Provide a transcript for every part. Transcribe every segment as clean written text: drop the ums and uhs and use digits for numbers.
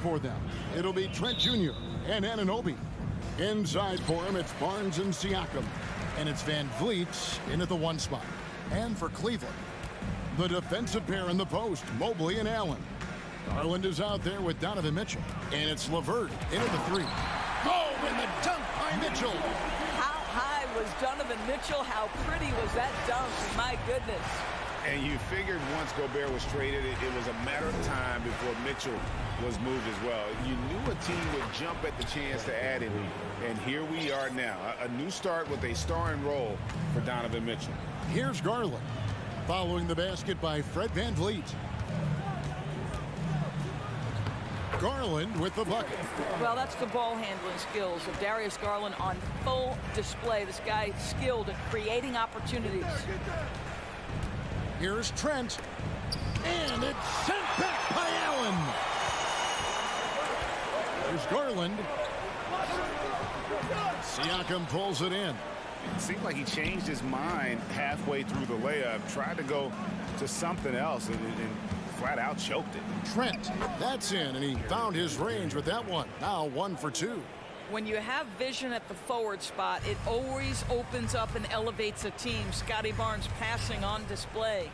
for them. It'll be Trent Jr. and Anunoby. Inside for him, it's Barnes and Siakam. And it's Van Vliet in at the 1 spot. And for Cleveland, the defensive pair in the post, Mobley and Allen. Garland is out there with Donovan Mitchell. And it's LeVert in at the 3. Oh, and the dunk by Mitchell. How high was Donovan Mitchell? How pretty was that dunk? My goodness. And you figured once Gobert was traded, it was a matter of time before Mitchell was moved as well. You knew a team would jump at the chance to add him. And here we are now. A new start with a starring role for Donovan Mitchell. Here's Garland, following the basket by Fred VanVleet. Garland with the bucket. Well, that's the ball handling skills of Darius Garland on full display. This guy skilled at creating opportunities. Here's Trent. And it's sent back by Allen. Here's Garland. Siakam pulls it in. It seemed like he changed his mind halfway through the layup, tried to go to something else, and flat out choked it. Trent, that's in, and he found his range with that one. Now 1 for 2. When you have vision at the forward spot, it always opens up and elevates a team. Scotty Barnes passing on display.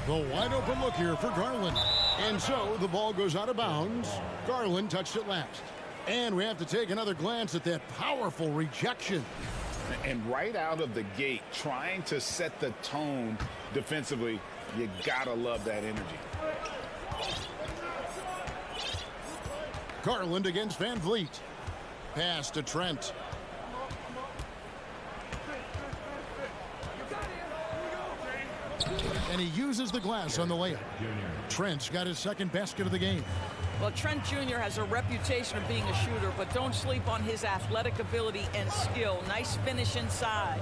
The wide open look here for Garland. And so the ball goes out of bounds. Garland touched it last. And we have to take another glance at that powerful rejection. And right out of the gate, trying to set the tone defensively, you gotta love that energy. Garland against Van Vliet. Pass to Trent. And he uses the glass on the layup. Trent's got his second basket of the game. Well, Trent Jr. has a reputation of being a shooter, but don't sleep on his athletic ability and skill. Nice finish inside.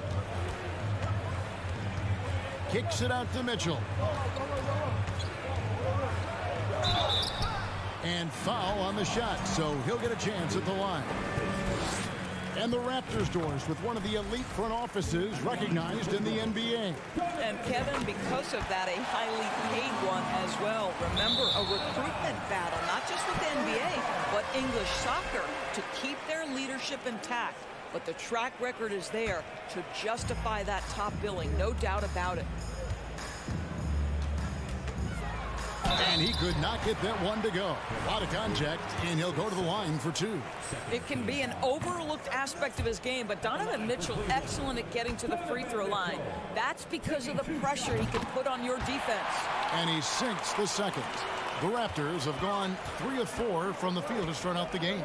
Kicks it out to Mitchell. And foul on the shot, so he'll get a chance at the line. And the Raptors doors with one of the elite front offices recognized in the NBA. And Kevin, because of that, a highly paid one as well. Remember, a recruitment battle, not just with the NBA, but English soccer to keep their leadership intact. But the track record is there to justify that top billing, no doubt about it. And he could not get that one to go. A lot of contact, and he'll go to the line for 2. It can be an overlooked aspect of his game, but Donovan Mitchell excellent at getting to the free throw line. That's because of the pressure he can put on your defense. And he sinks the second. The Raptors have gone 3 of 4 from the field to start out the game.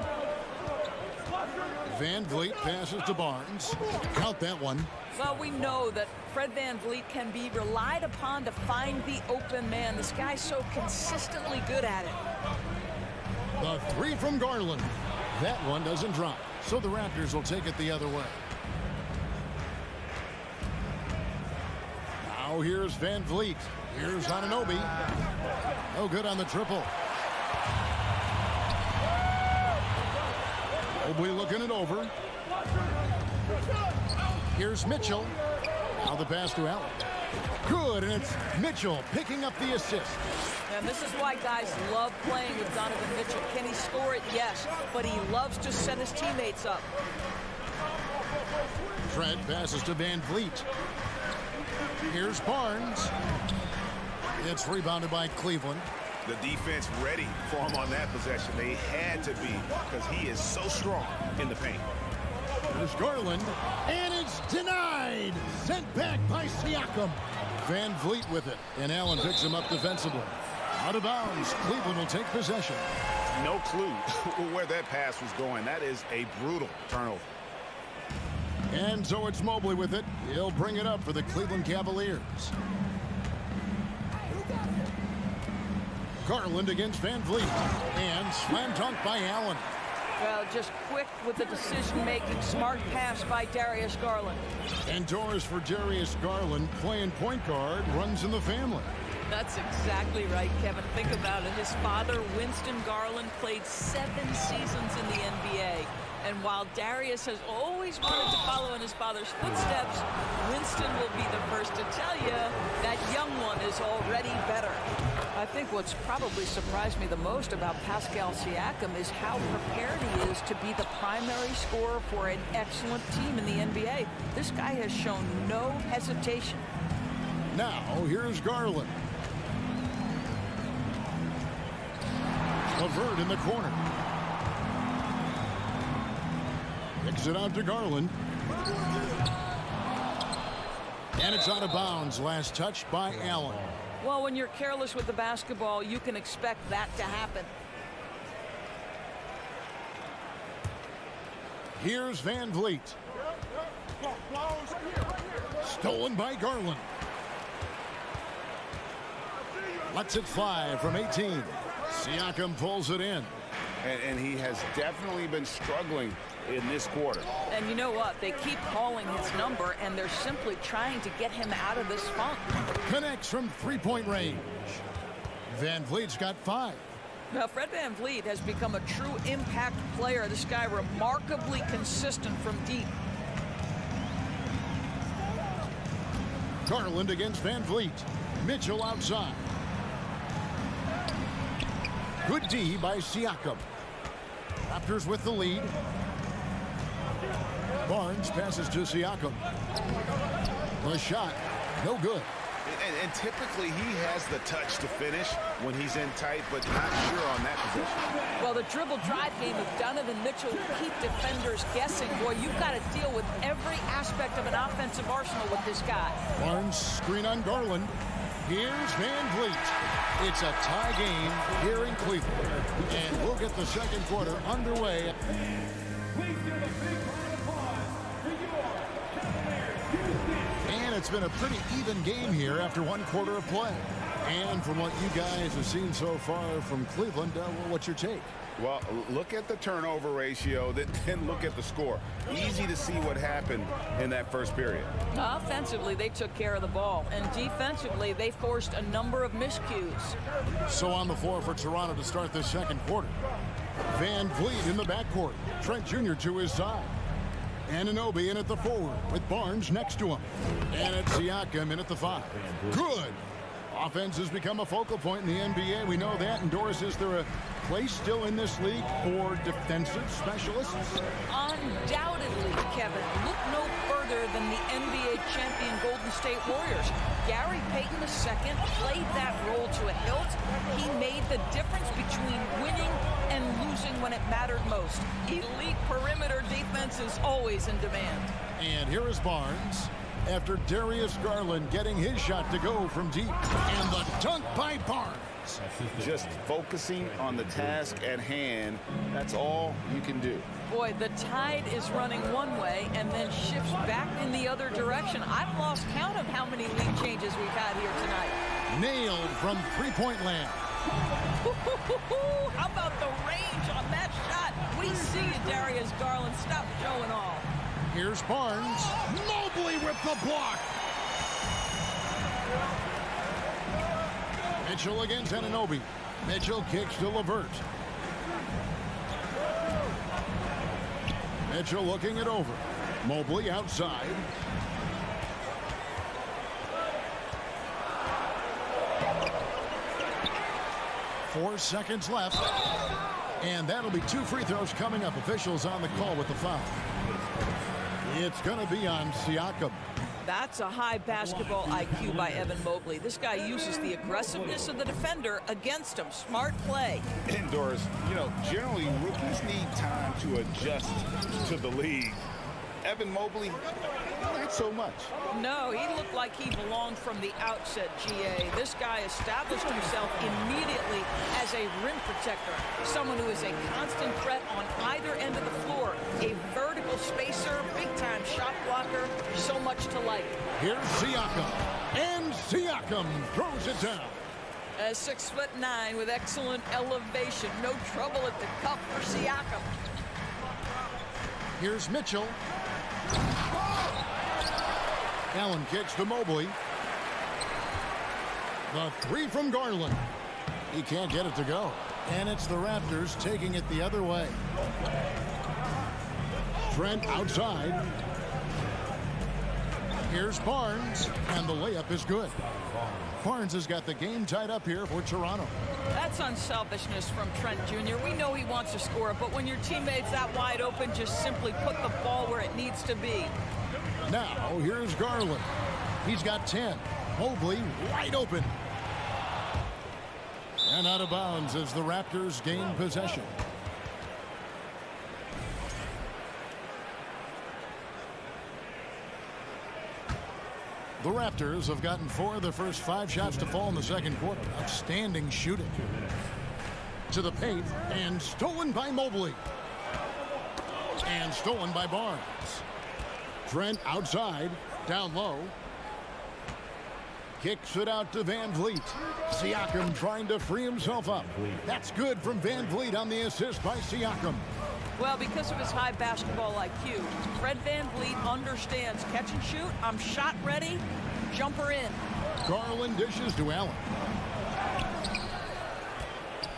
Van Vliet passes to Barnes. Count that one. Well, we know that Fred VanVleet can be relied upon to find the open man. This guy's so consistently good at it. The 3 from Garland. That one doesn't drop, so the Raptors will take it the other way. Now here's Van Vliet. Here's Anunoby. No good on the triple. Mobley looking it over. Here's Mitchell. Now the pass to Allen. Good, and it's Mitchell picking up the assist. And this is why guys love playing with Donovan Mitchell. Can he score it? Yes, but he loves to set his teammates up. Trent passes to Van Vliet. Here's Barnes. It's rebounded by Cleveland. The defense ready for him on that possession. They had to be, because he is so strong in the paint. There's Garland, and it's denied. Sent back by Siakam. Van Vliet with it, and Allen picks him up defensively. Out of bounds, Cleveland will take possession. No clue where that pass was going. That is a brutal turnover. And so it's Mobley with it. He'll bring it up for the Cleveland Cavaliers. Garland against Van Vliet. And slam dunk by Allen. Well, just quick with the decision-making. Smart pass by Darius Garland. And doors for Darius Garland, playing point guard, runs in the family. That's exactly right, Kevin. Think about it. His father, Winston Garland, played 7 seasons in the NBA. And while Darius has always wanted to follow in his father's footsteps, Winston will be the first to tell you that young one is already better. I think what's probably surprised me the most about Pascal Siakam is how prepared he is to be the primary scorer for an excellent team in the NBA. This guy has shown no hesitation. Now, here's Garland. LeVert in the corner. Kicks it out to Garland. And it's out of bounds. Last touch by Allen. Well, when you're careless with the basketball, you can expect that to happen. Here's Van Vliet. Stolen by Garland. Lets it fly from 18. Siakam pulls it in. And he has definitely been struggling in this quarter. And you know what? They keep calling his number, and they're simply trying to get him out of this funk. Connects from three-point range. Van Vliet's got 5. Now, Fred Van Vliet has become a true impact player. This guy remarkably consistent from deep. Garland against Van Vliet. Mitchell outside. Good D by Siakam. Raptors with the lead. Barnes passes to Siakam. The shot, no good. And typically he has the touch to finish when he's in tight, but not sure on that position. Well, the dribble drive game of Donovan Mitchell will keep defenders guessing. Boy, you've got to deal with every aspect of an offensive arsenal with this guy. Barnes screen on Garland. Here's Van Vliet. It's a tie game here in Cleveland. And we'll get the second quarter underway. And it's been a pretty even game here after one quarter of play. And from what you guys have seen so far from Cleveland, what's your take? Well, look at the turnover ratio, then look at the score. Easy to see what happened in that first period. Offensively, they took care of the ball. And defensively, they forced a number of miscues. So on the floor for Toronto to start this second quarter. Van Vliet in the backcourt. Trent Jr. to his side. Anunoby in at the forward with Barnes next to him. And it's Siakam in at the 5. Good. Offense has become a focal point in the NBA. We know that. And Doris, is there a place still in this league for defensive specialists? Undoubtedly, Kevin. Look no further than the NBA champion Golden State Warriors. Gary Payton II played that role to a hilt. He made the difference between winning and losing when it mattered most. Elite perimeter defense is always in demand. And here is Barnes after Darius Garland getting his shot to go from deep. And the dunk by Barnes. Just focusing on the task at hand, that's all you can do. Boy, the tide is running one way and then shifts back in the other direction. I've lost count of how many lead changes we've had here tonight. Nailed from three-point land. How about the range on that shot? We see you, Darius Garland. Stop showing off. Here's Barnes. Mobley with the block. Mitchell against Anunoby. Mitchell kicks to LeVert. Mitchell looking it over. Mobley outside. Four seconds left. And that'll be 2 free throws coming up. Officials on the call with the foul. It's going to be on Siakam. That's a high basketball IQ by Evan Mobley. This guy uses the aggressiveness of the defender against him. Smart play. And Doris, you know, generally rookies need time to adjust to the league. Evan Mobley, not so much. No, he looked like he belonged from the outset, GA. This guy established himself immediately as a rim protector, someone who is a constant threat on either end of the floor, a vertical spacer, big-time shot blocker, so much to like. Here's Siakam, and Siakam throws it down. 6'9" with excellent elevation, no trouble at the cup for Siakam. Here's Mitchell. Allen kicks to Mobley. The 3 from Garland. He can't get it to go. And it's the Raptors taking it the other way. Trent outside. Here's Barnes, and the layup is good. Barnes has got the game tied up here for Toronto. That's unselfishness from Trent Jr. We know he wants to score, but when your teammate's that wide open, just simply put the ball where it needs to be. Now, here's Garland. He's got 10. Mobley wide open. And out of bounds as the Raptors gain possession. The Raptors have gotten 4 of their first 5 shots to fall in the second quarter. Outstanding shooting. To the paint, and stolen by Mobley. And stolen by Barnes. Trent outside, down low. Kicks it out to Van Vliet. Siakam trying to free himself up. That's good from Van Vliet on the assist by Siakam. Well, because of his high basketball IQ, Fred Van Vliet understands catch and shoot. I'm shot ready. Jumper in. Garland dishes to Allen.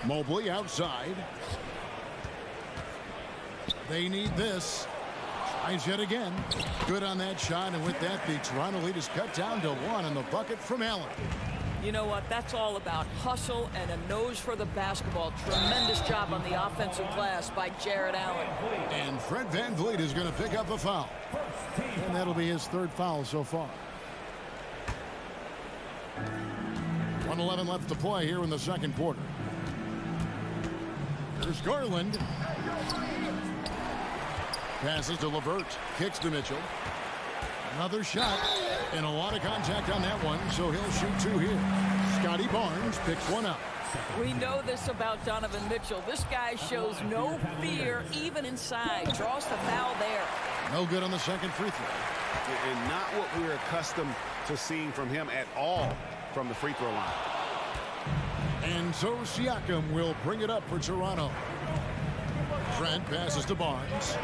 Mobley outside. They need this. Tries yet again. Good on that shot, and with that, the Toronto lead is cut down to 1 on the bucket from Allen. You know what? That's all about hustle and a nose for the basketball. Tremendous job on the offensive glass by Jared Allen. And Fred Van Vliet is going to pick up a foul. And that'll be his 3rd foul so far. 1:11 left to play here in the second quarter. There's Garland. Passes to LeVert. Kicks to Mitchell. Another shot. And a lot of contact on that one, so he'll shoot 2 here. Scotty Barnes picks one up. We know this about Donovan Mitchell. This guy shows no fear even inside. Draws the foul there. No good on the second free throw. And not what we're accustomed to seeing from him at all from the free throw line. And so Siakam will bring it up for Toronto. Trent passes to Barnes.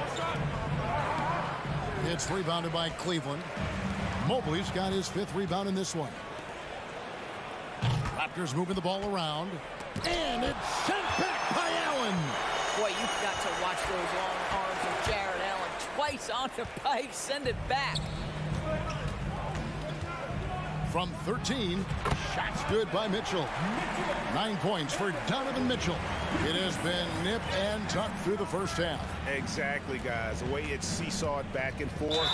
It's rebounded by Cleveland. Mobley's got his 5th rebound in this one. Raptors moving the ball around. And it's sent back by Allen. Boy, you've got to watch those long arms of Jared Allen. Twice on the pipe, send it back. From 13, shots good by Mitchell. 9 points for Donovan Mitchell. It has been nipped and tucked through the first half. Exactly, guys. The way it's seesawed back and forth,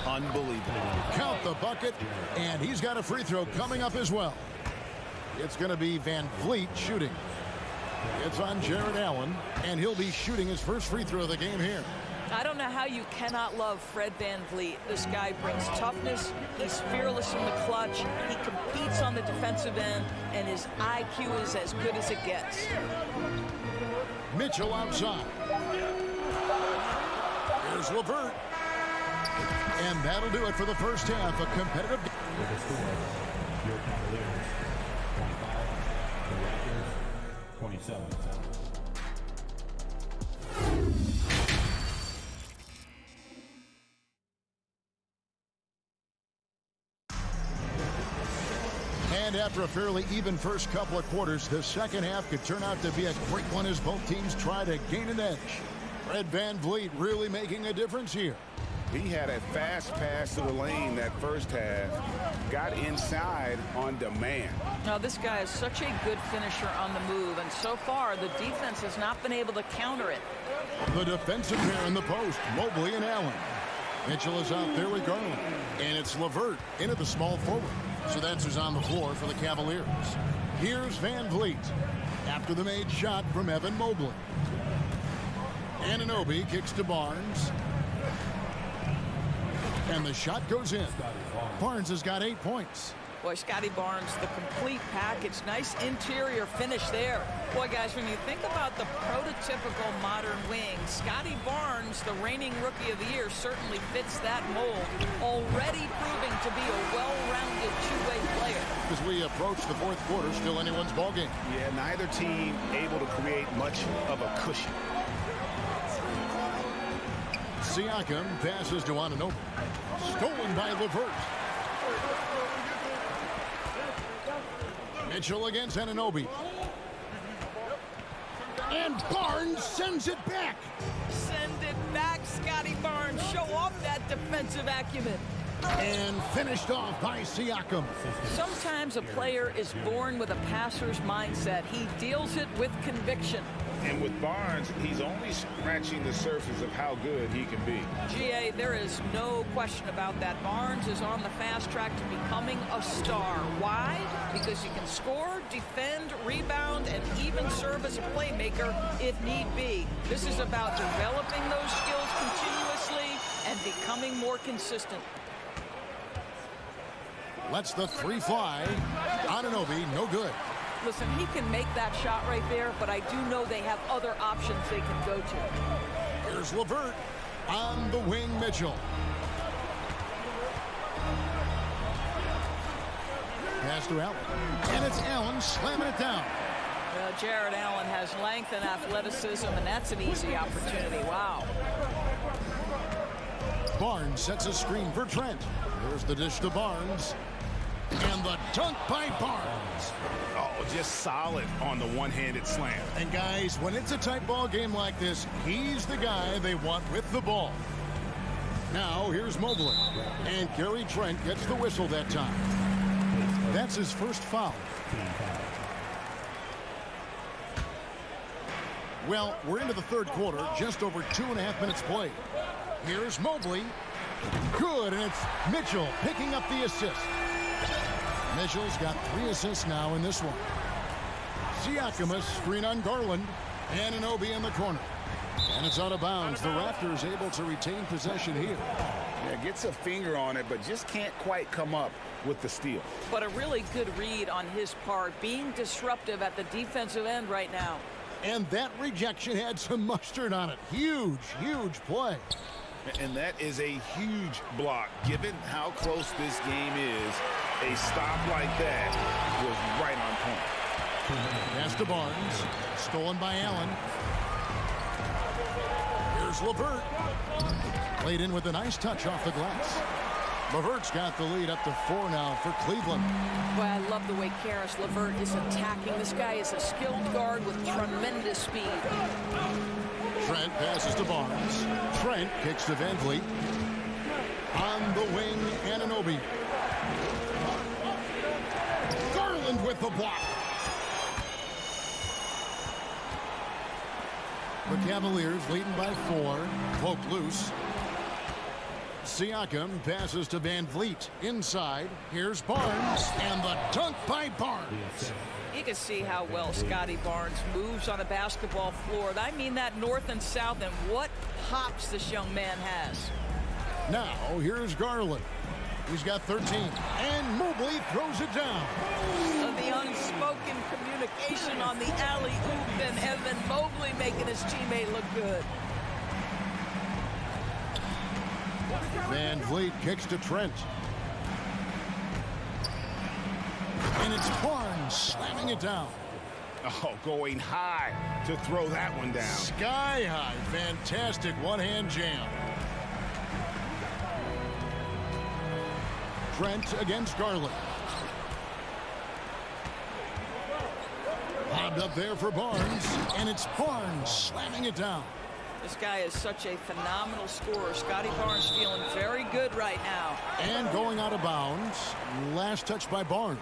unbelievable. Count the bucket, and he's got a free throw coming up as well. It's going to be Van Vliet shooting. It's on Jared Allen, and he'll be shooting his first free throw of the game here. I don't know how you cannot love Fred Van Vliet. This guy brings toughness. He's fearless in the clutch. He competes on the defensive end, and his IQ is as good as it gets. Mitchell outside. Here's LeVert. And that'll do it for the first half. A competitive game. Your Cavaliers, 25. The Raptors, 27. And after a fairly even first couple of quarters, the second half could turn out to be a great one as both teams try to gain an edge. Fred Van Vliet really making a difference here. He had a fast pass to the lane that first half. Got inside on demand. Now, this guy is such a good finisher on the move, and so far, the defense has not been able to counter it. The defensive pair in the post, Mobley and Allen. Mitchell is out there with Garland. And it's LeVert into the small forward. So that's who's on the floor for the Cavaliers. Here's Van Vliet after the made shot from Evan Mobley. Anunoby kicks to Barnes. And the shot goes in. Barnes has got 8 points. Boy, Scotty Barnes, the complete package. Nice interior finish there. Boy, guys, when you think about the prototypical modern wing, Scotty Barnes, the reigning Rookie of the Year, certainly fits that mold. Already proving to be a well-rounded two-way player. As we approach the fourth quarter, still anyone's ballgame. Yeah, neither team able to create much of a cushion. Siakam passes to Anunoby. Stolen by LeVert. Mitchell against Anunoby. And Barnes sends it back. Send it back, Scotty Barnes. Show off that defensive acumen. And finished off by Siakam. Sometimes a player is born with a passer's mindset. He deals it with conviction. And with Barnes, he's only scratching the surface of how good he can be. GA, there is no question about that. Barnes is on the fast track to becoming a star. Why? Because he can score, defend, rebound, and even serve as a playmaker if need be. This is about developing those skills continuously and becoming more consistent. Lets the three fly. Anunoby, no good. Listen, he can make that shot right there, but I do know they have other options they can go to. Here's LeVert. On the wing, Mitchell. Pass to Allen. And it's Allen slamming it down. Jared Allen has length and athleticism, and that's an easy opportunity. Wow. Barnes sets a screen for Trent. Here's the dish to Barnes. And the dunk by Barnes. Oh, just solid on the one-handed slam. And guys, when it's a tight ball game like this, he's the guy they want with the ball. Now, here's Mobley. And Gary Trent gets the whistle that time. That's his first foul. Well, we're into the third quarter, just over 2.5 minutes played. Here's Mobley. Good, and it's Mitchell picking up the assist. Mitchell's got 3 assists now in this one. Siakam, a screen on Garland. And Anunoby in the corner. And it's out of bounds. The Raptors able to retain possession here. Yeah, gets a finger on it, but just can't quite come up with the steal. But a really good read on his part, being disruptive at the defensive end right now. And that rejection had some mustard on it. Huge, huge play. And that is a huge block. Given how close this game is, a stop like that was right on point. Pass to Barnes. Stolen by Allen. Here's LeVert. Played in with a nice touch off the glass. LeVert's got the lead up to 4 now for Cleveland. Boy, I love the way Karis LeVert is attacking. This guy is a skilled guard with tremendous speed. Trent passes to Barnes. Trent kicks to Van Vliet. On the wing, Anunoby. Garland with the block. The Cavaliers leading by 4. Poke loose. Siakam passes to Van Vliet. Inside, here's Barnes. And the dunk by Barnes. You can see how well Scotty Barnes moves on a basketball floor. I mean that north and south, and what hops this young man has. Now, here's Garland. He's got 13. And Mobley throws it down. The unspoken communication on the alley-oop, and Evan Mobley making his teammate look good. Van Vliet kicks to Trent. And it's Barnes slamming it down. Oh, going high to throw that one down. Sky high. Fantastic one-hand jam. Trent against Garland. Bobbed up there for Barnes. And it's Barnes slamming it down. This guy is such a phenomenal scorer. Scotty Barnes feeling very good right now. And going out of bounds. Last touch by Barnes.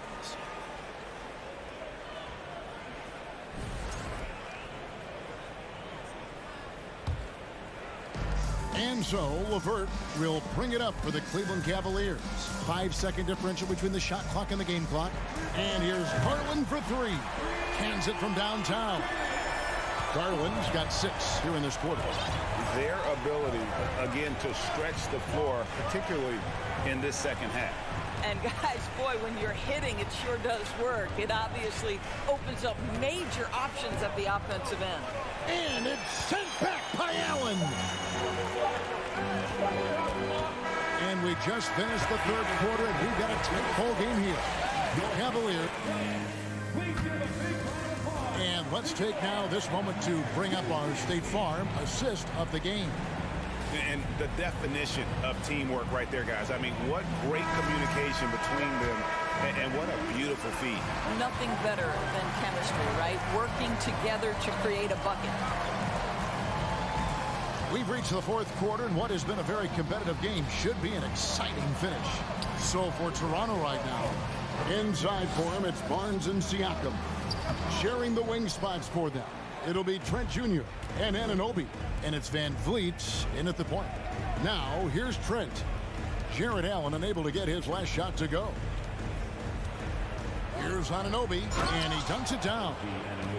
And so LeVert will bring it up for the Cleveland Cavaliers. 5-second differential between the shot clock and the game clock. And here's Garland for 3. Hands it from downtown. Garland's got 6 here in this quarter. Their ability, again, to stretch the floor, particularly in this second half. And guys, boy, when you're hitting, it sure does work. It obviously opens up major options at the offensive end. And it's sent back by Allen. And we just finished the third quarter, and we've got a tight ball game here. The Cavaliers. And let's take now this moment to bring up our State Farm assist of the game. And the definition of teamwork right there, guys. I mean, what great communication between them, and what a beautiful feat. Nothing better than chemistry, right? Working together to create a bucket. We've reached the fourth quarter, and what has been a very competitive game should be an exciting finish. So for Toronto right now, inside for him, it's Barnes and Siakam. Sharing the wing spots for them, it'll be Trent Jr. and Anunoby. And it's Van Vliet in at the point. Now, here's Trent. Jared Allen unable to get his last shot to go. Here's Anunoby, and he dunks it down.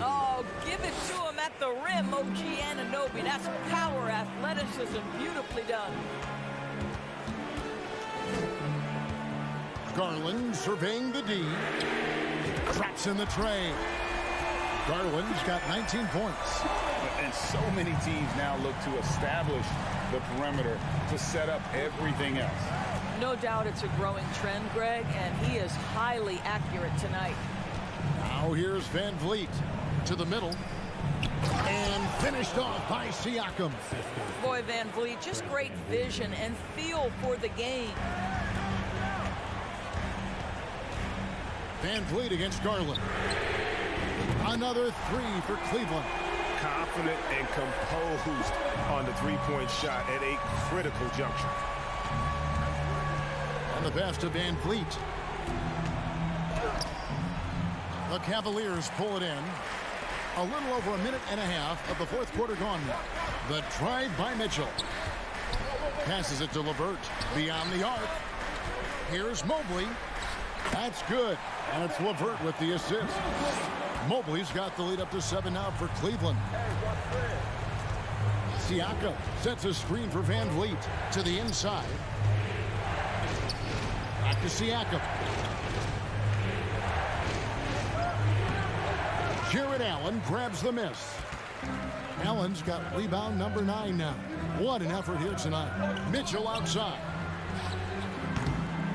Oh, give it to him at the rim, OG Anunoby. That's power, athleticism, beautifully done. Garland surveying the D. Traps in the tray. Garland's got 19 points. And so many teams now look to establish the perimeter to set up everything else. No doubt it's a growing trend, Greg, and he is highly accurate tonight. Now here's Van Vliet to the middle. And finished off by Siakam. Boy, Van Vliet, just great vision and feel for the game. Van Vliet against Garland. Another three for Cleveland. Confident and composed on the three-point shot at a critical juncture. And the pass to Van Vliet. The Cavaliers pull it in. A little over a minute and a half of the fourth quarter gone now. The drive by Mitchell. Passes it to LeVert. Beyond the arc. Here's Mobley. That's good. And it's LeVert with the assist. Mobley's got the lead up to 7 now for Cleveland. Siakam sets a screen for Van Vliet to the inside. Back to Siakam. Jared Allen grabs the miss. Allen's got rebound number 9 now. What an effort here tonight. Mitchell outside.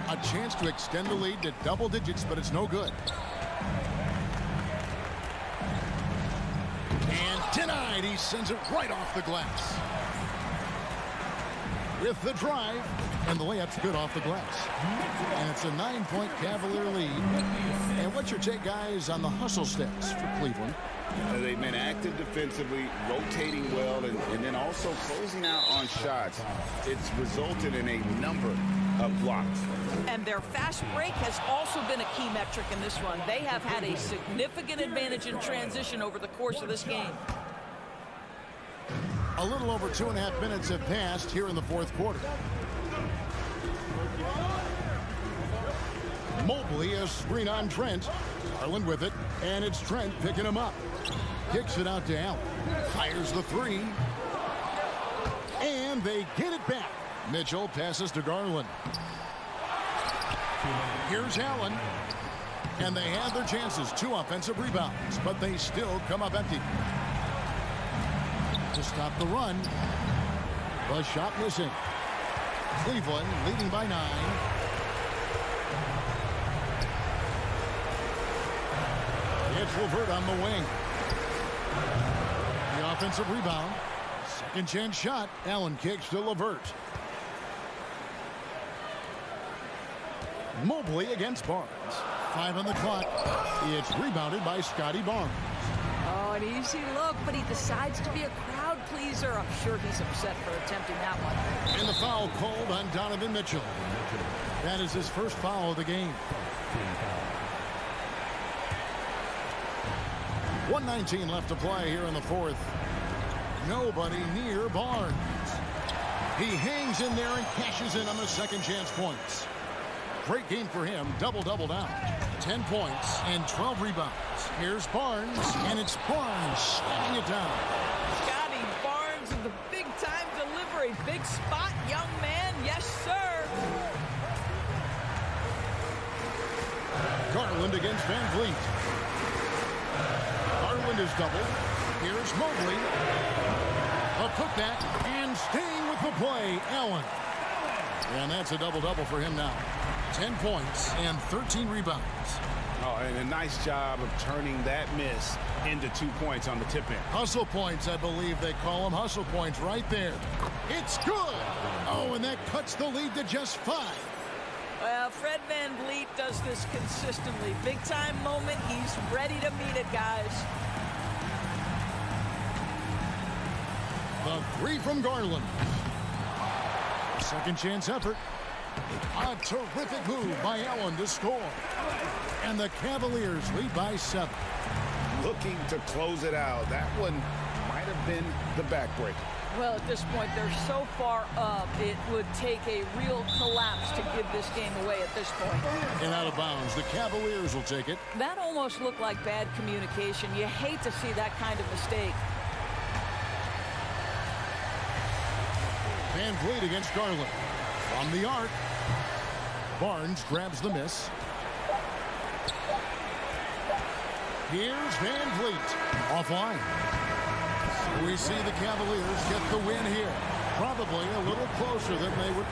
A chance to extend the lead to double digits, but it's no good. And denied. He sends it right off the glass. With the drive, and the layup's good off the glass. And it's a 9-point Cavalier lead. And what's your take, guys, on the hustle stats for Cleveland? They've been active defensively, rotating well, and then also closing out on shots. It's resulted in a number of blocks. And their fast break has also been a key metric in this one. They have had a significant advantage in transition over the course of this game. A little over 2.5 minutes have passed here in the fourth quarter. Mobley, a screen on Trent. Garland with it, and it's Trent picking him up. Kicks it out to Allen. Fires the three. And they get it back. Mitchell passes to Garland. Here's Allen. And they have their chances. 2 offensive rebounds, but they still come up empty. To stop the run. The shot missing. Cleveland leading by 9. It's LeVert on the wing. The offensive rebound. Second chance shot. Allen kicks to LeVert. Mobley against Barnes. 5 on the clock. It's rebounded by Scotty Barnes. Oh, an easy look, but he decides to be a crowd pleaser. I'm sure he's upset for attempting that one. And the foul called on Donovan Mitchell. That is his first foul of the game. 1:19 left to play here in the fourth. Nobody near Barnes. He hangs in there and cashes in on the second chance points. Great game for him. Double-double down. 10 points and 12 rebounds. Here's Barnes, and it's Barnes slamming it down. Scotty Barnes with the big-time delivery. Big spot, young man. Yes, sir. Garland against Van Vliet. Garland is doubled. Here's Mobley. A putback, and staying with the play, Allen. And that's a double-double for him now. 10 points and 13 rebounds. Oh, and a nice job of turning that miss into 2 points on the tip-in. Hustle points, I believe they call them. Hustle points right there. It's good. Oh, and that cuts the lead to just 5. Well, Fred Van Vliet does this consistently. Big-time moment. He's ready to meet it, guys. The three from Garland. A second chance effort. A terrific move by Allen to score. And the Cavaliers lead by 7. Looking to close it out. That one might have been the backbreaker. Well, at this point, they're so far up, it would take a real collapse to give this game away at this point. And out of bounds, the Cavaliers will take it. That almost looked like bad communication. You hate to see that kind of mistake. Van Vliet against Garland. From the arc. Barnes grabs the miss. Here's Van Vliet. Offline. So we see the Cavaliers get the win here. Probably a little closer than they would.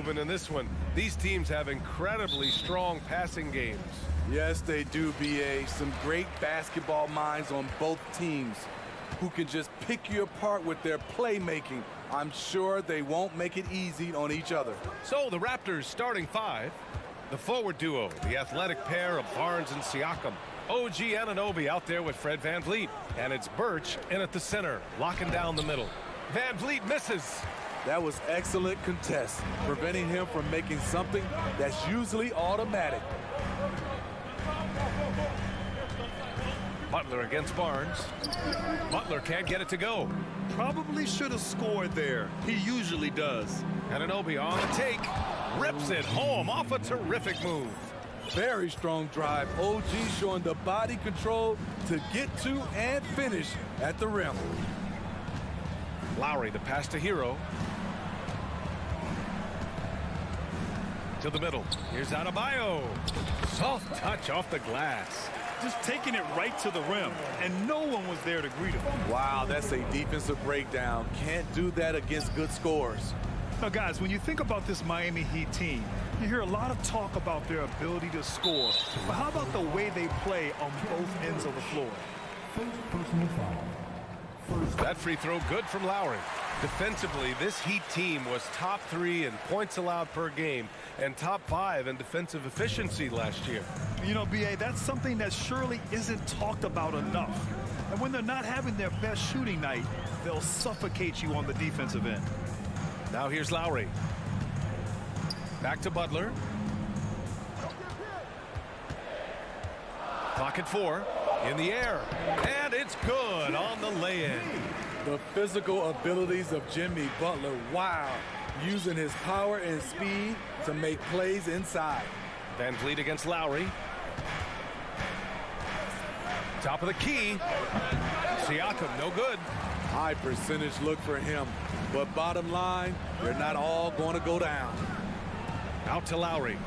movement in this one. These teams have incredibly strong passing games. Yes, they do, BA. Some great basketball minds on both teams who can just pick you apart with their playmaking. I'm sure they won't make it easy on each other. So the Raptors starting five. The forward duo, the athletic pair of Barnes and Siakam. OG Anunoby out there with Fred VanVleet. And it's Birch in at the center, locking down the middle. VanVleet misses. That was excellent contest, preventing him from making something that's usually automatic. Butler against Barnes. Butler can't get it to go. Probably should have scored there. He usually does. Anunoby on the take. Rips it home off a terrific move. Very strong drive. OG showing the body control to get to and finish at the rim. Lowry, the pass to Hero. To the middle. Here's Adebayo. Soft touch off the glass. Just taking it right to the rim, and no one was there to greet him. Wow, that's a defensive breakdown. Can't do that against good scores. Now, guys, when you think about this Miami Heat team, you hear a lot of talk about their ability to score. But how about the way they play on both ends of the floor? That free throw good from Lowry. Defensively, this Heat team was top 3 in points allowed per game and top 5 in defensive efficiency last year. You know, BA, that's something that surely isn't talked about enough. And when they're not having their best shooting night, they'll suffocate you on the defensive end. Now here's Lowry. Back to Butler. Clock at 4. In the air. And it's good on the lay-in. The physical abilities of Jimmy Butler, wow. Using his power and speed to make plays inside. VanVleet against Lowry. Top of the key. Siakam, no good. High percentage look for him. But bottom line, they're not all going to go down. Out to Lowry.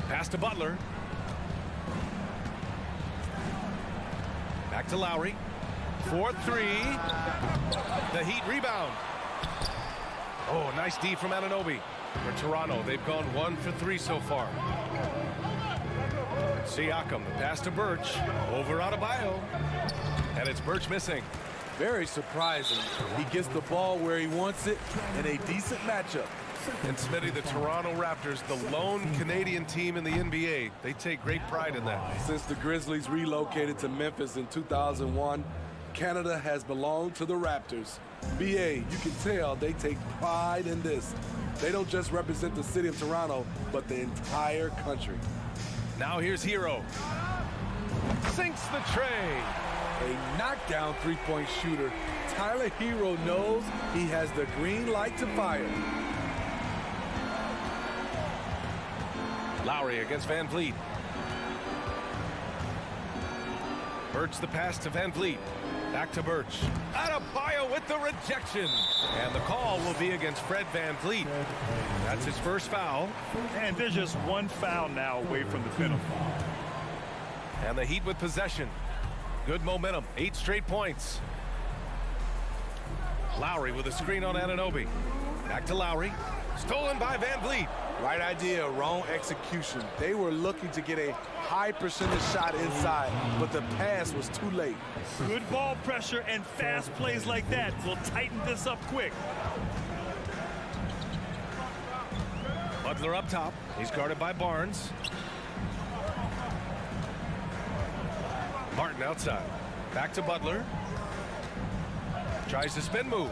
Pass to Butler. Back to Lowry. 4-3. The Heat rebound. Oh, nice D from Anunoby. For Toronto, they've gone 1 for 3 so far. Siakam, the pass to Birch. Over Adebayo. And it's Birch missing. Very surprising. He gets the ball where he wants it in a decent matchup. And Smitty, the Toronto Raptors, the lone Canadian team in the NBA. They take great pride in that. Since the Grizzlies relocated to Memphis in 2001, Canada has belonged to the Raptors. BA, you can tell they take pride in this. They don't just represent the city of Toronto, but the entire country. Now here's Hero. Sinks the tray. A knockdown three-point shooter. Tyler Hero knows he has the green light to fire. Lowry against VanVleet. Birch the pass to VanVleet. Back to Birch. Adebayo with the rejection. And the call will be against Fred VanVleet. That's his first foul. And there's just one foul now away from the penalty. And the Heat with possession. Good momentum. 8 straight points. Lowry with a screen on Anunoby. Back to Lowry. Stolen by VanVleet. Right idea, wrong execution. They were looking to get a high percentage shot inside, but the pass was too late. Good ball pressure and fast plays like that will tighten this up quick. Butler up top. He's guarded by Barnes. Martin outside. Back to Butler. Tries to spin move.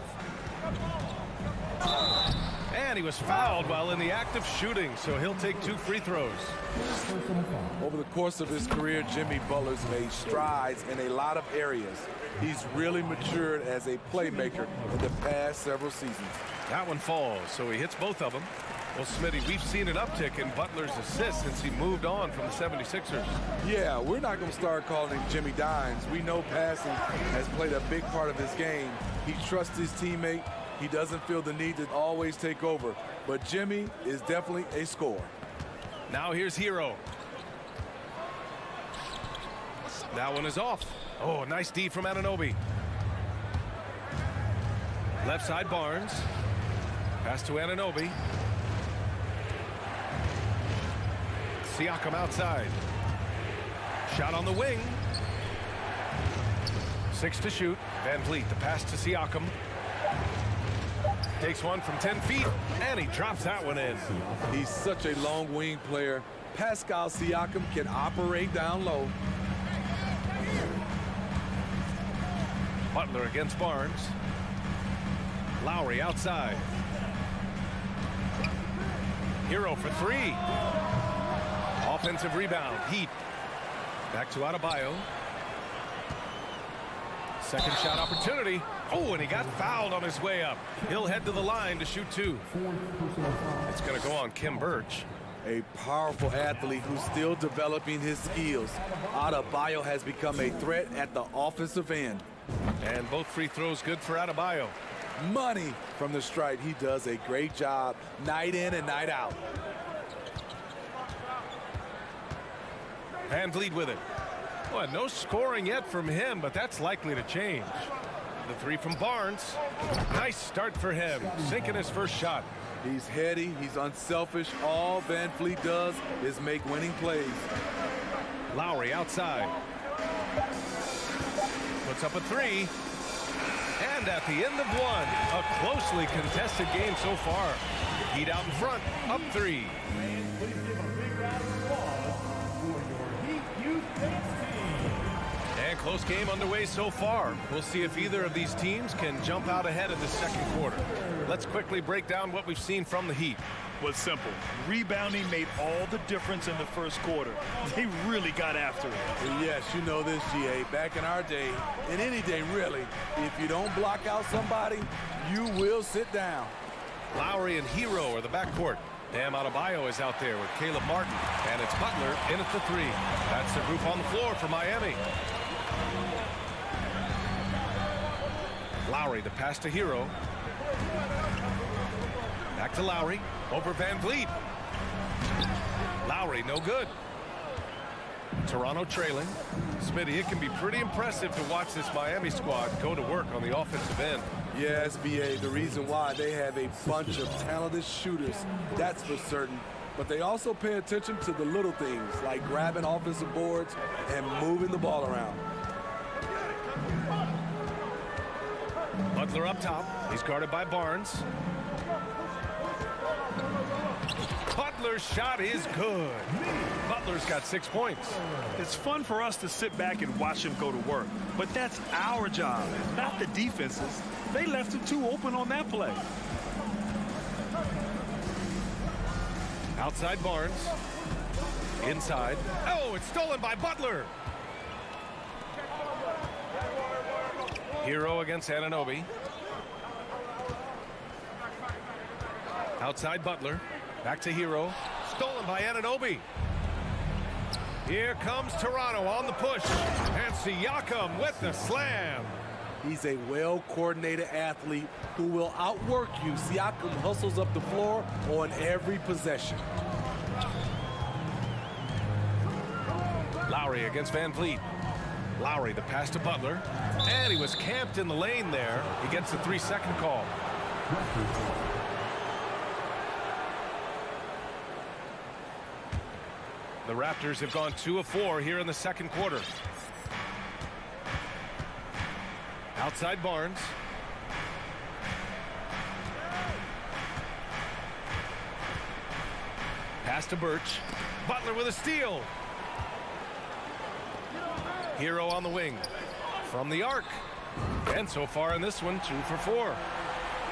And he was fouled while in the act of shooting, so he'll take 2 free throws. Over the course of his career, Jimmy Butler's made strides in a lot of areas. He's really matured as a playmaker in the past several seasons. That one falls, so he hits both of them. Well, Smitty, we've seen an uptick in Butler's assists since he moved on from the 76ers. Yeah, we're not going to start calling him Jimmy Dimes. We know passing has played a big part of his game. He trusts his teammate. He doesn't feel the need to always take over. But Jimmy is definitely a scorer. Now here's Hero. That one is off. Oh, nice D from Anunoby. Left side Barnes. Pass to Anunoby. Siakam outside. Shot on the wing. 6 to shoot. Van Vliet, the pass to Siakam. Takes one from 10 feet, and he drops that one in. He's such a long wing player. Pascal Siakam can operate down low. Butler against Barnes. Lowry outside. Hero for 3. Offensive rebound. Heat. Back to Adebayo. Second shot opportunity. Oh, and he got fouled on his way up. He'll head to the line to shoot 2. It's going to go on Kim Birch. A powerful athlete who's still developing his skills. Adebayo has become a threat at the offensive end. And both free throws good for Adebayo. Money from the stripe. He does a great job night in and night out. Van Vliet with it. Well, no scoring yet from him, but that's likely to change. The 3 from Barnes. Nice start for him. Sinking his first shot. He's heady. He's unselfish. All Van Vliet does is make winning plays. Lowry outside. Puts up a 3. And at the end of 1, a closely contested game so far. Heat out in front, up 3. And close game underway so far. We'll see if either of these teams can jump out ahead in the second quarter. Let's quickly break down what we've seen from the Heat. Was simple. Rebounding made all the difference in the first quarter. They really got after it. Yes, you know this, GA. Back in our day, in any day really, if you don't block out somebody, you will sit down. Lowry and Hero are the backcourt. Bam Adebayo is out there with Caleb Martin. And it's Butler in at the 3. That's the group on the floor for Miami. Lowry, the pass to Hero. Back to Lowry. Over Van Vliet. Lowry, no good. Toronto trailing. Smitty, it can be pretty impressive to watch this Miami squad go to work on the offensive end. Yes, BA, the reason why they have a bunch of talented shooters, that's for certain. But they also pay attention to the little things, like grabbing offensive boards and moving the ball around. Butler up top. He's guarded by Barnes. Butler's shot is good. Butler's got 6 points. It's fun for us to sit back and watch him go to work. But that's our job, not the defense's. They left him too open on that play. Outside Barnes. Inside. Oh, it's stolen by Butler. Hero against Anunoby. Outside Butler. Back to Hero. Stolen by Anunoby. Here comes Toronto on the push. And Siakam with the slam. He's a well-coordinated athlete who will outwork you. Siakam hustles up the floor on every possession. Lowry against Van Vliet. Lowry, the pass to Butler. And he was camped in the lane there. He gets the 3-second call. The Raptors have gone 2 of 4 here in the second quarter. Outside Barnes. Pass to Birch. Butler with a steal. Hero on the wing. From the arc. And so far in this one, 2 for 4.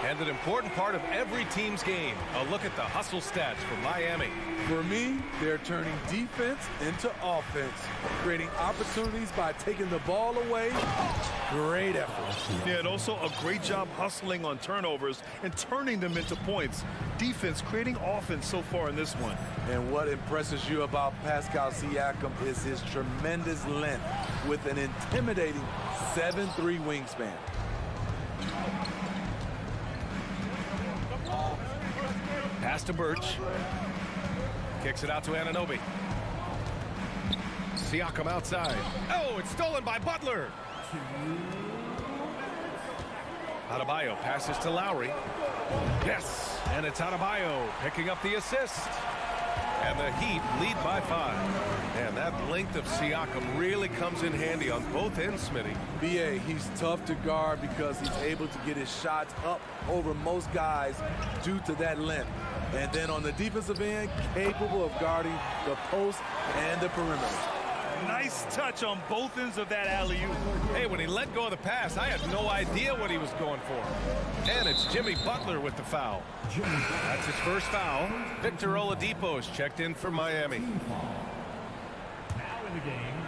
And an important part of every team's game. A look at the hustle stats for Miami. For me, they're turning defense into offense, creating opportunities by taking the ball away. Great effort. Yeah, and also a great job hustling on turnovers and turning them into points. Defense creating offense so far in this one. And what impresses you about Pascal Siakam is his tremendous length with an intimidating 7'3" wingspan. Pass to Birch. Kicks it out to Anunoby. Siakam outside. Oh, it's stolen by Butler. Adebayo passes to Lowry. Yes, and it's Adebayo picking up the assist. And the Heat lead by 5. And that length of Siakam really comes in handy on both ends, Smitty. BA, he's tough to guard because he's able to get his shots up over most guys due to that length. And then on the defensive end, capable of guarding the post and the perimeter. Nice touch on both ends of that alley-oop. Hey, when he let go of the pass, I had no idea what he was going for. And it's Jimmy Butler with the foul. That's his first foul. Victor Oladipo is checked in for Miami. Now in the game,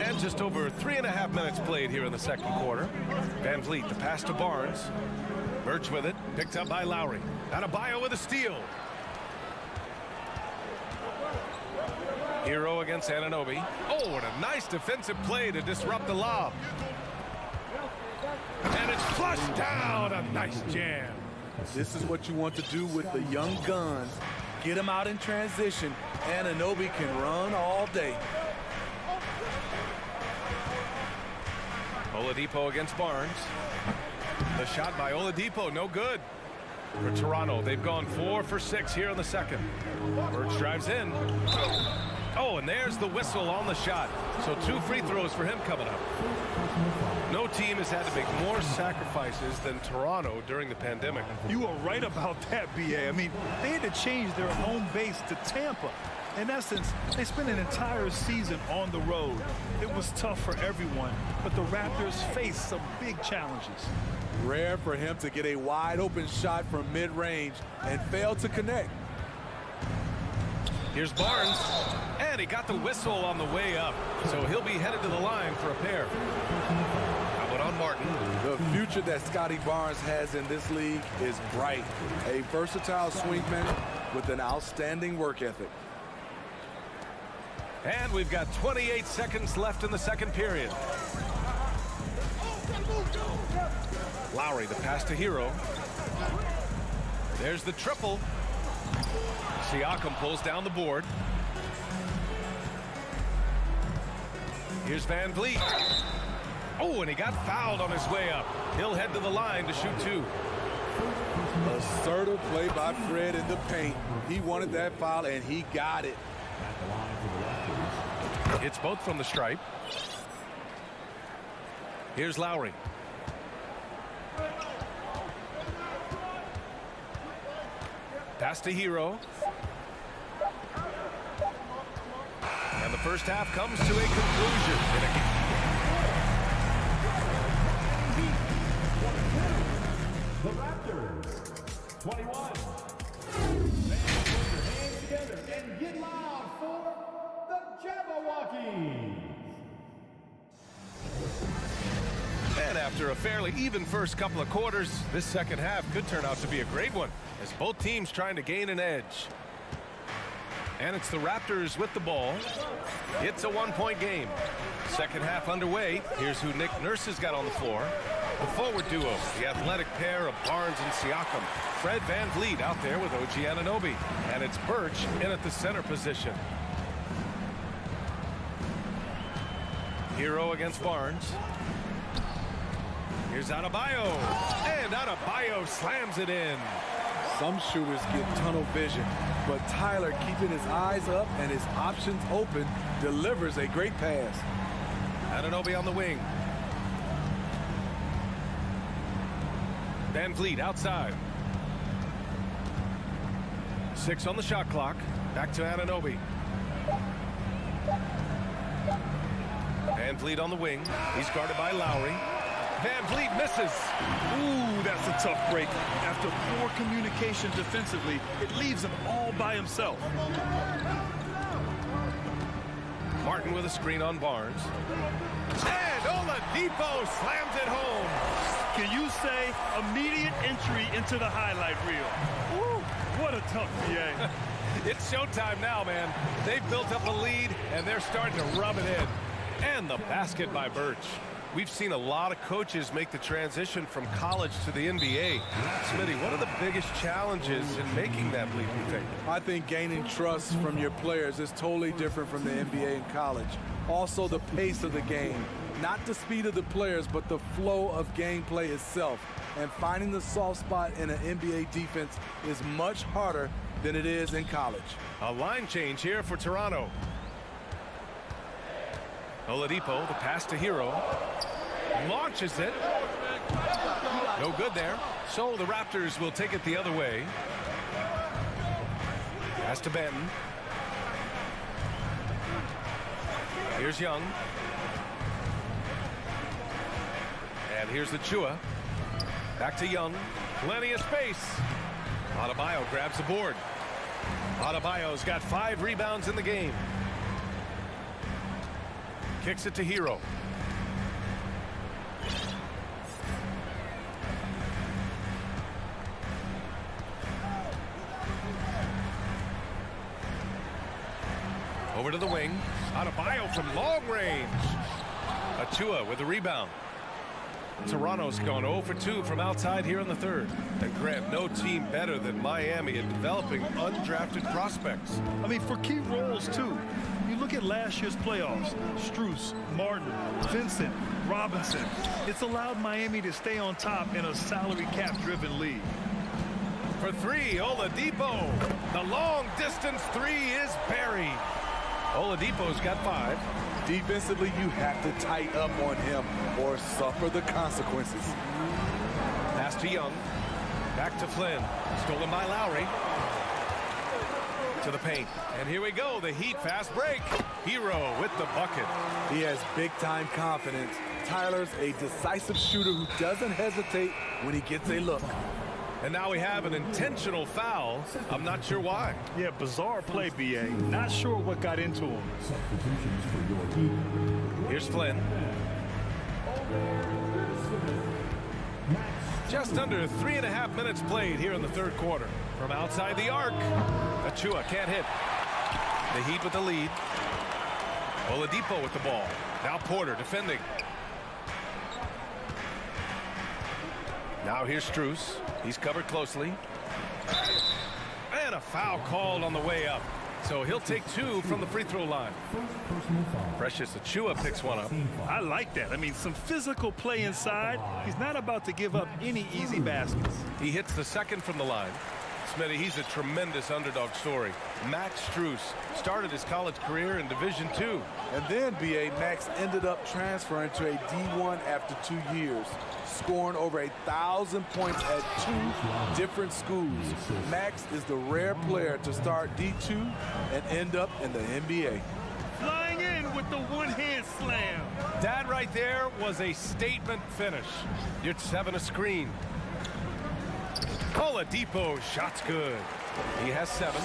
And just over 3.5 minutes played here in the second quarter. Van Vliet, the pass to Barnes. Birch with it, picked up by Lowry. Adebayo with a steal. Hero against Anunoby. Oh, what a nice defensive play to disrupt the lob. And it's flushed down. A nice jam. This is what you want to do with the young guns. Get them out in transition. Anunoby can run all day. Oladipo against Barnes. The shot by Oladipo, no good. For Toronto, they've gone 4 for 6 here in the second. Birch drives in. Oh, and there's the whistle on the shot. So 2 free throws for him coming up. No team has had to make more sacrifices than Toronto during the pandemic. You are right about that, BA. I mean, they had to change their home base to Tampa. In essence, they spent an entire season on the road. It was tough for everyone, but the Raptors faced some big challenges. Rare for him to get a wide open shot from mid-range and fail to connect. Here's Barnes, and he got the whistle on the way up, so he'll be headed to the line for a pair. How about on Martin? The future that Scotty Barnes has in this league is bright. A versatile swingman with an outstanding work ethic. And we've got 28 seconds left in the second period. Lowry, the pass to Hero. There's the triple. Siakam pulls down the board. Here's Van Vliet. Oh, and he got fouled on his way up. He'll head to the line to shoot 2. Assertive play by Fred in the paint. He wanted that foul, and he got it. at the line for the Raptors. It's both from the stripe. Here's Lowry. Pass to Hero. And the first half comes to a conclusion. The Raptors, 21. Fans, put your hands together and get loud for the Jabberwockies. And after a fairly even first couple of quarters, this second half could turn out to be a great one, as both teams trying to gain an edge. And it's the Raptors with the ball. It's a one-point game. Second half underway. Here's who Nick Nurse has got on the floor. The forward duo, the athletic pair of Barnes and Siakam. Fred Van Vliet out there with OG Anunoby. And it's Birch in at the center position. Hero against Barnes. Here's Adebayo. And Adebayo slams it in. Some shooters get tunnel vision, but Tyler, keeping his eyes up and his options open, delivers a great pass. Anunoby on the wing. Van Vliet outside. 6 on the shot clock. Back to Anunoby. Van Vliet on the wing. He's guarded by Lowry. Van Vliet misses. Ooh, that's a tough break. After poor communication defensively, it leaves him all by himself. Martin with a screen on Barnes. And Oladipo slams it home. Can you say immediate entry into the highlight reel? Ooh, what a tough PA. It's showtime now, man. They've built up a lead, and they're starting to rub it in. And the basket by Birch. We've seen a lot of coaches make the transition from college to the NBA. Smitty, what are the biggest challenges in making that leap, you think? I think gaining trust from your players is totally different from the NBA and college. Also, the pace of the game. Not the speed of the players, but the flow of gameplay itself. And finding the soft spot in an NBA defense is much harder than it is in college. A line change here for Toronto. Oladipo, the pass to Hero. Launches it. No good there. So the Raptors will take it the other way. Pass to Benton. Here's Young. And here's the Chua. Back to Young. Plenty of space. Adebayo grabs the board. Adebayo's got 5 rebounds in the game. Kicks it to Hero. Over to the wing. Adebayo from long range. Achua with the rebound. Toronto's gone 0 for 2 from outside here in the third. And Grant, no team better than Miami at developing undrafted prospects. I mean, for key roles, too. You look at last year's playoffs, Strus, Martin, Vincent, Robinson. It's allowed Miami to stay on top in a salary cap-driven league. For 3, Oladipo. The long-distance 3 is buried. Oladipo's got 5. Defensively, you have to tighten up on him or suffer the consequences. Pass to Young. Back to Flynn. Stolen by Lowry. To the paint. And here we go. The Heat fast break. Hero with the bucket. He has big-time confidence. Tyler's a decisive shooter who doesn't hesitate when he gets a look. And now we have an intentional foul. I'm not sure why. Yeah, bizarre play, B.A. Not sure what got into him. Here's Flynn. Just under 3.5 minutes played here in the third quarter. From outside the arc, Achua can't hit. The Heat with the lead. Oladipo with the ball. Now Porter defending. Now here's Strus. He's covered closely. And a foul called on the way up. So he'll take 2 from the free throw line. Precious Achua picks one up. I like that. I mean, some physical play inside. He's not about to give up any easy baskets. He hits the second from the line. Smitty, he's a tremendous underdog story. Max Strus started his college career in Division II. And then, B.A., Max ended up transferring to a D1 after 2 years, scoring over 1,000 points at 2 different schools. Max is the rare player to start D2 and end up in the NBA. Flying in with the one-hand slam. That right there was a statement finish. You're 7 a screen. Oladipo, shot's good. He has 7.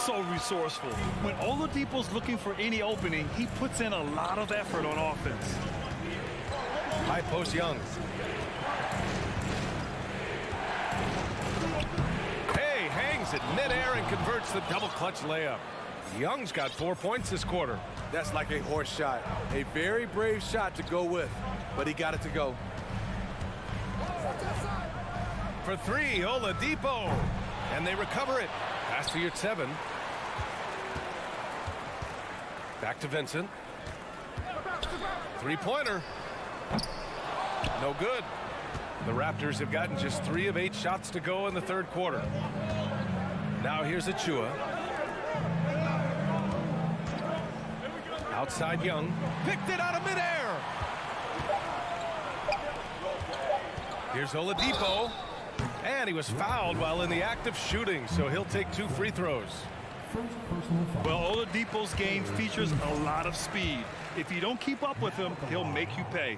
So resourceful. When Oladipo's looking for any opening, he puts in a lot of effort on offense. High post Young. Hey, hangs it midair and converts the double clutch layup. Young's got 4 points this quarter. That's like a horse shot. A very brave shot to go with, but he got it to go. For 3, Oladipo. And they recover it. Pass to your 7. Back to Vincent. 3-pointer. No good. The Raptors have gotten just 3 of 8 shots to go in the third quarter. Now here's Achua. Outside Young. Picked it out of midair. Here's Oladipo. And he was fouled while in the act of shooting, so he'll take 2 free throws. Well, Oladipo's game features a lot of speed. If you don't keep up with him, he'll make you pay.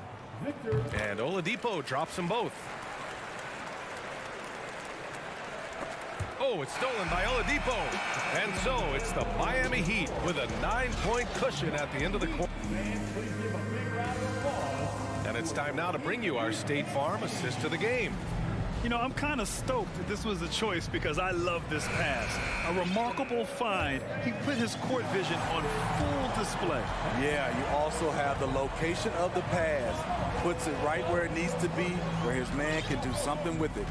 And Oladipo drops them both. Oh, it's stolen by Oladipo. And so it's the Miami Heat with a 9-point cushion at the end of the quarter. And it's time now to bring you our State Farm assist to the game. You know, I'm kind of stoked that this was a choice because I love this pass. A remarkable find. He put his court vision on full display. Yeah, you also have the location of the pass. Puts it right where it needs to be, where his man can do something with it.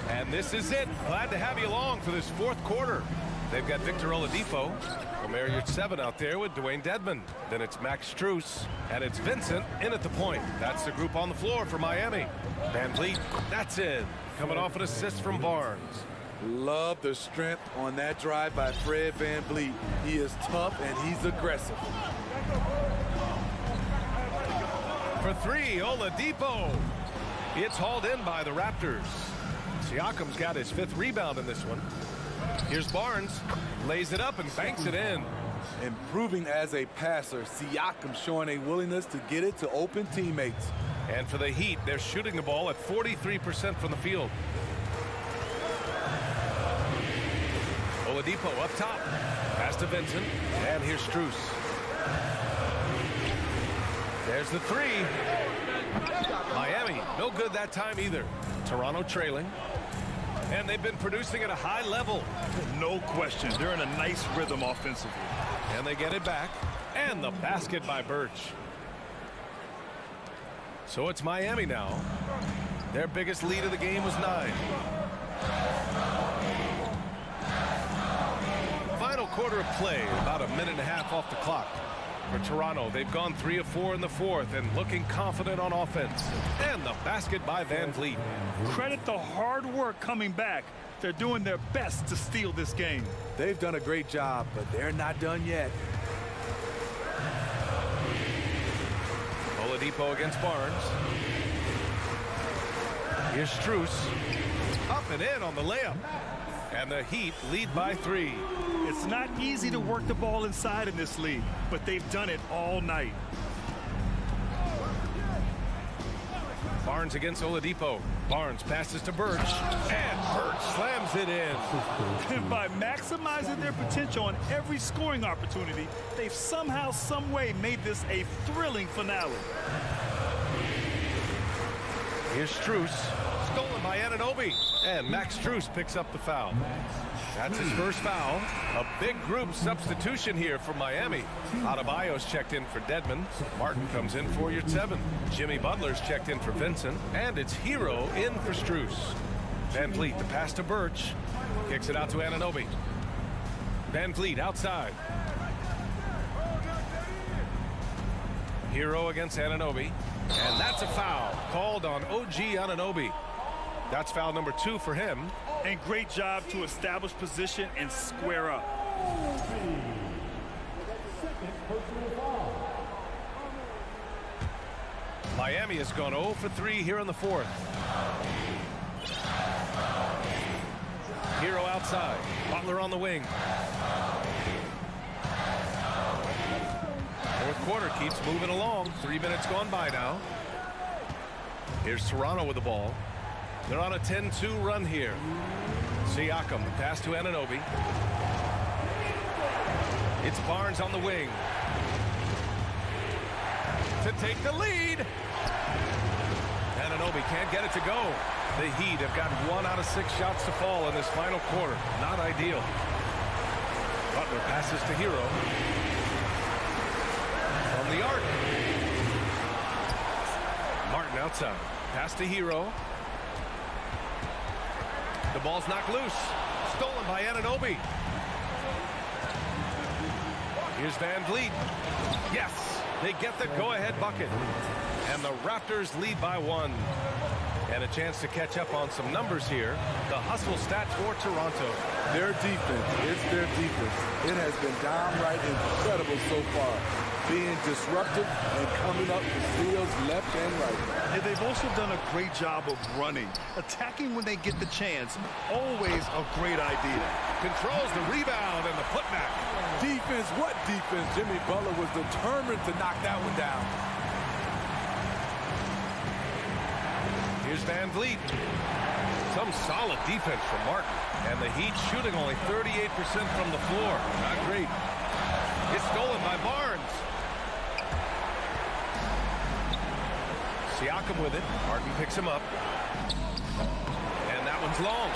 And this is it. Glad to have you along for this fourth quarter. They've got Victor Oladipo from Area 7 out there with Dwayne Dedmon. Then it's Max Strus, and it's Vincent in at the point. That's the group on the floor for Miami. Van Vliet, that's in. Coming off an assist from Barnes. Love the strength on that drive by Fred Van Vliet. He is tough and he's aggressive. For three, Oladipo. It's hauled in by the Raptors. Siakam's got his 5th rebound in this one. Here's Barnes, lays it up and banks it in. Improving as a passer, Siakam showing a willingness to get it to open teammates. And for the Heat, they're shooting the ball at 43% from the field. Oladipo up top. Pass to Vincent. And here's Strus. There's the 3. Miami, no good that time either. Toronto trailing. And they've been producing at a high level. No question. They're in a nice rhythm offensively. And they get it back. And the basket by Birch. So it's Miami now. Their biggest lead of the game was 9. Final quarter of play, about a minute and a half off the clock. For Toronto, they've gone 3 of 4 in the fourth and looking confident on offense. And the basket by Van Vliet. Credit the hard work coming back. They're doing their best to steal this game. They've done a great job, but they're not done yet. Oladipo against Barnes. Here's Strus. Up and in on the layup. And the Heat lead by 3. It's not easy to work the ball inside in this league, but they've done it all night. Barnes against Oladipo. Barnes passes to Birch. And Birch slams it in. And by maximizing their potential on every scoring opportunity, they've somehow, some way made this a thrilling finale. Here's Strus. Stolen by Anunoby. And Max Strus picks up the foul. That's his first foul. A big group substitution here for Miami. Adebayo's checked in for Dedmon. Martin comes in for your 7. Jimmy Butler's checked in for Vincent. And it's Hero in for Strus. Van Vliet, the pass to Birch. Kicks it out to Anunoby. Van Vliet outside. Hero against Anunoby. And that's a foul called on OG Anunoby. That's foul number 2 for him. And great job to establish position and square up. Miami has gone 0 for 3 here in the fourth. Hero outside. Butler on the wing. Fourth quarter keeps moving along. 3 minutes gone by now. Here's Toronto with the ball. They're on a 10-2 run here. Siakam, pass to Anunoby. It's Barnes on the wing. To take the lead. Anunoby can't get it to go. The Heat have got 1 out of 6 shots to fall in this final quarter. Not ideal. Butler passes to Hero. From the arc. Martin outside. Pass to Hero. The ball's knocked loose. Stolen by Anunoby. Here's Van Vliet. Yes, they get the go-ahead bucket. And the Raptors lead by 1. And a chance to catch up on some numbers here. The hustle stats for Toronto. Their defense, it's their defense. It has been downright incredible so far. Being disruptive and coming up with steals left and right. And they've also done a great job of running. Attacking when they get the chance. Always a great idea. Controls the rebound and the putback. Defense, what defense? Jimmy Butler was determined to knock that one down. Here's Van Vliet. Some solid defense from Martin. And the Heat shooting only 38% from the floor. Not great. It's stolen by Barnes. Siakam with it. Harden picks him up. And that one's long.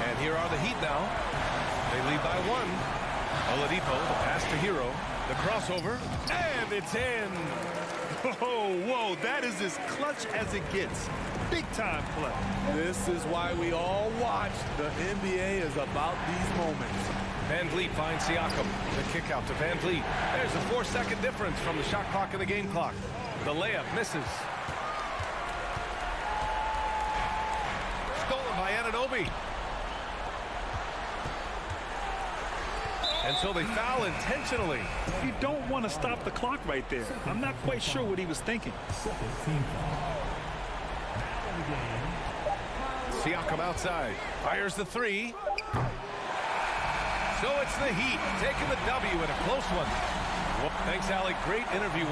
And here are the Heat now. They lead by 1. Oladipo, the pass to Hero. The crossover. And it's in. Oh, whoa, that is as clutch as it gets. Big time play. This is why we all watch. The NBA is about these moments. Van Vliet finds Siakam. The kick out to Van Vliet. There's a 4-second difference from the shot clock and the game clock. The layup misses. Stolen by Anunoby. And so they foul intentionally. You don't want to stop the clock right there. I'm not quite sure what he was thinking. Siakam outside. Fires the 3. So it's the Heat taking the W in a close one. Well, thanks, Allie. Great interview.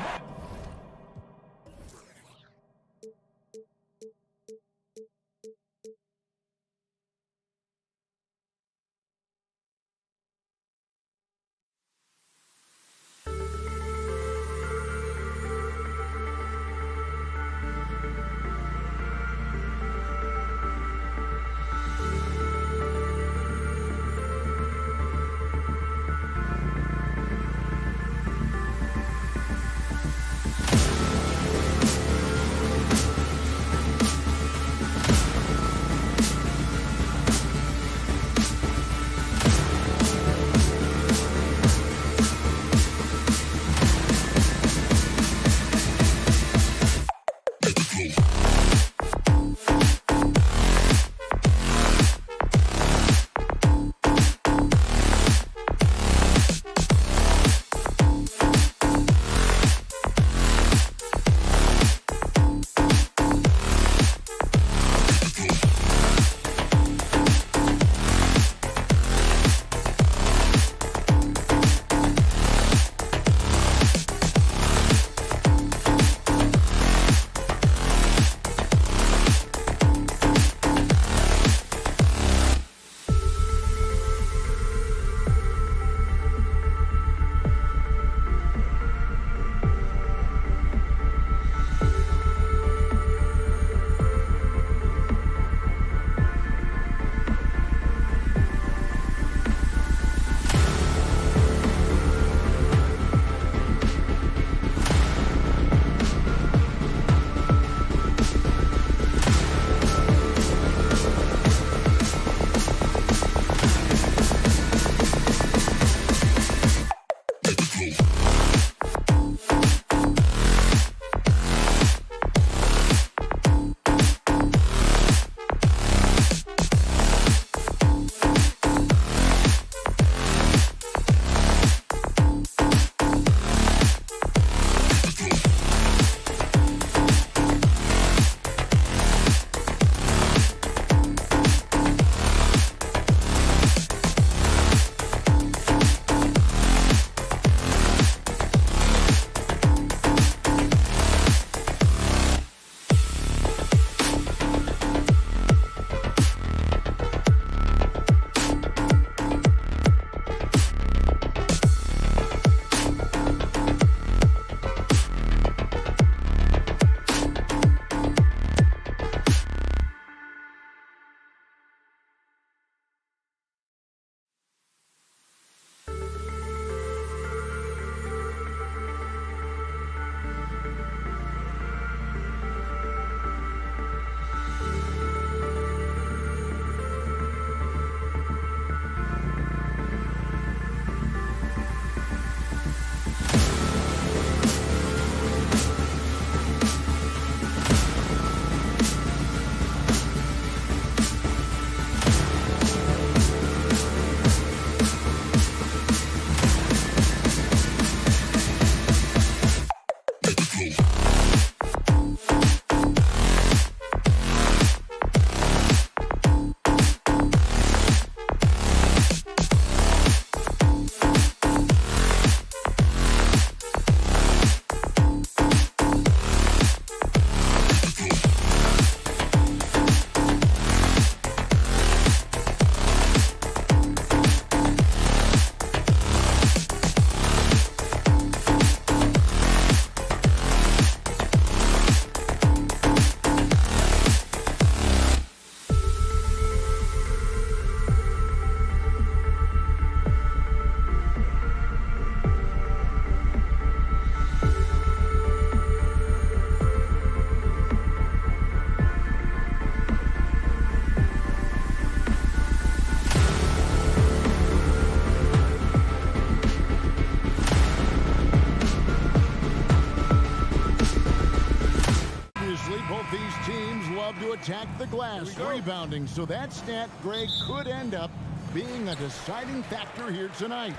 glass rebounding, so that stat, Greg, could end up being a deciding factor here tonight.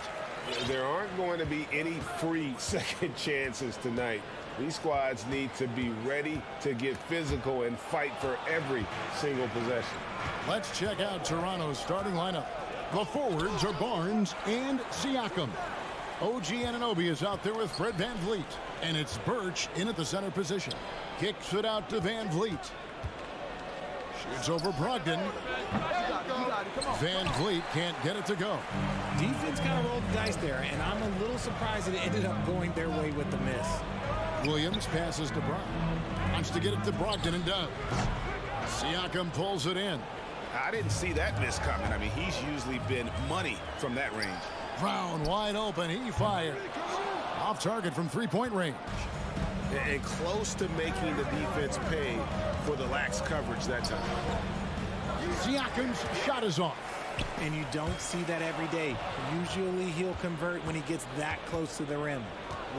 There aren't going to be any free second chances tonight. These squads need to be ready to get physical and fight for every single possession. Let's check out Toronto's starting lineup. The forwards are Barnes and Siakam. OG Anunoby is out there with Fred VanVleet. And it's Birch in at the center position. Kicks it out to VanVleet. Shoots over Brogdon. VanVleet can't get it to go. Defense kind of rolled the dice there, and I'm a little surprised that it ended up going their way with the miss. Williams passes to Brown. Wants to get it to Brogdon and does. Siakam pulls it in. I didn't see that miss coming. I mean, he's usually been money from that range. Brown wide open. He fires. Off target from three-point range. And close to making the defense pay for the lax coverage that time. Siakam's shot is off. And you don't see that every day. Usually he'll convert when he gets that close to the rim.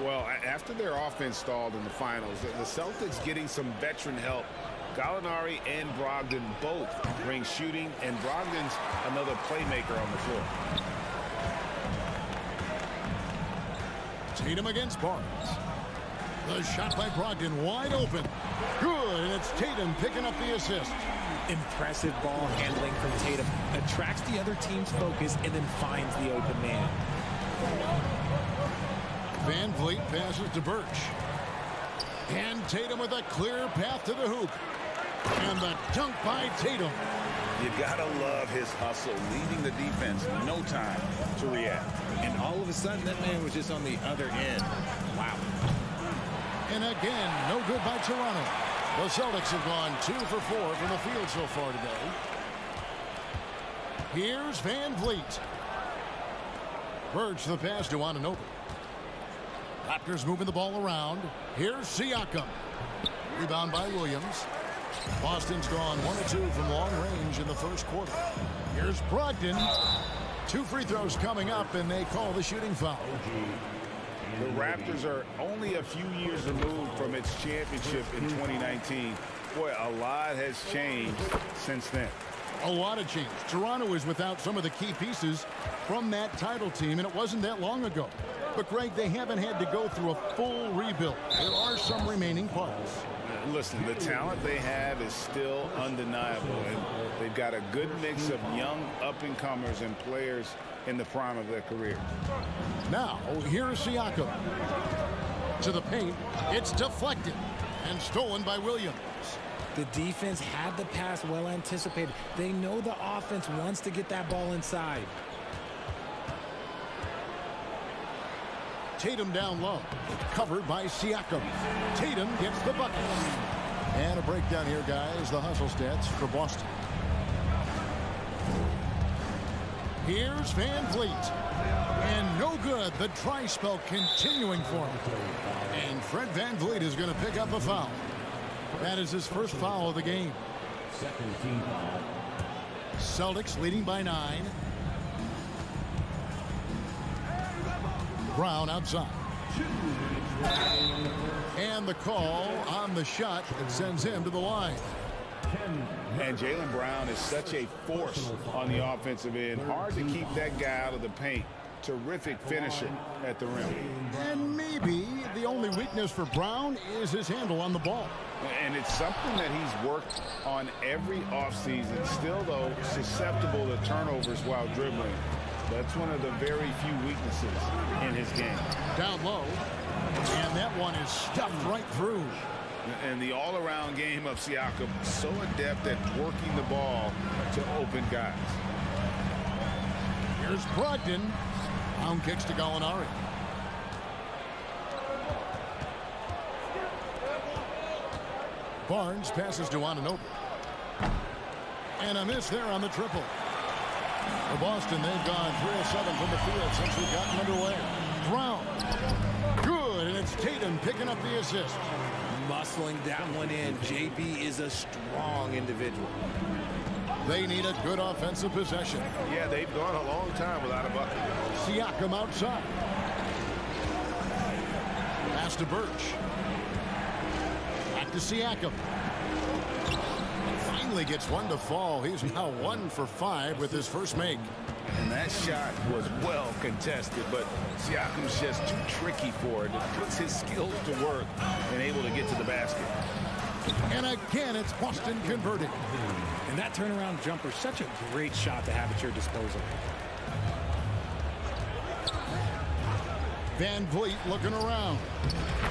Well, after their offense stalled in the finals, the Celtics getting some veteran help. Gallinari and Brogdon both bring shooting, and Brogdon's another playmaker on the floor. Tatum against Barnes. The shot by Brogdon wide open. Good, and it's Tatum picking up the assist. Impressive ball handling from Tatum. Attracts the other team's focus and then finds the open man. VanVleet passes to Birch. And Tatum with a clear path to the hoop. And the dunk by Tatum. You gotta love his hustle, leaving the defense no time to react. And all of a sudden, that man was just on the other end. Wow. And again, no good by Toronto. The Celtics have gone 2 for 4 from the field so far today. Here's VanVleet. Birch the pass to Anunoby. Raptors moving the ball around. Here's Siakam. Rebound by Williams. Boston's gone 1 of 2 from long range in the first quarter. Here's Brogdon. 2 free throws coming up, and they call the shooting foul. The Raptors are only a few years removed from its championship in 2019. Boy, a lot has changed since then. A lot of change. Toronto is without some of the key pieces from that title team, and it wasn't that long ago. But, Greg, they haven't had to go through a full rebuild. There are some remaining parts. Listen, the talent they have is still undeniable, and they've got a good mix of young up-and-comers and players in the prime of their career. Now, here's Siakam. To the paint. It's deflected and stolen by Williams. The defense had the pass well anticipated. They know the offense wants to get that ball inside. Tatum down low. Covered by Siakam. Tatum gets the bucket. And a breakdown here, guys. The hustle stats for Boston. Here's VanVleet. And no good. The try spell continuing for him. And Fred VanVleet is going to pick up a foul. That is his first foul of the game. Second team foul. Celtics leading by 9. Brown outside. And the call on the shot that sends him to the line. And Jaylen Brown is such a force on the offensive end. Hard to keep that guy out of the paint. Terrific finisher at the rim. And maybe the only weakness for Brown is his handle on the ball. And it's something that he's worked on every offseason. Still, though, susceptible to turnovers while dribbling. That's one of the very few weaknesses in his game. Down low. And that one is stuffed right through. And the all-around game of Siakam, so adept at working the ball to open guys. Here's Brogdon. Brown kicks to Gallinari. Barnes passes to Anunoby. And a miss there on the triple. For Boston, they've gone 3 of 7 from the field since we've gotten underway. Brown. Good, and it's Tatum picking up the assist. Muscling that one in. JB is a strong individual. They need a good offensive possession. Yeah, they've gone a long time without a bucket. Siakam outside. Pass to Birch. Back to Siakam. finally gets one to fall. He's now 1 for 5 with his first make. And that shot was well contested, but Siakam's just too tricky for it. It puts his skills to work and able to get to the basket. And again, it's Boston converting. And that turnaround jumper, such a great shot to have at your disposal. Van Vliet looking around.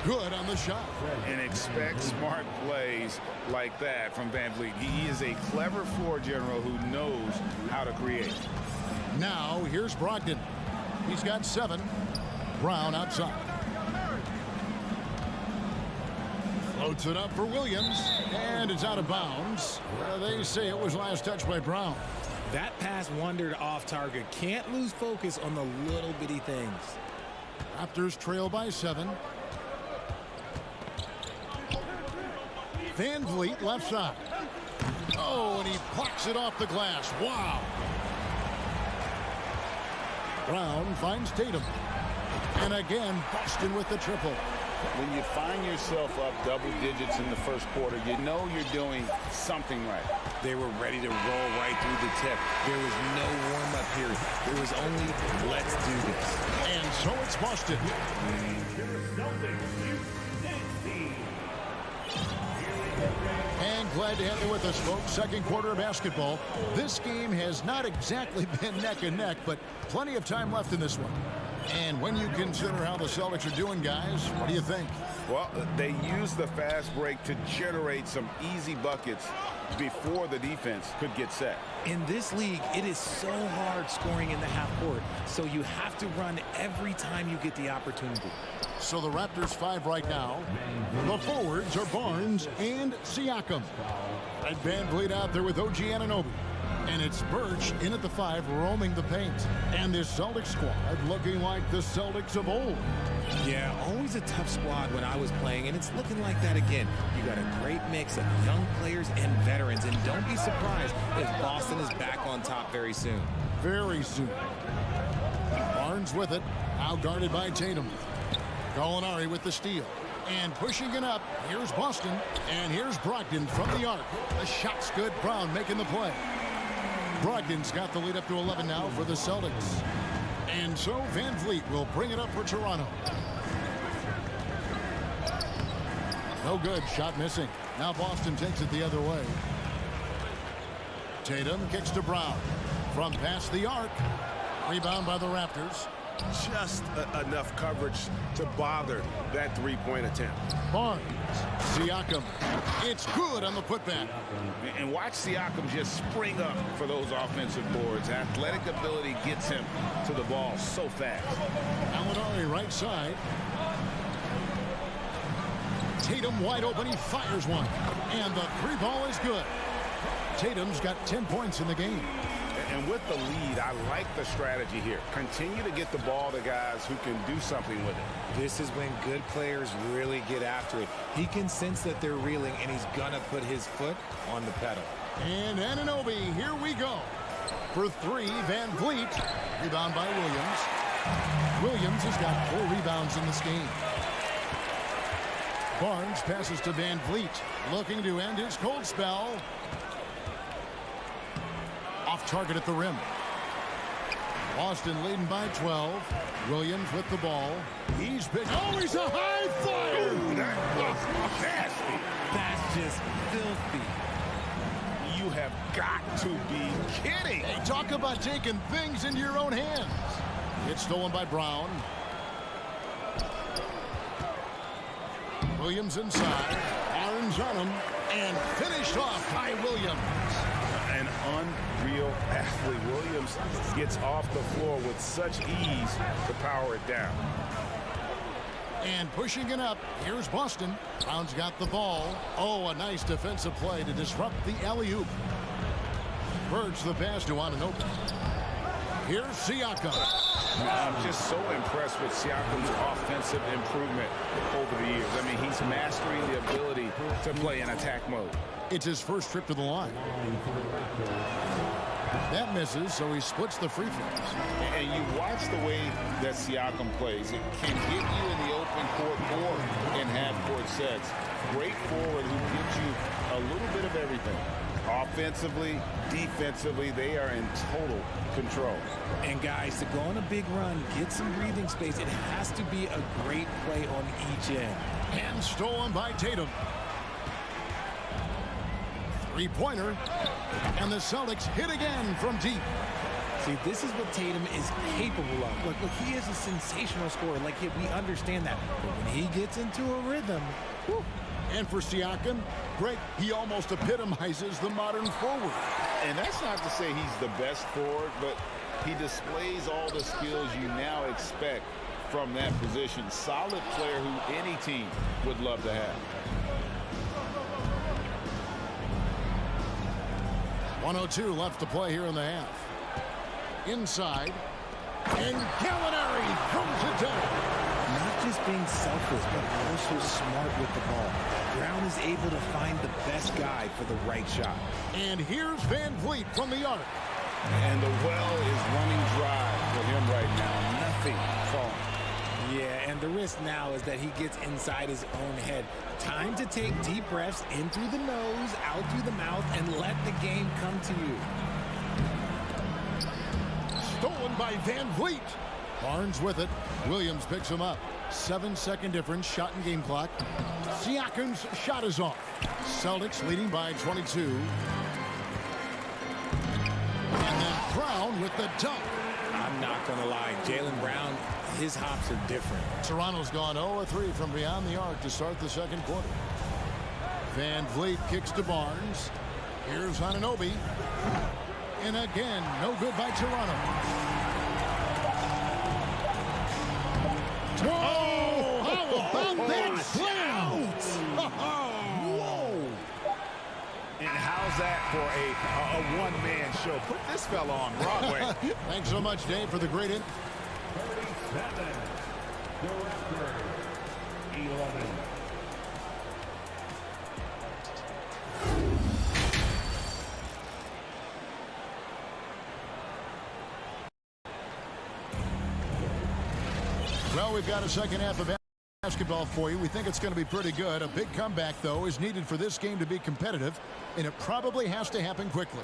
Good on the shot. And expect smart plays like that from Van Vliet. He is a clever floor general who knows how to create. Now, here's Brogdon. He's got 7. Brown outside. Floats it up for Williams, and it's out of bounds. They say it was last touched by Brown. That pass wandered off target. Can't lose focus on the little bitty things. Raptors trail by 7. Van Vliet left side. Oh, and he plucks it off the glass. Wow. Brown finds Tatum. And again, Boston with the triple. When you find yourself up double digits in the first quarter, you know you're doing something right. They were ready to roll right through the tip. There was no warm-up period. There was only, let's do this. And so it's Boston. And glad to have you with us, folks. Second quarter of basketball. This game has not exactly been neck and neck, but plenty of time left in this one. And when you consider how the Celtics are doing, guys, what do you think? Well, they used the fast break to generate some easy buckets before the defense could get set. In this league, it is so hard scoring in the half court, so you have to run every time you get the opportunity. So the Raptors 5 right now. The forwards are Barnes and Siakam. And Van Vliet out there with OG Anunoby. And it's Birch in at the 5, roaming the paint. And this Celtics squad looking like the Celtics of old. Yeah, always a tough squad when I was playing, and it's looking like that again. You got a great mix of young players and veterans, and don't be surprised if Boston is back on top very soon. Very soon. Barnes with it, now guarded by Tatum. Gallinari with the steal. And pushing it up, here's Boston, and here's Brogdon from the arc. The shot's good, Brown making the play. Brogdon's got the lead up to 11 now for the Celtics. And so Van Vliet will bring it up for Toronto. No good, shot missing. Now Boston takes it the other way. Tatum kicks to Brown. From past the arc. Rebound by the Raptors. Just enough coverage to bother that three-point attempt. Barnes. Siakam. It's good on the putback. And watch Siakam just spring up for those offensive boards. Athletic ability gets him to the ball so fast. Gallinari right side. Tatum wide open. He fires one. And the 3 ball is good. Tatum's got 10 points in the game. And with the lead, I like the strategy here. Continue to get the ball to guys who can do something with it. This is when good players really get after it. He can sense that they're reeling, and he's gonna put his foot on the pedal. And Anunoby, here we go. For 3, Van Vliet. Rebound by Williams. Williams has got 4 rebounds in this game. Barnes passes to Van Vliet, looking to end his cold spell. Off target at the rim. Boston leading by 12. Williams with the ball. He's big. Oh, he's a high flyer! That was nasty. That's just filthy. You have got to be kidding. Hey, talk about taking things into your own hands. It's stolen by Brown. Williams inside. Irons on him. And finished off by Williams. An unreal athlete. Williams gets off the floor with such ease to power it down. And pushing it up, here's Boston. Brown's got the ball. Oh, a nice defensive play to disrupt the alley-oop. Birch the pass to Anunoby. Here's Siakam. I'm just so impressed with Siakam's offensive improvement over the years. I mean, he's mastering the ability to play in attack mode. It's his first trip to the line. That misses, so he splits the free throws. And you watch the way that Siakam plays. It can get you in the open court or in half-court sets. Great forward who gives you a little bit of everything. Offensively, defensively, they are in total control. And guys, to go on a big run, get some breathing space, it has to be a great play on each end. And stolen by Tatum. Three-pointer. And the Celtics hit again from deep. See, this is what Tatum is capable of. Look, he is a sensational scorer. Like, we understand that. But when he gets into a rhythm, whew. And for Siakam, Greg, he almost epitomizes the modern forward. And that's not to say he's the best forward, but he displays all the skills you now expect from that position. Solid player who any team would love to have. 1:02 left to play here in the half. Inside. And Gallinari throws it down. Not just being selfless, but also smart with the ball. Brown is able to find the best guy for the right shot. And here's Van Vliet from the arc. And the well is running dry for him right now. Nothing falling. Yeah, and the risk now is that he gets inside his own head. Time to take deep breaths in through the nose, out through the mouth, and let the game come to you. Stolen by Van Vliet. Barnes with it. Williams picks him up. 7-second difference, shot and game clock. Siakam's shot is off. Celtics leading by 22. And then Brown with the dunk. I'm not going to lie. Jaylen Brown, his hops are different. Toronto's gone 0-3 from beyond the arc to start the second quarter. Van Vliet kicks to Barnes. Here's Anunoby. And again, no good by Toronto. Oh, how about that slam? Whoa. And how's that for a one-man show? Put this fella on Broadway. Thanks so much, Dave, for the great hit. 37. The Raptors, 11. Well, we've got a second half of basketball for you. We think it's going to be pretty good. A big comeback, though, is needed for this game to be competitive, and it probably has to happen quickly.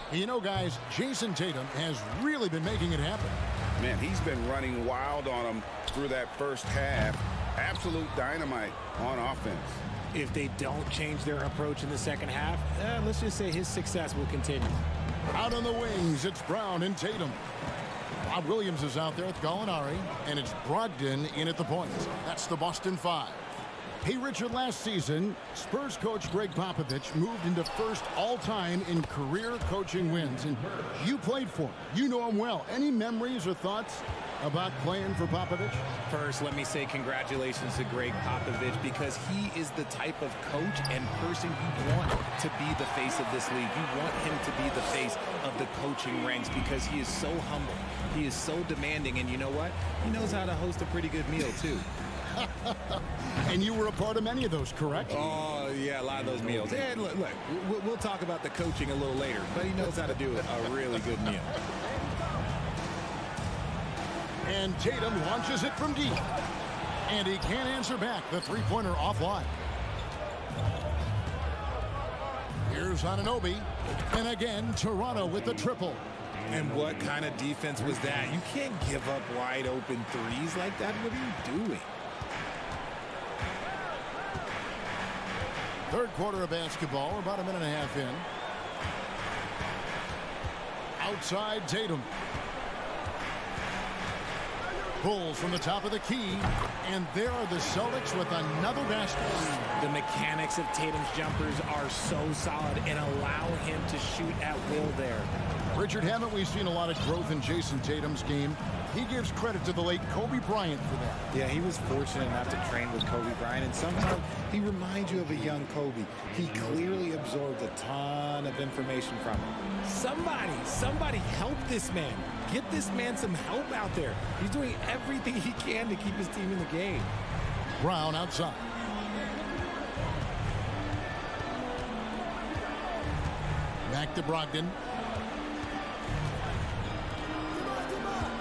And you know, guys, Jason Tatum has really been making it happen. Man, he's been running wild on them through that first half. Absolute dynamite on offense. If they don't change their approach in the second half, let's just say his success will continue. Out on the wings, it's Brown and Tatum. Rob Williams is out there with Gallinari, and it's Brogdon in at the point. That's the Boston Five. Hey, Richard, last season, Spurs coach Greg Popovich moved into first all-time in career coaching wins, and you played for him. You know him well. Any memories or thoughts about playing for Popovich? First, let me say congratulations to Greg Popovich, because he is the type of coach and person you want to be the face of this league. You want him to be the face of the coaching ranks, because he is so humble. He is so demanding, and you know what? He knows how to host a pretty good meal, too. And you were a part of many of those, correct? Oh, yeah, a lot of those meals. And look, we'll talk about the coaching a little later, but he knows how to do a really good meal. And Tatum launches it from deep. And he can't answer back. The three-pointer offline. Here's Anunoby. And again, Toronto with the triple. And what kind of defense was that? You can't give up wide open threes like that. What are you doing? Third quarter of basketball. We're about a minute and a half in. Outside Tatum. Pulls from the top of the key, and there are the Celtics with another basket. The mechanics of Tatum's jumpers are so solid and allow him to shoot at will there. Richard, haven't we seen a lot of growth in Jason Tatum's game? He gives credit to the late Kobe Bryant for that. Yeah, he was fortunate enough to train with Kobe Bryant, and sometimes he reminds you of a young Kobe. He clearly absorbed a ton of information from him. Somebody help this man. Get this man some help out there. He's doing everything he can to keep his team in the game. Brown outside. Back to Brogdon.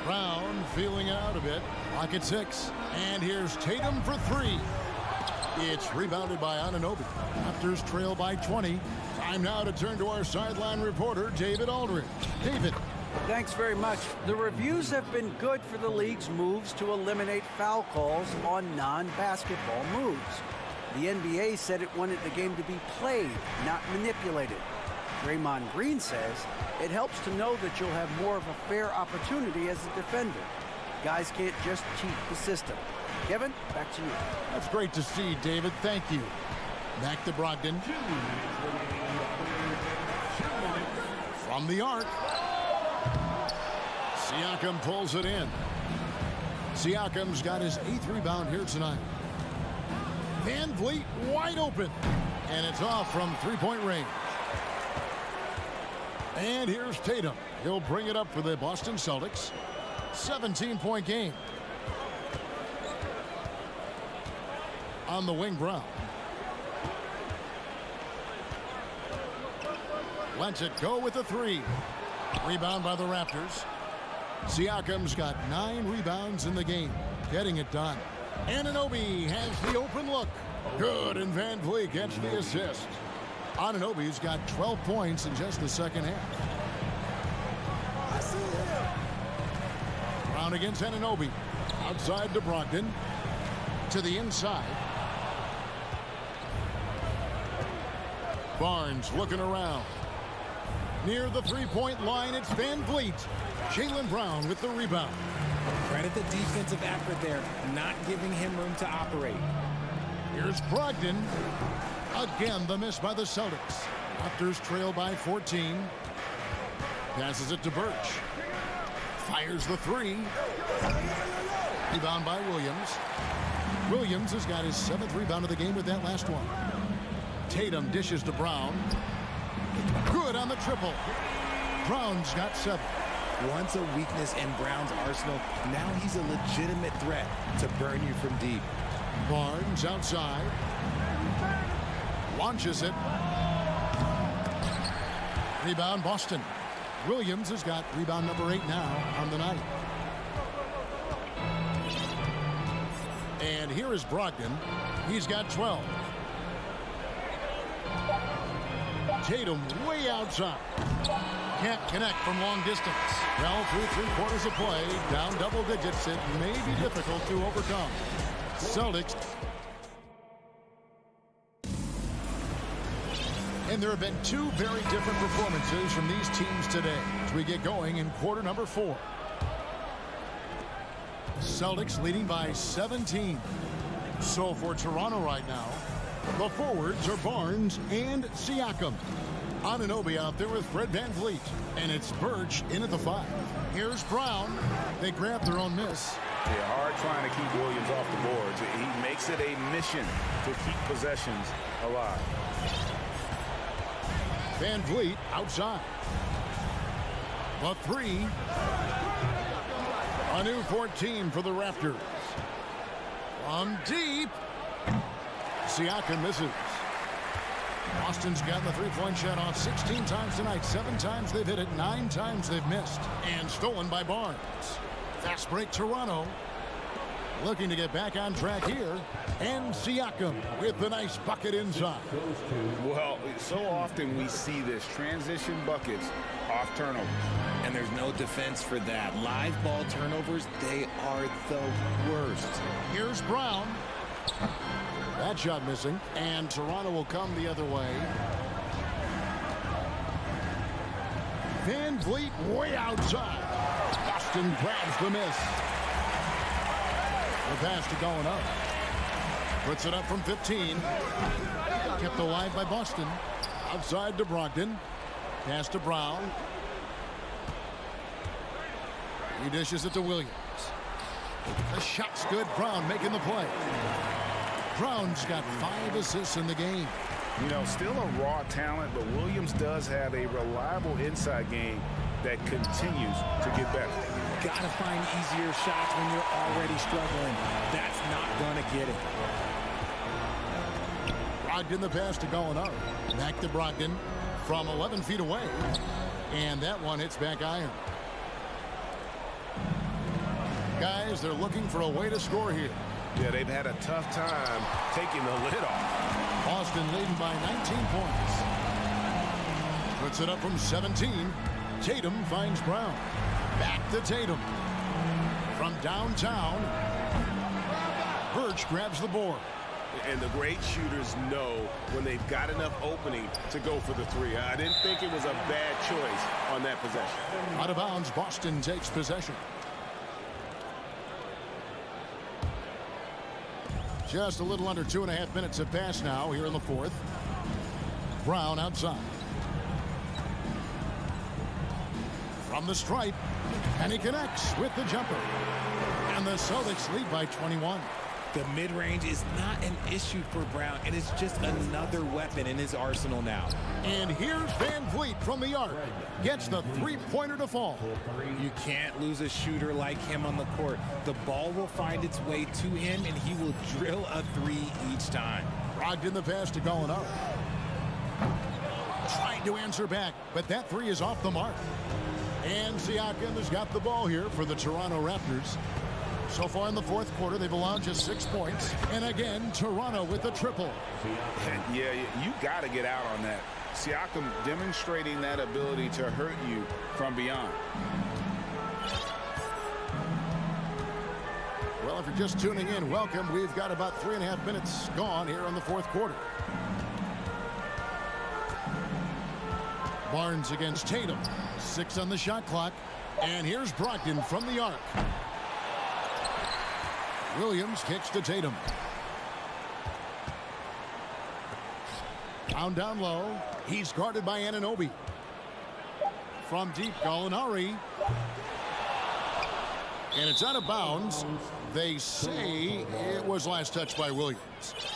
Brown feeling out a bit. Clock at 6. And here's Tatum for three. It's rebounded by Anunoby. Raptors trail by 20. Time now to turn to our sideline reporter, David Aldridge. David. Thanks very much. The reviews have been good for the league's moves to eliminate foul calls on non-basketball moves. The NBA said it wanted the game to be played, not manipulated. Draymond Green says it helps to know that you'll have more of a fair opportunity as a defender. Guys can't just cheat the system. Kevin, back to you. That's great to see, David. Thank you. Back to Brogdon. From the arc. Siakam pulls it in. Siakam's got his 8th rebound here tonight. Van Vliet wide open. And it's off from three-point range. And here's Tatum. He'll bring it up for the Boston Celtics. 17-point game. On the wing, Brown. Lets it go with the 3. Rebound by the Raptors. Siakam's got 9 rebounds in the game. Getting it done. Anunoby has the open look. Good, and Van Vliet gets the assist. Anunoby's got 12 points in just the second half. Brown against Anunoby. Outside to Brogdon. To the inside. Barnes looking around. Near the three-point line, it's Van Vliet. Jaylen Brown with the rebound. Credit the defensive effort there, not giving him room to operate. Here's Brogdon. Again, the miss by the Celtics. Raptors trail by 14. Passes it to Birch. Fires the 3. Rebound by Williams. Williams has got his 7th rebound of the game with that last one. Tatum dishes to Brown. Good on the triple. Brown's got 7. Once a weakness in Brown's arsenal, now he's a legitimate threat to burn you from deep. Barnes outside. Launches it. Rebound Boston. Williams has got rebound number 8 now on the night. And here is Brogdon. He's got 12. Tatum way outside. Can't connect from long distance. Well, through 3/4 of play, down double digits, it may be difficult to overcome. Celtics. And there have been 2 very different performances from these teams today as we get going in quarter number 4. Celtics leading by 17. So for Toronto right now, the forwards are Barnes and Siakam. Anunoby out there with Fred Van Vliet. And it's Birch in at the 5. Here's Brown. They grab their own miss. Yeah, hard trying to keep Williams off the boards. He makes it a mission to keep possessions alive. Van Vliet outside. The 3. A new 14 for the Raptors. From deep. Siakam misses. Boston's gotten the three-point shot off 16 times tonight. 7 times they've hit it, 9 times they've missed. And stolen by Barnes. Fast break Toronto. Looking to get back on track here. And Siakam with the nice bucket inside. Well, so often we see this. Transition buckets off turnovers. And there's no defense for that. Live ball turnovers, they are the worst. Here's Brown. That shot missing. And Toronto will come the other way. Van Vliet way outside. Boston grabs the miss. The pass to going up. Puts it up from 15. Kept alive by Boston. Outside to Brogdon. Pass to Brown. He dishes it to Williams. The shot's good. Brown making the play. Brown's got 5 assists in the game. You know, still a raw talent, but Williams does have a reliable inside game that continues to get better. Gotta find easier shots when you're already struggling. That's not gonna get it. Brogdon the pass to going up. Back to Brogdon from 11 feet away. And that one hits back iron. Guys, they're looking for a way to score here. Yeah, they've had a tough time taking the lid off. Boston leading by 19 points. Puts it up from 17. Tatum finds Brown. Back to Tatum. From downtown, Birch grabs the board. And the great shooters know when they've got enough opening to go for the three. I didn't think it was a bad choice on that possession. Out of bounds, Boston takes possession. Just a little under 2.5 minutes have passed now here in the fourth. Brown outside. From the stripe, and he connects with the jumper. And the Celtics lead by 21. The mid-range is not an issue for Brown, and it's just another weapon in his arsenal now. And here's Van Vliet from the arc. Gets the three-pointer to fall. You can't lose a shooter like him on the court. The ball will find its way to him, and he will drill a three each time. Brogdon the pass to Gallinari. Trying to answer back, but that three is off the mark. And Siakam has got the ball here for the Toronto Raptors. So far in the fourth quarter, they've allowed just 6 points. And again, Toronto with a triple. Yeah, you got to get out on that. Siakam demonstrating that ability to hurt you from beyond. Well, if you're just tuning in, welcome. We've got about 3.5 minutes gone here in the fourth quarter. Barnes against Tatum. 6 on the shot clock. And here's Brogdon from the arc. Williams kicks to Tatum. Down low. He's guarded by Anunoby. From deep, Gallinari. And it's out of bounds. They say it was last touched by Williams.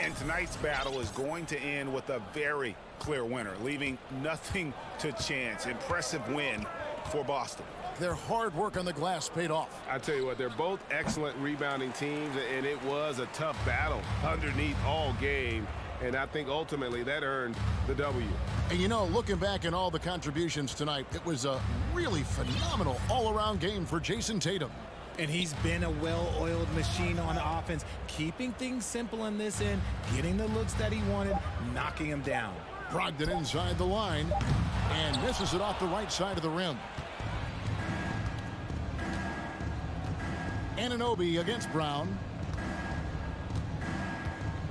And tonight's battle is going to end with a very clear winner, leaving nothing to chance. Impressive win for Boston. Their hard work on the glass paid off. I tell you what, they're both excellent rebounding teams, and it was a tough battle underneath all game. And I think ultimately that earned the W. And you know, looking back at all the contributions tonight, it was a really phenomenal all-around game for Jason Tatum. And he's been a well-oiled machine on offense, keeping things simple in this end, getting the looks that he wanted, knocking him down. Brogdon inside the line and misses it off the right side of the rim. Anunoby against Brown.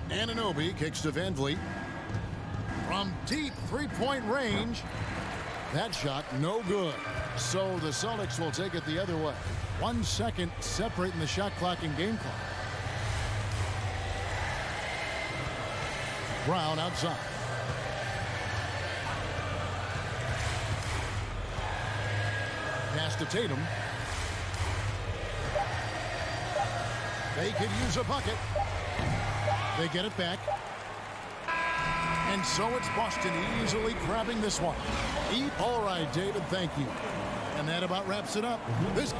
Anunoby kicks to Van Vliet. From deep three-point range. That shot no good. So the Celtics will take it the other way. 1 second separating the shot clock and game clock. Brown outside. Pass to Tatum. They could use a bucket. They get it back. And so it's Boston easily grabbing this one. All right, David, thank you. And that about wraps it up. This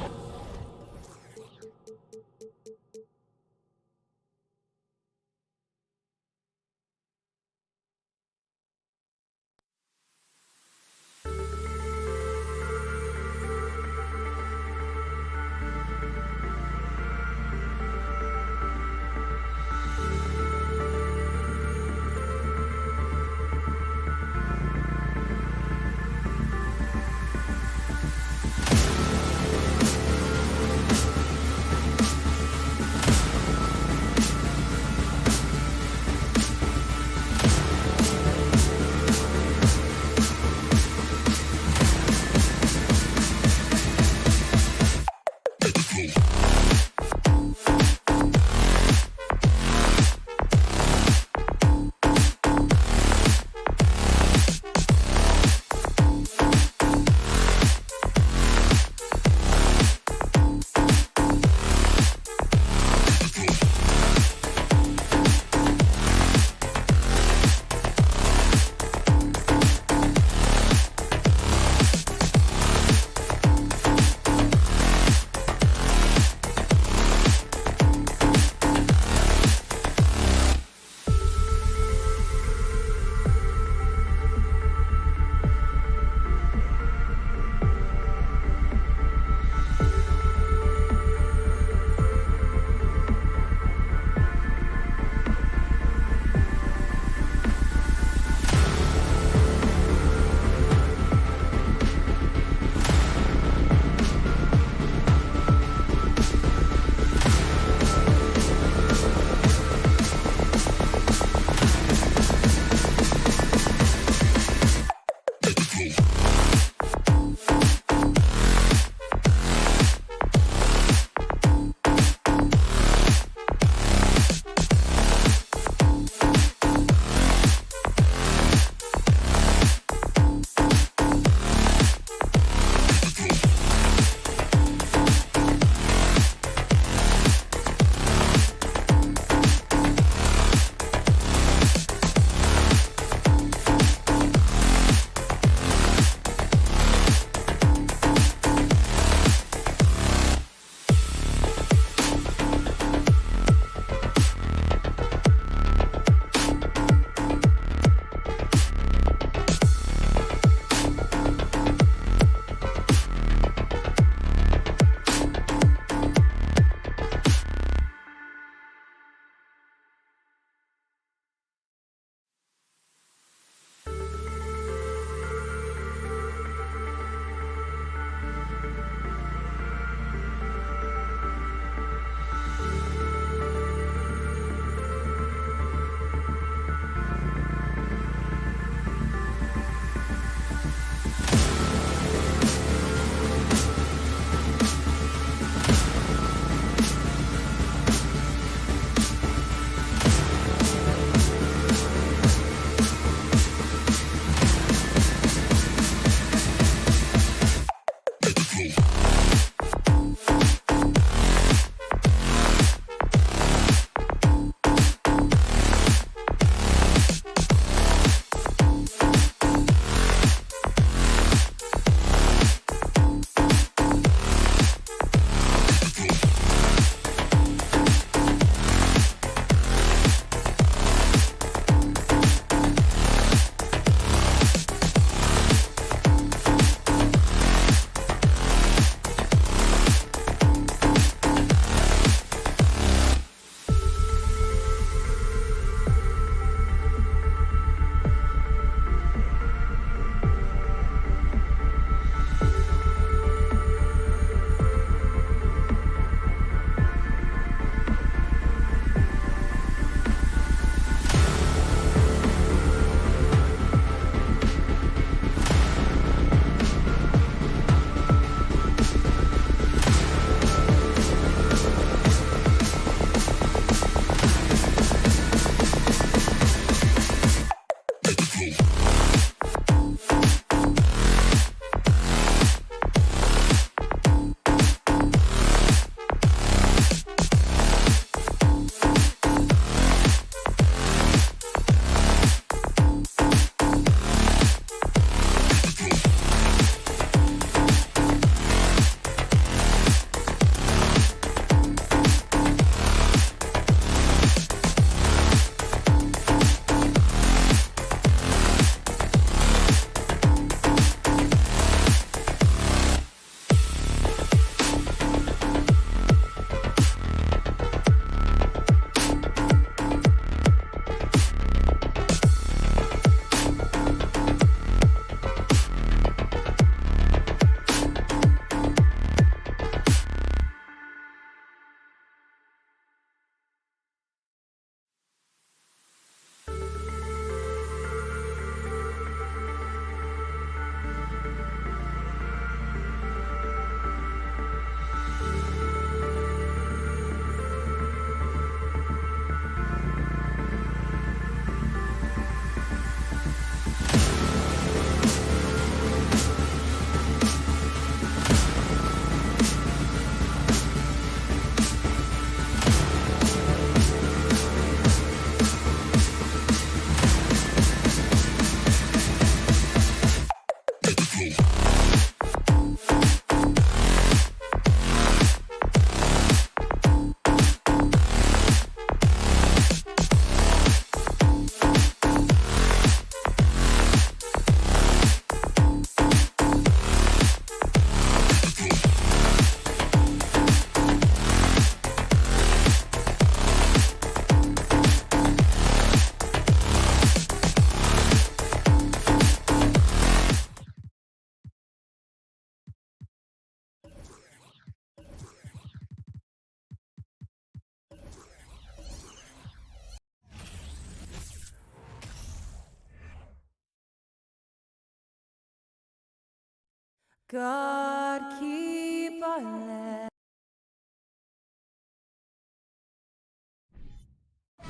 God keep our land.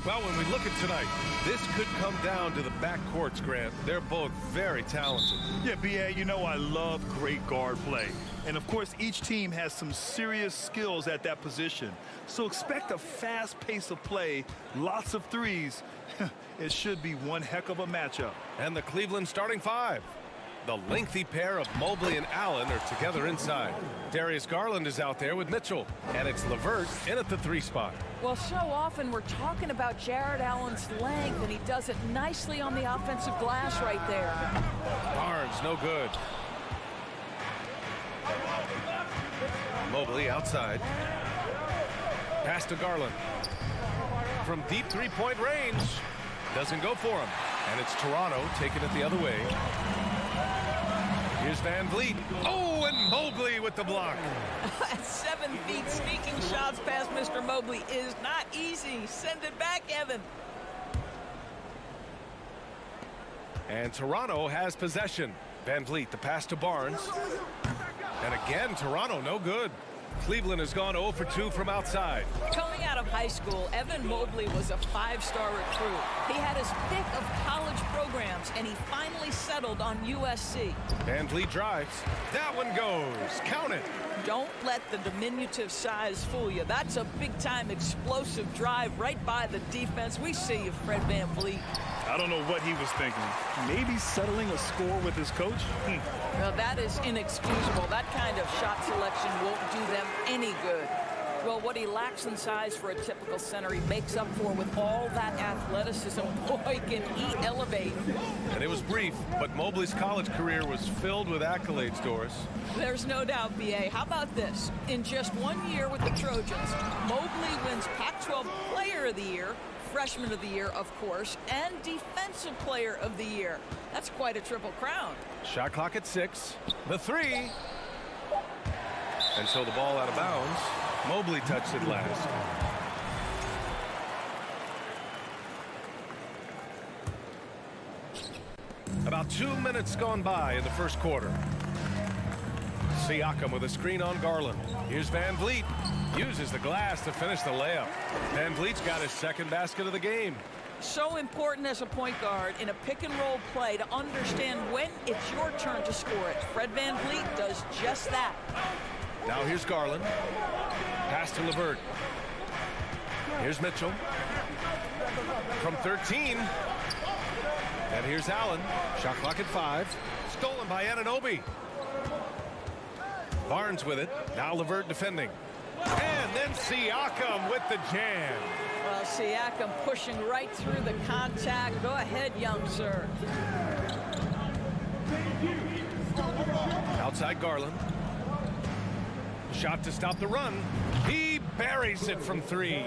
Well, when we look at tonight, this could come down to the backcourts, Grant. They're both very talented. Yeah, B.A., you know I love great guard play. And, of course, each team has some serious skills at that position. So expect a fast pace of play, lots of threes. It should be one heck of a matchup. And the Cleveland starting five. The lengthy pair of Mobley and Allen are together inside. Darius Garland is out there with Mitchell. And it's LeVert in at the 3 spot. Well, so often we're talking about Jared Allen's length, and he does it nicely on the offensive glass right there. Barnes, no good. Mobley outside. Pass to Garland. From deep three-point range. Doesn't go for him. And it's Toronto taking it the other way. Here's Van Vliet. Oh, and Mobley with the block. At 7 feet, sneaking shots past Mr. Mobley is not easy. Send it back, Evan. And Toronto has possession. Van Vliet, the pass to Barnes. And again, Toronto, no good. Cleveland has gone 0 for 2 from outside. Coming out of high school, Evan Mobley was a 5-star recruit. He had his pick of college programs, and he finally settled on USC. Van Vliet drives. That one goes. Count it. Don't let the diminutive size fool you. That's a big-time explosive drive right by the defense. We see you, Fred Van Vliet. I don't know what he was thinking. Maybe settling a score with his coach? Well, that is inexcusable. That kind of shot selection won't do them any good. Well, what he lacks in size for a typical center, he makes up for with all that athleticism. Boy, can he elevate. And it was brief, but Mobley's college career was filled with accolades, Doris. There's no doubt, B.A. How about this? In just 1 year with the Trojans, Mobley wins Pac-12 Player of the Year, Freshman of the Year, of course, and Defensive Player of the Year. That's quite a triple crown. Shot clock at 6. The 3. And so the ball out of bounds. Mobley touched it last. About 2 minutes gone by in the first quarter. Siakam with a screen on Garland. Here's Van Vliet. Uses the glass to finish the layup. Van Vliet's got his second basket of the game. So important as a point guard in a pick-and-roll play to understand when it's your turn to score it. Fred Van Vliet does just that. Now here's Garland. Pass to LeVert. Here's Mitchell. From 13. And here's Allen. Shot clock at 5. Stolen by Anunoby. Barnes with it. Now LeVert defending. And then Siakam with the jam. Well, Siakam pushing right through the contact. Go ahead, young sir. Outside Garland. Shot to stop the run. He buries it from 3.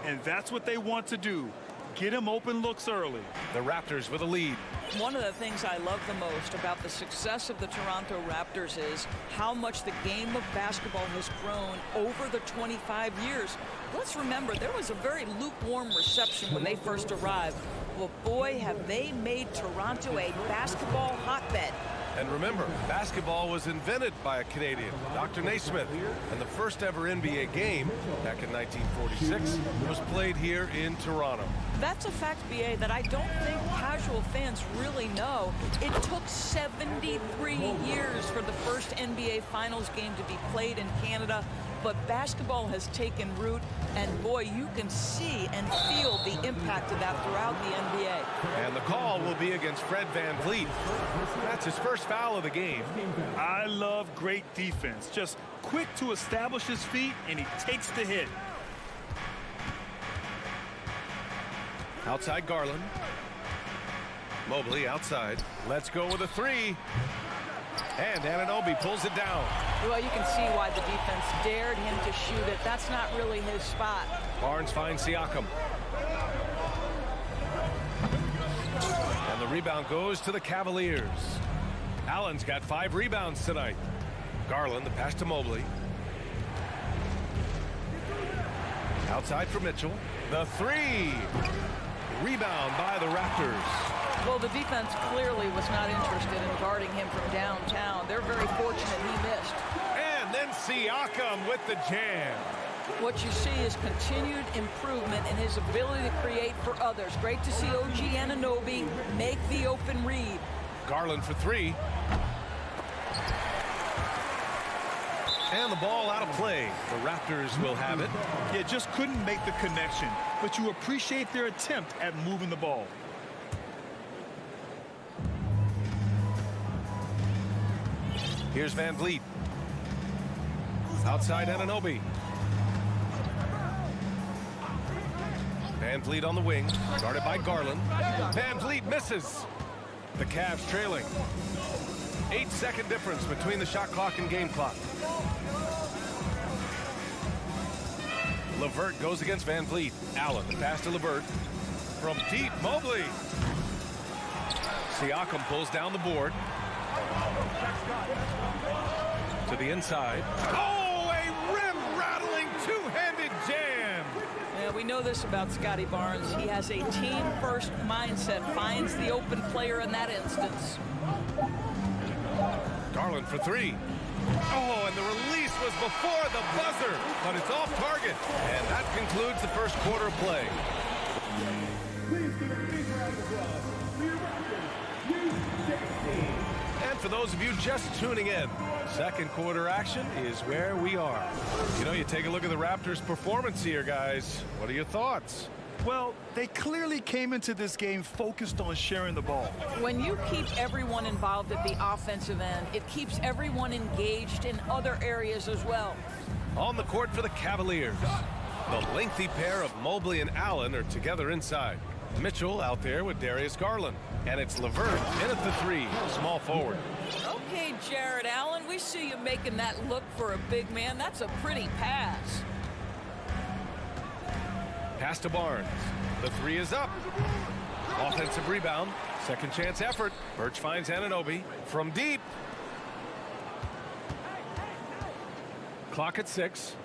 And that's what they want to do. Get him open looks early. The Raptors with a lead. One of the things I love the most about the success of the Toronto Raptors is how much the game of basketball has grown over the 25 years. Let's remember, there was a very lukewarm reception when they first arrived. Well, boy, have they made Toronto a basketball hotbed. And remember, basketball was invented by a Canadian, Dr. Naismith, and the first ever NBA game, back in 1946, was played here in Toronto. That's a fact, B.A., that I don't think casual fans really know. It took 73 years for the first NBA Finals game to be played in Canada, but basketball has taken root, and boy, you can see and feel the impact of that throughout the NBA. And the call will be against Fred Van Vliet. That's his first foul of the game. I love great defense. Just quick to establish his feet, and he takes the hit. Outside Garland. Mobley outside. Let's go with a 3. And Anunoby pulls it down. Well, you can see why the defense dared him to shoot it. That's not really his spot. Barnes finds Siakam. And the rebound goes to the Cavaliers. Allen's got 5 rebounds tonight. Garland, the pass to Mobley. Outside for Mitchell. The 3. Rebound by the Raptors. Well, the defense clearly was not interested in guarding him from downtown. They're very fortunate he missed. And then Siakam with the jam. What you see is continued improvement in his ability to create for others. Great to see OG Anunoby make the open read. Garland for three. And the ball out of play. The Raptors will have it. Yeah, just couldn't make the connection, but you appreciate their attempt at moving the ball. Here's Van Vliet. Outside Anunoby. Van Vliet on the wing, guarded by Garland. Van Vliet misses. The Cavs trailing. 8-second difference between the shot clock and game clock. LeVert goes against Van Vliet. Allen, the pass to LeVert. From deep, Mobley. Siakam pulls down the board. To the inside. Oh, a rim-rattling two-handed jam. Yeah, we know this about Scotty Barnes. He has a team-first mindset, finds the open player in that instance. Garland for three. Oh, and the release was before the buzzer, but it's off target. And that concludes the first quarter of play. And for those of you just tuning in, second quarter action is where we are. You know, you take a look at the Raptors' performance here, guys. What are your thoughts? Well, they clearly came into this game focused on sharing the ball. When you keep everyone involved at the offensive end, it keeps everyone engaged in other areas as well. On the court for the Cavaliers, the lengthy pair of Mobley and Allen are together inside. Mitchell out there with Darius Garland. And it's LeVert in at the three, small forward. Okay, Jared Allen, we see you making that look for a big man. That's a pretty pass. Pass to Barnes. The three is up. Offensive rebound. Second chance effort. Birch finds Anunoby from deep. Clock at 6.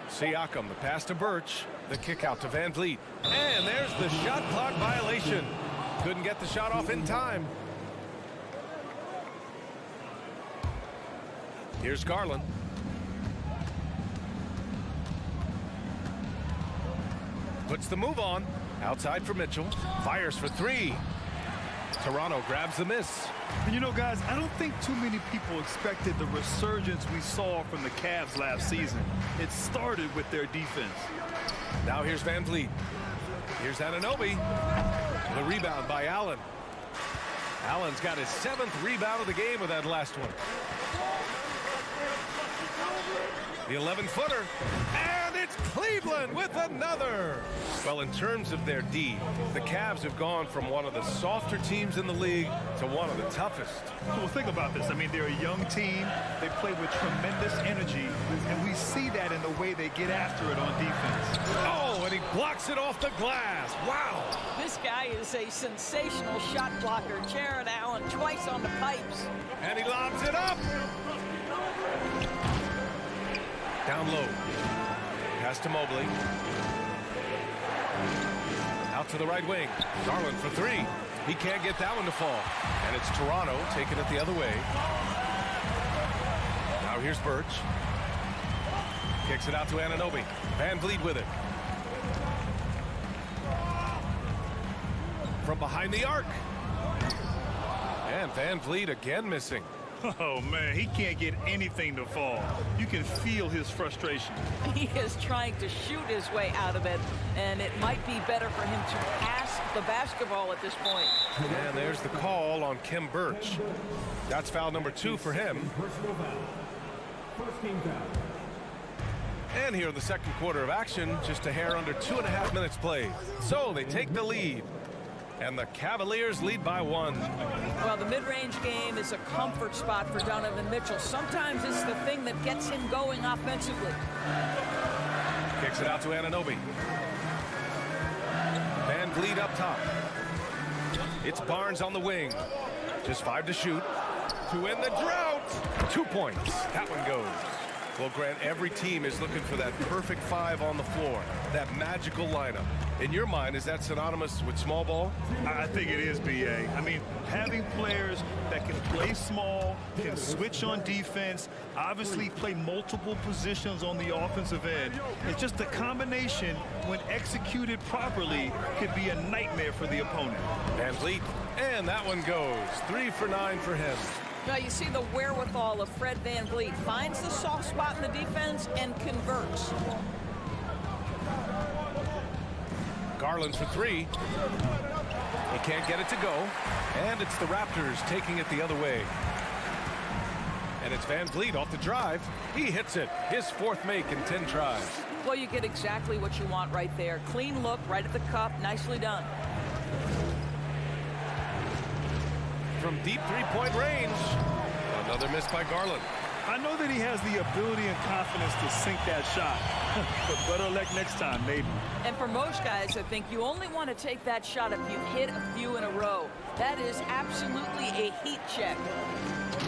Siakam, the pass to Birch. The kick out to Van Vliet. And there's the shot clock violation. Couldn't get the shot off in time. Here's Garland. Puts the move on. Outside for Mitchell. Fires for three. Toronto grabs the miss. And you know, guys, I don't think too many people expected the resurgence we saw from the Cavs last season. It started with their defense. Now here's Van Vliet. Here's Anunoby. The rebound by Allen. Allen's got his 7th rebound of the game with that last one. The 11-footer. And it's Cleveland with another. Well, in terms of their D, the Cavs have gone from one of the softer teams in the league to one of the toughest. Well, think about this. I mean, they're a young team. They play with tremendous energy, and we see that in the way they get after it on defense. Oh, and he blocks it off the glass. Wow. This guy is a sensational shot blocker. Jared Allen twice on the pipes. And he lobs it up. Down low. Pass to Mobley. Out to the right wing. Garland for three. He can't get that one to fall. And it's Toronto taking it the other way. Now here's Birch. Kicks it out to Anunoby. Van Vliet with it. From behind the arc. And Van Vliet again missing. Oh, man, he can't get anything to fall. You can feel his frustration. He is trying to shoot his way out of it, and it might be better for him to pass the basketball at this point. And there's the call on Kim Birch. That's foul number 2 for him. And here in the second quarter of action, just a hair under 2.5 minutes played. So they take the lead. And the Cavaliers lead by 1. Well, the mid-range game is a comfort spot for Donovan Mitchell. Sometimes it's the thing that gets him going offensively. Kicks it out to Anunoby. Van Vliet up top. It's Barnes on the wing. Just 5 to shoot. To win the drought. 2 points. That one goes. Well, Grant, every team is looking for that perfect five on the floor, that magical lineup. In your mind, is that synonymous with small ball? I think it is, B.A. I mean, having players that can play small, can switch on defense, obviously play multiple positions on the offensive end. It's just a combination, when executed properly, could be a nightmare for the opponent. Van Vliet, and that one goes. 3 for 9 for him. Now you see the wherewithal of Fred Van Vliet. Finds the soft spot in the defense and converts. Garland for 3. He can't get it to go. And it's the Raptors taking it the other way. And it's Van Vliet off the drive. He hits it. His 4th make in 10 tries. Well, you get exactly what you want right there. Clean look, right at the cup. Nicely done. From deep 3-point range. Another miss by Garland. I know that he has the ability and confidence to sink that shot. But better luck next time, maybe. And for most guys, I think you only want to take that shot if you've hit a few in a row. That is absolutely a heat check.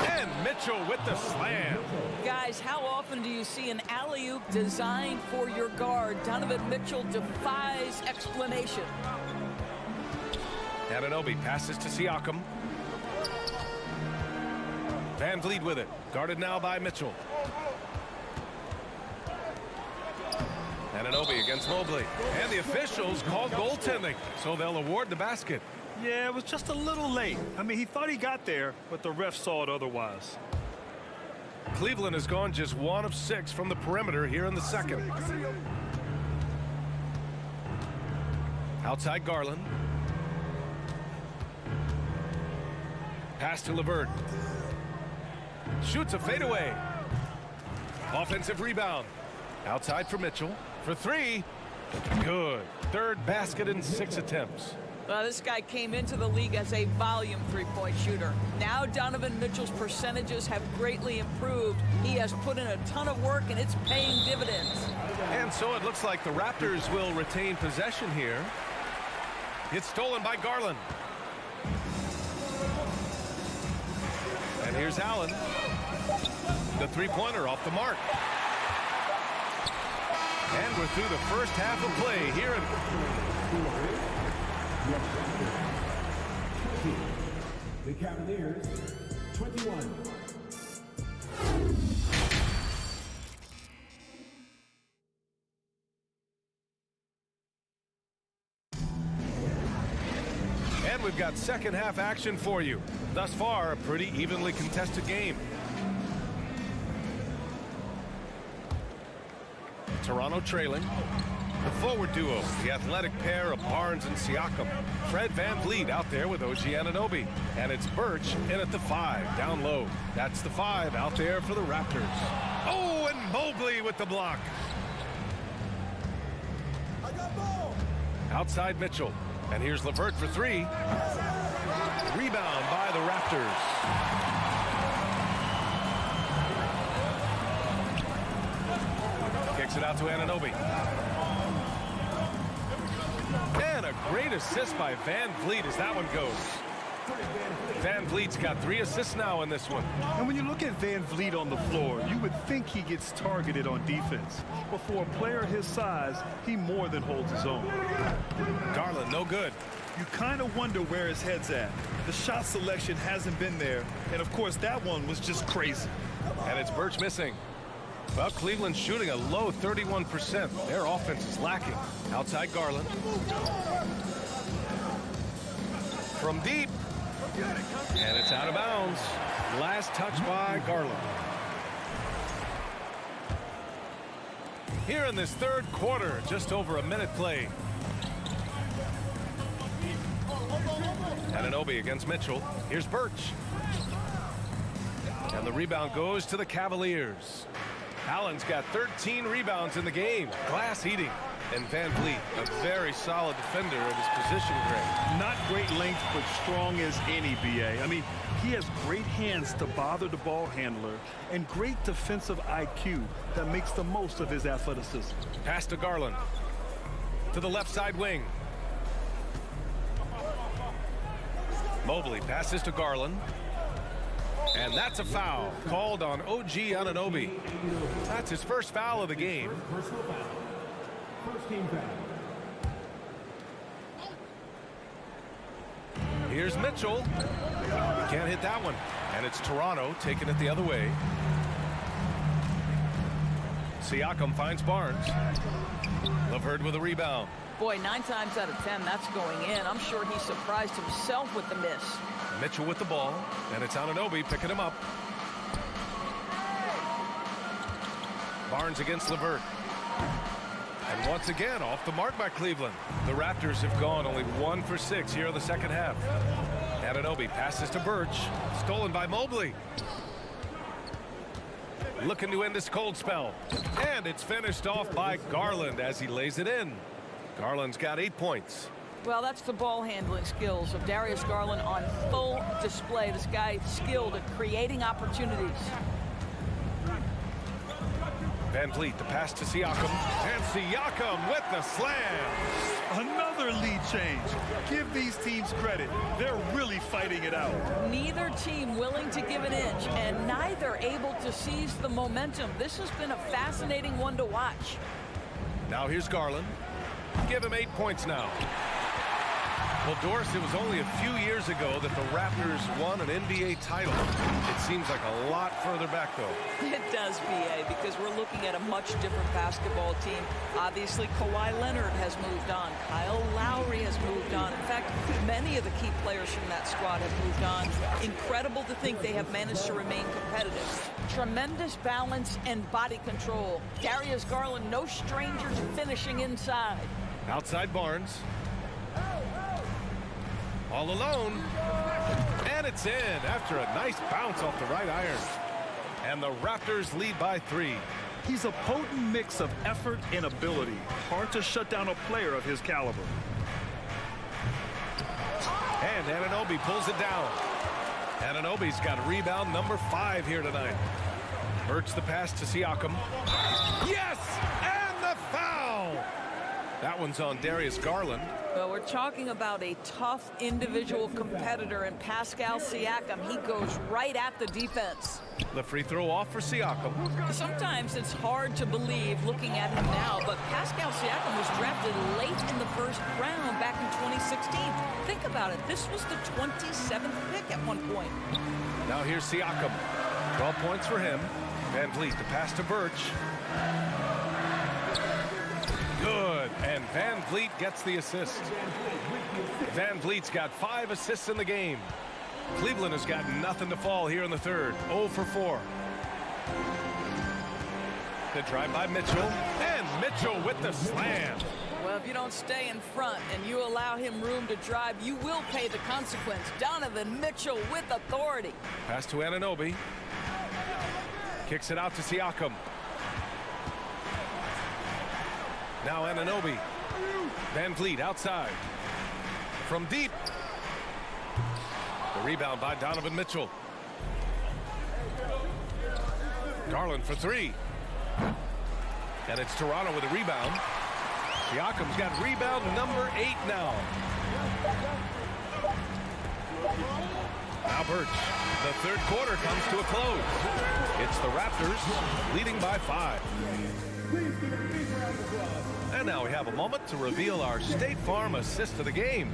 And Mitchell with the slam. Guys, how often do you see an alley-oop designed for your guard? Donovan Mitchell defies explanation. Anunoby passes to Siakam. Van Vliet with it. Guarded now by Mitchell. Anunoby against Mobley. And the officials called goaltending, so they'll award the basket. Yeah, it was just a little late. I mean, he thought he got there, but the ref saw it otherwise. Cleveland has gone just 1 of 6 from the perimeter here in the second. Outside Garland. Pass to LeVert. Shoots a fadeaway. Offensive rebound. Outside for Mitchell. For 3. Good. 3rd basket in 6 attempts. Well, this guy came into the league as a volume three-point shooter. Now Donovan Mitchell's percentages have greatly improved. He has put in a ton of work, and it's paying dividends. And so it looks like the Raptors will retain possession here. It's stolen by Garland. And here's Allen. The three-pointer off the mark. And we're through the first half of play here in the Cavaliers, 21. And we've got second half action for you. Thus far, a pretty evenly contested game. Toronto trailing. The forward duo, the athletic pair of Barnes and Siakam. Fred Van Vliet out there with OG Anunoby. And it's Birch in at the 5, down low. That's the 5 out there for the Raptors. Oh, and Mobley with the block. Outside Mitchell. And here's LeVert for 3. Rebound by the Raptors. Kicks it out to Anunoby. And a great assist by Van Vliet as that one goes. Van Vliet's got 3 assists now in this one. And when you look at Van Vliet on the floor, you would think he gets targeted on defense. But for a player his size, he more than holds his own. Garland, no good. You kind of wonder where his head's at. The shot selection hasn't been there. And, of course, that one was just crazy. And it's Birch missing. Well, Cleveland's shooting a low 31%. Their offense is lacking. Outside Garland. From deep. And it's out of bounds. Last touch by Garland. Here in this third quarter, just over a minute played. Anunoby against Mitchell. Here's Birch. And the rebound goes to the Cavaliers. Allen's got 13 rebounds in the game. Glass eating. And Van Vliet, a very solid defender of his position, Greg. Not great length, but strong as any, B.A. I mean, he has great hands to bother the ball handler and great defensive IQ that makes the most of his athleticism. Pass to Garland. To the left side wing. Mobley passes to Garland. And that's a foul called on OG Anunoby. That's his first foul of the game. Personal foul. First team foul. Here's Mitchell. He can't hit that one. And it's Toronto taking it the other way. Siakam finds Barnes. LeVert with a rebound. Boy, 9 times out of 10, that's going in. I'm sure he surprised himself with the miss. Mitchell with the ball, and it's Anunoby picking him up. Barnes against LeVert. And once again, off the mark by Cleveland. The Raptors have gone only 1 for 6 here in the second half. Anunoby passes to Birch. Stolen by Mobley. Looking to end this cold spell. And it's finished off by Garland as he lays it in. Garland's got 8 points. Well, that's the ball handling skills of Darius Garland on full display. This guy skilled at creating opportunities. Van Vliet, the pass to Siakam. And Siakam with the slam. Another lead change. Give these teams credit. They're really fighting it out. Neither team willing to give an inch, and neither able to seize the momentum. This has been a fascinating one to watch. Now here's Garland. Give him 8 points now. Well, Doris, it was only a few years ago that the Raptors won an NBA title. It seems like a lot further back, though. It does, B.A., because we're looking at a much different basketball team. Obviously, Kawhi Leonard has moved on. Kyle Lowry has moved on. In fact, many of the key players from that squad have moved on. Incredible to think they have managed to remain competitive. Tremendous balance and body control. Darius Garland, no stranger to finishing inside. Outside Barnes. All alone. And it's in after a nice bounce off the right iron. And the Raptors lead by 3. He's a potent mix of effort and ability. Hard to shut down a player of his caliber. And Anunoby pulls it down. Anunoby's got rebound number 5 here tonight. Birch the pass to Siakam. Yes! And the foul! That one's on Darius Garland. Well, we're talking about a tough individual competitor in Pascal Siakam. He goes right at the defense. The free throw off for Siakam. Sometimes it's hard to believe looking at him now, but Pascal Siakam was drafted late in the first round back in 2016. Think about it. This was the 27th pick at one point. Now here's Siakam. 12 points for him. Van Vliet, the pass to Birch. Good, and Van Vliet gets the assist. Van Vliet's got 5 assists in the game. Cleveland has got nothing to fall here in the third. 0 for 4. The drive by Mitchell, and Mitchell with the slam. Well, if you don't stay in front and you allow him room to drive, you will pay the consequence. Donovan Mitchell with authority. Pass to Anunoby. Kicks it out to Siakam. Now Anunoby. Van Vliet outside. From deep. The rebound by Donovan Mitchell. Garland for 3. And it's Toronto with a rebound. Siakam's got rebound number 8 now. Now Birch. The third quarter comes to a close. It's the Raptors leading by 5. And now we have a moment to reveal our State Farm assist of the game.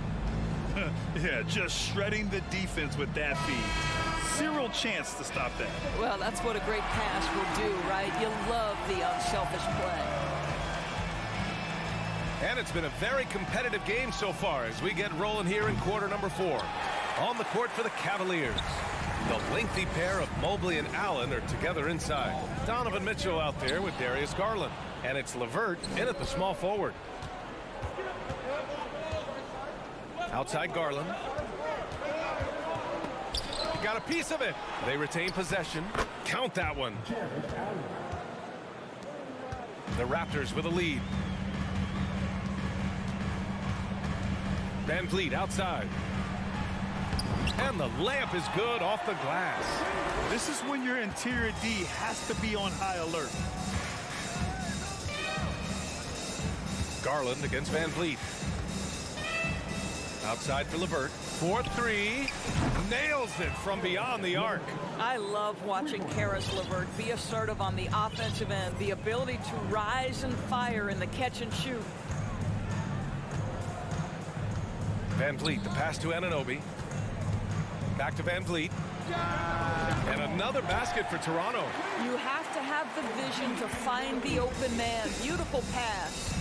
Yeah, just shredding the defense with that feed. Zero chance to stop that. Well, that's what a great pass will do, right? You love the unselfish play. And it's been a very competitive game so far as we get rolling here in quarter number 4. On the court for the Cavaliers. The lengthy pair of Mobley and Allen are together inside. Donovan Mitchell out there with Darius Garland. And it's LeVert in at the small forward. Outside Garland. Got a piece of it. They retain possession. Count that one. The Raptors with a lead. Van Vliet outside. And the layup is good off the glass. This is when your interior D has to be on high alert. Garland against Van Vliet. Outside for LeVert. 4-3. Nails it from beyond the arc. I love watching Caris LeVert be assertive on the offensive end. The ability to rise and fire in the catch and shoot. Van Vliet, the pass to Anunoby. Back to Van Vliet. And another basket for Toronto. You have to have the vision to find the open man. Beautiful pass.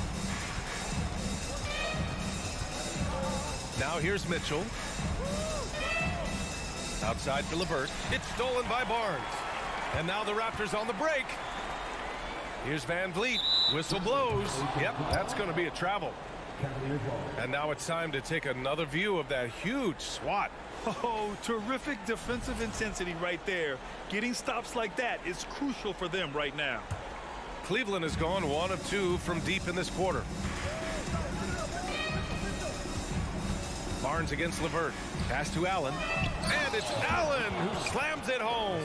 Now here's Mitchell. Outside for LeVert. It's stolen by Barnes. And now the Raptors on the break. Here's Van Vliet. Whistle blows. Yep, that's going to be a travel. And now it's time to take another view of that huge swat. Oh, terrific defensive intensity right there. Getting stops like that is crucial for them right now. Cleveland has gone 1 of 2 from deep in this quarter. Barnes against LeVert. Pass to Allen. And it's Allen who slams it home.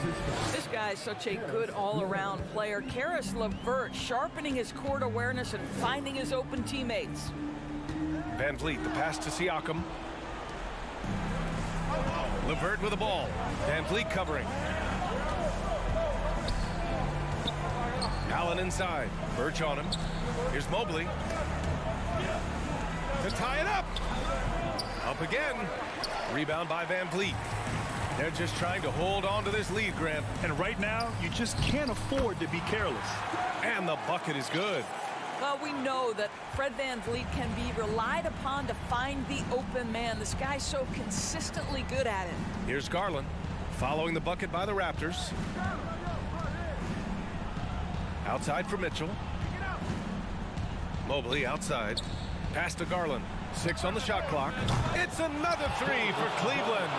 This guy is such a good all-around player. Caris LeVert sharpening his court awareness and finding his open teammates. Van Vliet, the pass to Siakam. LeVert with the ball. Van Vliet covering. Allen inside. Birch on him. Here's Mobley. To tie it up. Up again. Rebound by Van Vliet. They're just trying to hold on to this lead, Grant. And right now, you just can't afford to be careless. And the bucket is good. Well, we know that Fred Van Vliet can be relied upon to find the open man. This guy's so consistently good at it. Here's Garland following the bucket by the Raptors. Outside for Mitchell. Mobley outside. Pass to Garland. 6 on the shot clock. It's another 3 for Cleveland.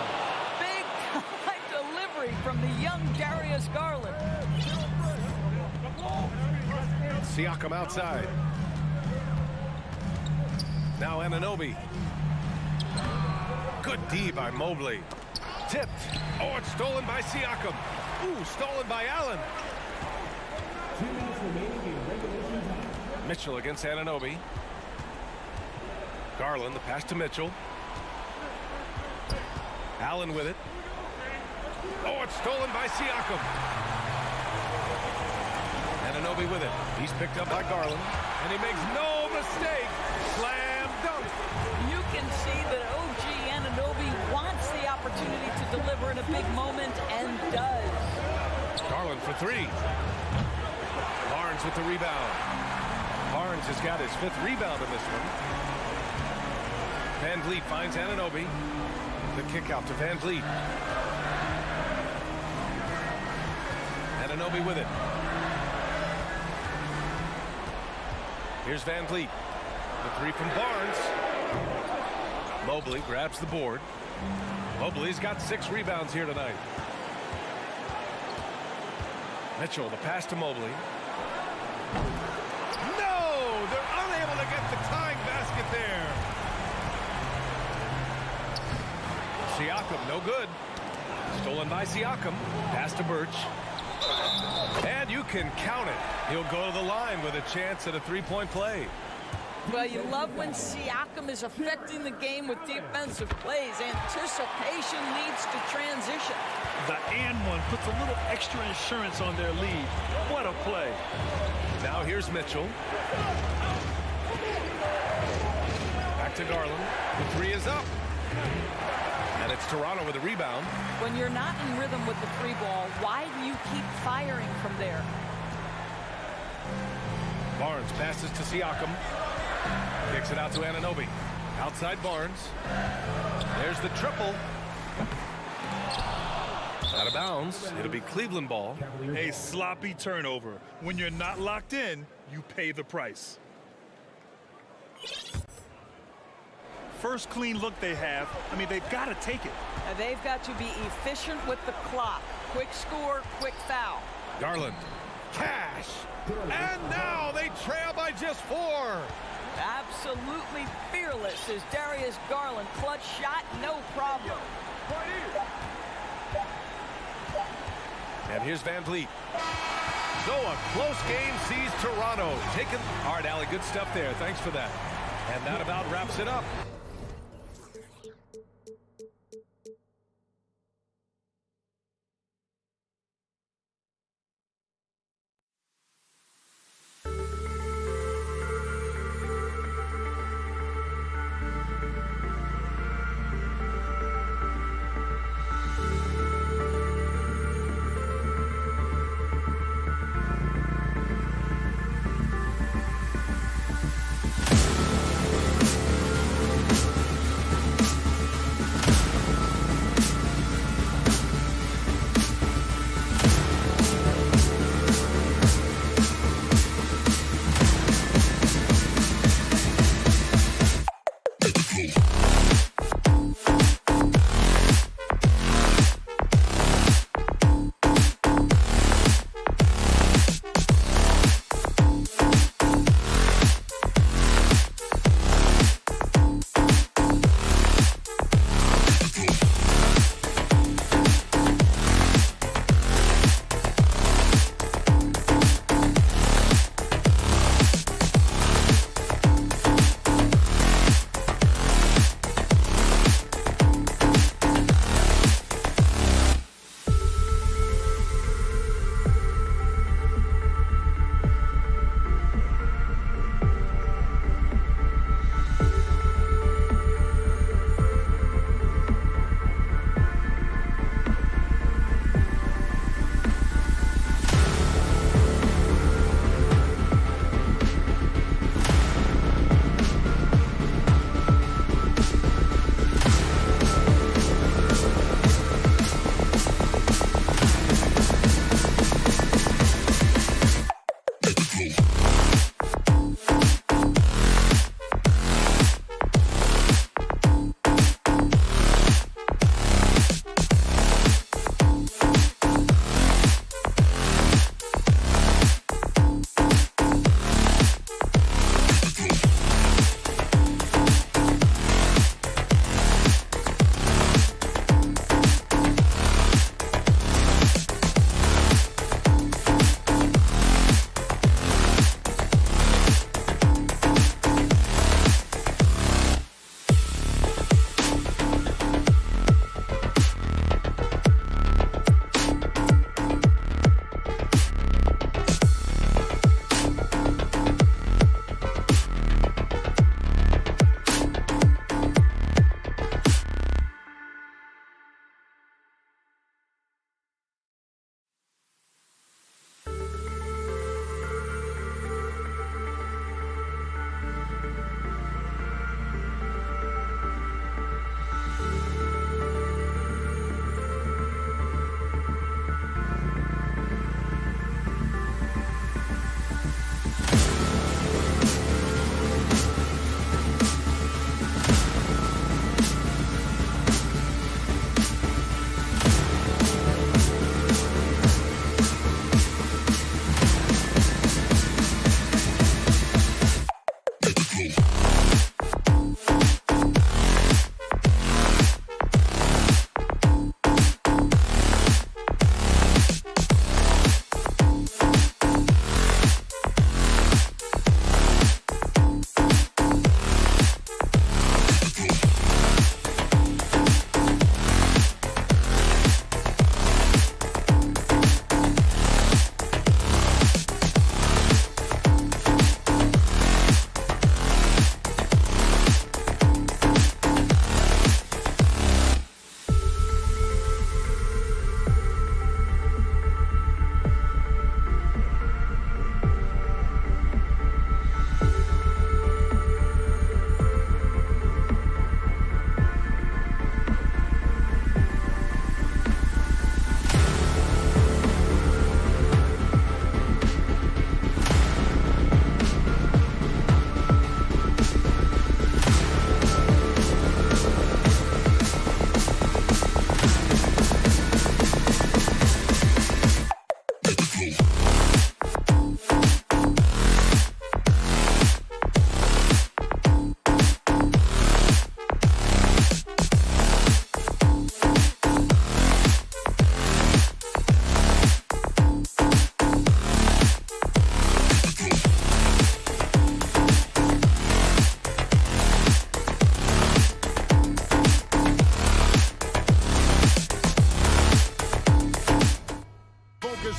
Big time delivery from the young Darius Garland. Siakam outside. Now Anunoby. Good D by Mobley. Tipped. Oh, it's stolen by Siakam. Ooh, stolen by Allen. 2 minutes remaining in regulation time. Mitchell against Anunoby. Garland, the pass to Mitchell. Allen with it. Oh, it's stolen by Siakam. Anunoby with it. He's picked up by Garland. And he makes no mistake. Slam dunk. You can see that OG Anunoby wants the opportunity to deliver in a big moment and does. Garland for 3. Barnes with the rebound. Barnes has got his 5th rebound in this one. Van Vliet finds Anunoby. The kick out to Van Vliet. Anunoby with it. Here's Van Vliet. The 3 from Barnes. Mobley grabs the board. Mobley's got 6 rebounds here tonight. Mitchell, the pass to Mobley. No! They're unable to get the tying basket there. Siakam, no good. Stolen by Siakam. Pass to Birch. And you can count it. He'll go to the line with a chance at a 3-point play. Well, you love when Siakam is affecting the game with defensive plays. Anticipation leads to transition. The and one puts a little extra insurance on their lead. What a play. Now here's Mitchell. Back to Garland. The 3 is up. And it's Toronto with a rebound. When you're not in rhythm with the 3 ball, why do you keep firing from there? Barnes passes to Siakam. Kicks it out to Anunoby. Outside Barnes. There's the triple. Out of bounds. It'll be Cleveland ball. A sloppy turnover. When you're not locked in, you pay the price. First clean look they have. I mean, they've got to take it. And they've got to be efficient with the clock. Quick score, quick foul. Garland. Cash. And now they trail by just 4. Absolutely fearless is Darius Garland. Clutch shot, no problem. And here's Van Vliet. So a close game sees Toronto taking. All right, Allie, good stuff there. Thanks for that. And that about wraps it up.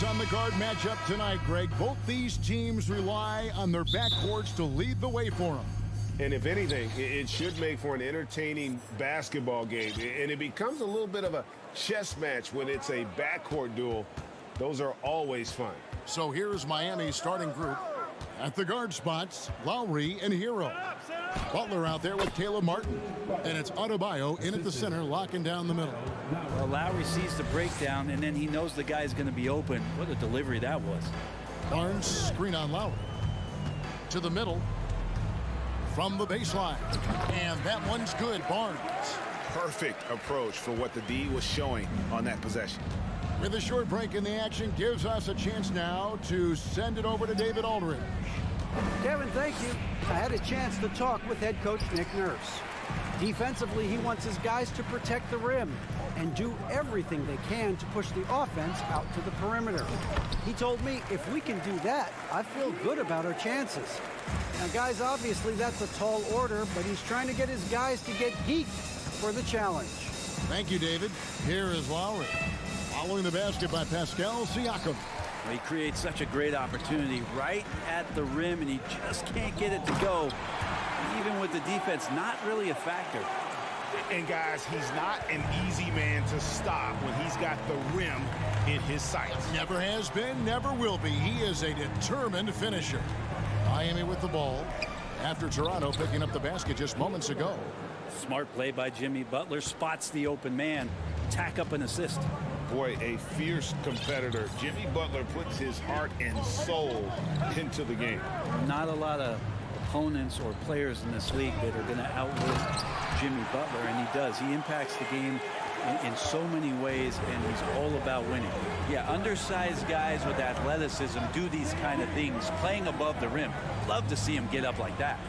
On the guard matchup tonight, Greg. Both these teams rely on their backcourts to lead the way for them. And if anything, it should make for an entertaining basketball game. And it becomes a little bit of a chess match when it's a backcourt duel. Those are always fun. So here's Miami's starting group. At the guard spots, Lowry and Hero. Butler out there with Caleb Martin. And it's Adebayo in at the center, locking down the middle. Well, Lowry sees the breakdown, and then he knows the guy's going to be open. What a delivery that was. Barnes screen on Lowry. To the middle. From the baseline. And that one's good, Barnes. Perfect approach for what the D was showing on that possession. With a short break in the action, gives us a chance now to send it over to David Aldridge. Kevin, thank you. I had a chance to talk with head coach Nick Nurse. Defensively, he wants his guys to protect the rim and do everything they can to push the offense out to the perimeter. He told me if we can do that, I feel good about our chances. Now, guys, obviously that's a tall order, but he's trying to get his guys to get geeked for the challenge. Thank you, David. Here is Lowry. Following the basket by Pascal Siakam. He creates such a great opportunity right at the rim, and he just can't get it to go. Even with the defense, not really a factor. And guys, he's not an easy man to stop when he's got the rim in his sights. Never has been, never will be. He is a determined finisher. Miami with the ball after Toronto picking up the basket just moments ago. Smart play by Jimmy Butler. Spots the open man. Tack up an assist. Boy, a fierce competitor. Jimmy Butler puts his heart and soul into the game. Not a lot of opponents or players in this league that are going to outwit Jimmy Butler, and he does. He impacts the game in so many ways, and he's all about winning. Yeah, undersized guys with athleticism do these kind of things, playing above the rim. Love to see him get up like that.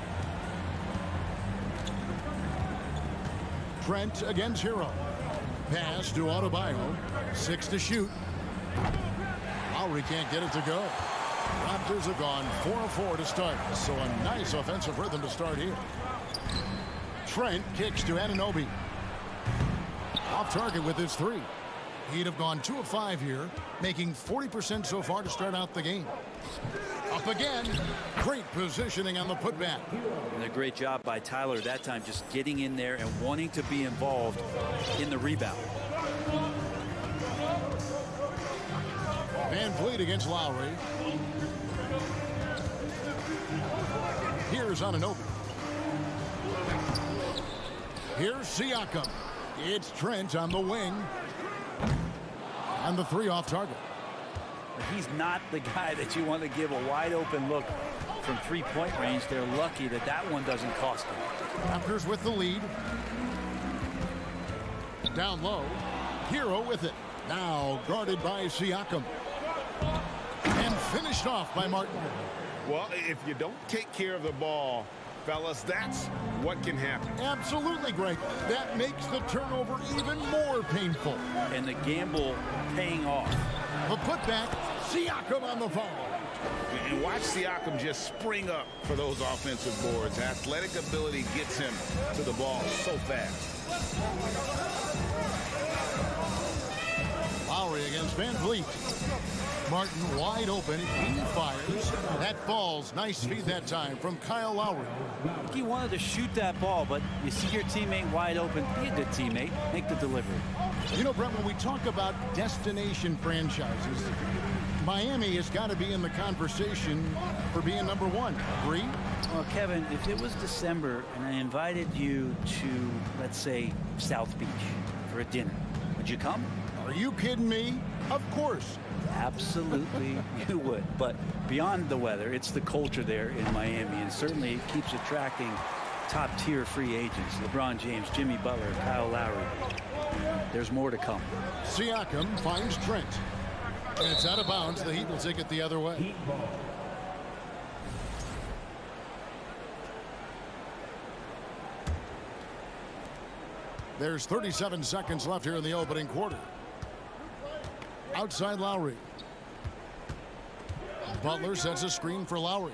Trent against Hero. Pass to Adebayo. 6 to shoot. Lowry can't get it to go. Raptors have gone 4-4 to start, so a nice offensive rhythm to start here. Trent kicks to Anunoby. Off target with his 3. He'd have gone 2 of 5 here, making 40% so far to start out the game. Up again. Great positioning on the putback. And a great job by Tyler that time, just getting in there and wanting to be involved in the rebound. Van Vliet against Lowry. Here's Anunoby. Here's Siakam. It's Trent on the wing. And the 3 off target. He's not the guy that you want to give a wide open look from 3-point range. They're lucky that that one doesn't cost them. Raptors with the lead. Down low. Hero with it. Now guarded by Siakam. And finished off by Martin. Well, if you don't take care of the ball, fellas, that's what can happen. Absolutely, Greg. That makes the turnover even more painful. And the gamble paying off. The putback, Siakam on the foul. And watch Siakam just spring up for those offensive boards. Athletic ability gets him to the ball so fast. Lowry against Van Vliet. Martin wide open. He fires. That falls. Nice feed that time from Kyle Lowry. He wanted to shoot that ball, but you see your teammate wide open. Be a good teammate. Make the delivery. You know, Brett, when we talk about destination franchises, Miami has got to be in the conversation for being number 1. Agree? Well, Kevin, if it was December and I invited you to, let's say, South Beach for a dinner, would you come? Are you kidding me? Of course. Absolutely, you would. But beyond the weather, it's the culture there in Miami, and certainly it keeps attracting top-tier free agents. LeBron James, Jimmy Butler, Kyle Lowry. There's more to come. Siakam finds Trent. And it's out of bounds. The Heat will take it the other way. Heat ball. There's 37 seconds left here in the opening quarter. Outside Lowry. Butler sets a screen for Lowry.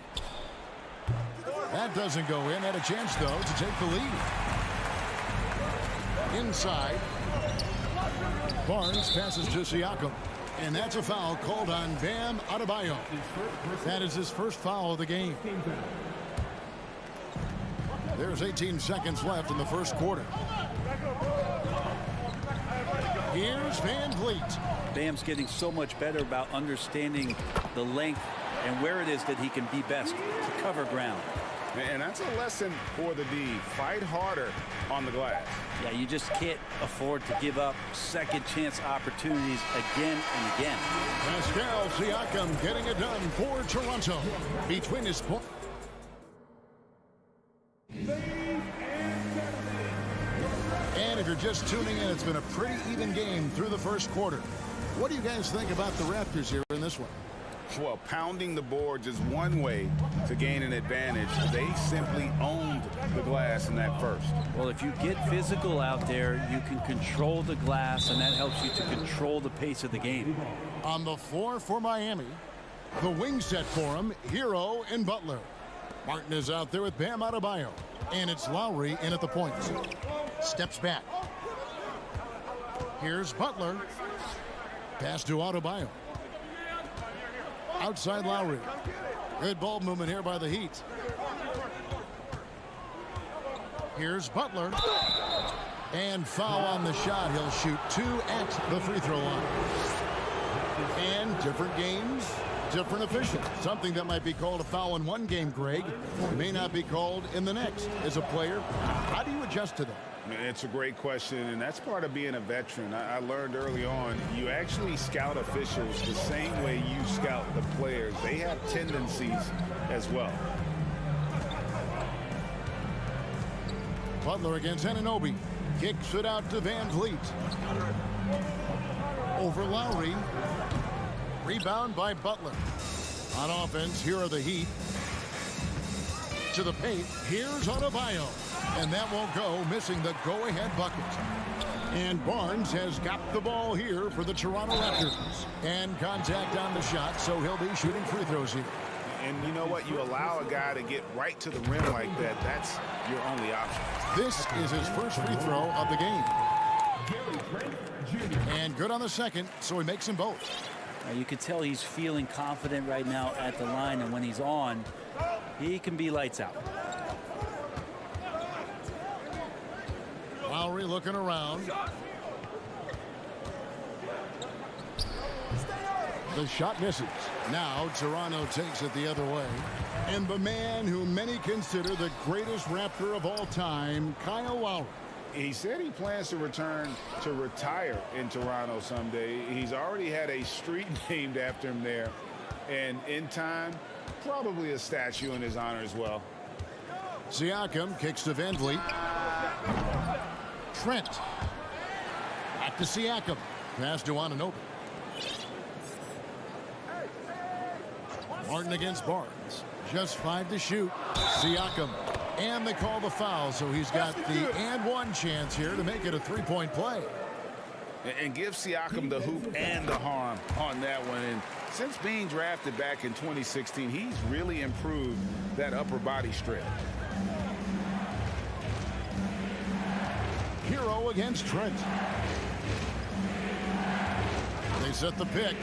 That doesn't go in. Had a chance, though, to take the lead. Inside. Barnes passes to Siakam. And that's a foul called on Bam Adebayo. That is his first foul of the game. There's 18 seconds left in the first quarter. Here's Van Vliet. Bam's getting so much better about understanding the length and where it is that he can be best to cover ground. And that's a lesson for the D. Fight harder on the glass. Yeah, you just can't afford to give up second chance opportunities again and again. Pascal Siakam getting it done for Toronto. Between his point. And if you're just tuning in, it's been a pretty even game through the first quarter. What do you guys think about the Raptors here in this one? Well, pounding the boards is one way to gain an advantage. They simply owned the glass in that first. Well, if you get physical out there, you can control the glass, and that helps you to control the pace of the game. On the floor for Miami, the wing set for him, Hero and Butler. Martin is out there with Bam Adebayo, and it's Lowry in at the points. Steps back. Here's Butler. Pass to Adebayo. Outside Lowry. Good ball movement here by the Heat. Here's Butler. And foul on the shot. He'll shoot 2 at the free throw line. And different games, different officials. Something that might be called a foul in one game, Greg, may not be called in the next. As a player, how do you adjust to that? It's a great question, and that's part of being a veteran. I learned early on, you actually scout officials the same way you scout the players. They have tendencies as well. Butler against Anunoby. Kicks it out to Van Vliet. Over Lowry. Rebound by Butler. On offense, here are the Heat. To the paint, here's Adebayo. And that won't go, missing the go-ahead bucket. And Barnes has got the ball here for the Toronto Raptors. And contact on the shot, so he'll be shooting free throws here. And you know what? You allow a guy to get right to the rim like that. That's your only option. This is his first free throw of the game. And good on the second, so he makes them both. You can tell he's feeling confident right now at the line, and when he's on, he can be lights out. Lowry looking around. The shot misses. Now Toronto takes it the other way. And the man who many consider the greatest Raptor of all time, Kyle Lowry. He said he plans to return to retire in Toronto someday. He's already had a street named after him there. And in time, probably a statue in his honor as well. Siakam kicks to Van Vliet. Trent. Back to Siakam. Pass to Anunoby. Martin against Barnes. Just 5 to shoot. Siakam. And they call the foul, so he's got the and one chance here to make it a three-point play. And give Siakam the hoop and the harm on that one. And since being drafted back in 2016, he's really improved that upper body strength. Hero against Trent. They set the pick.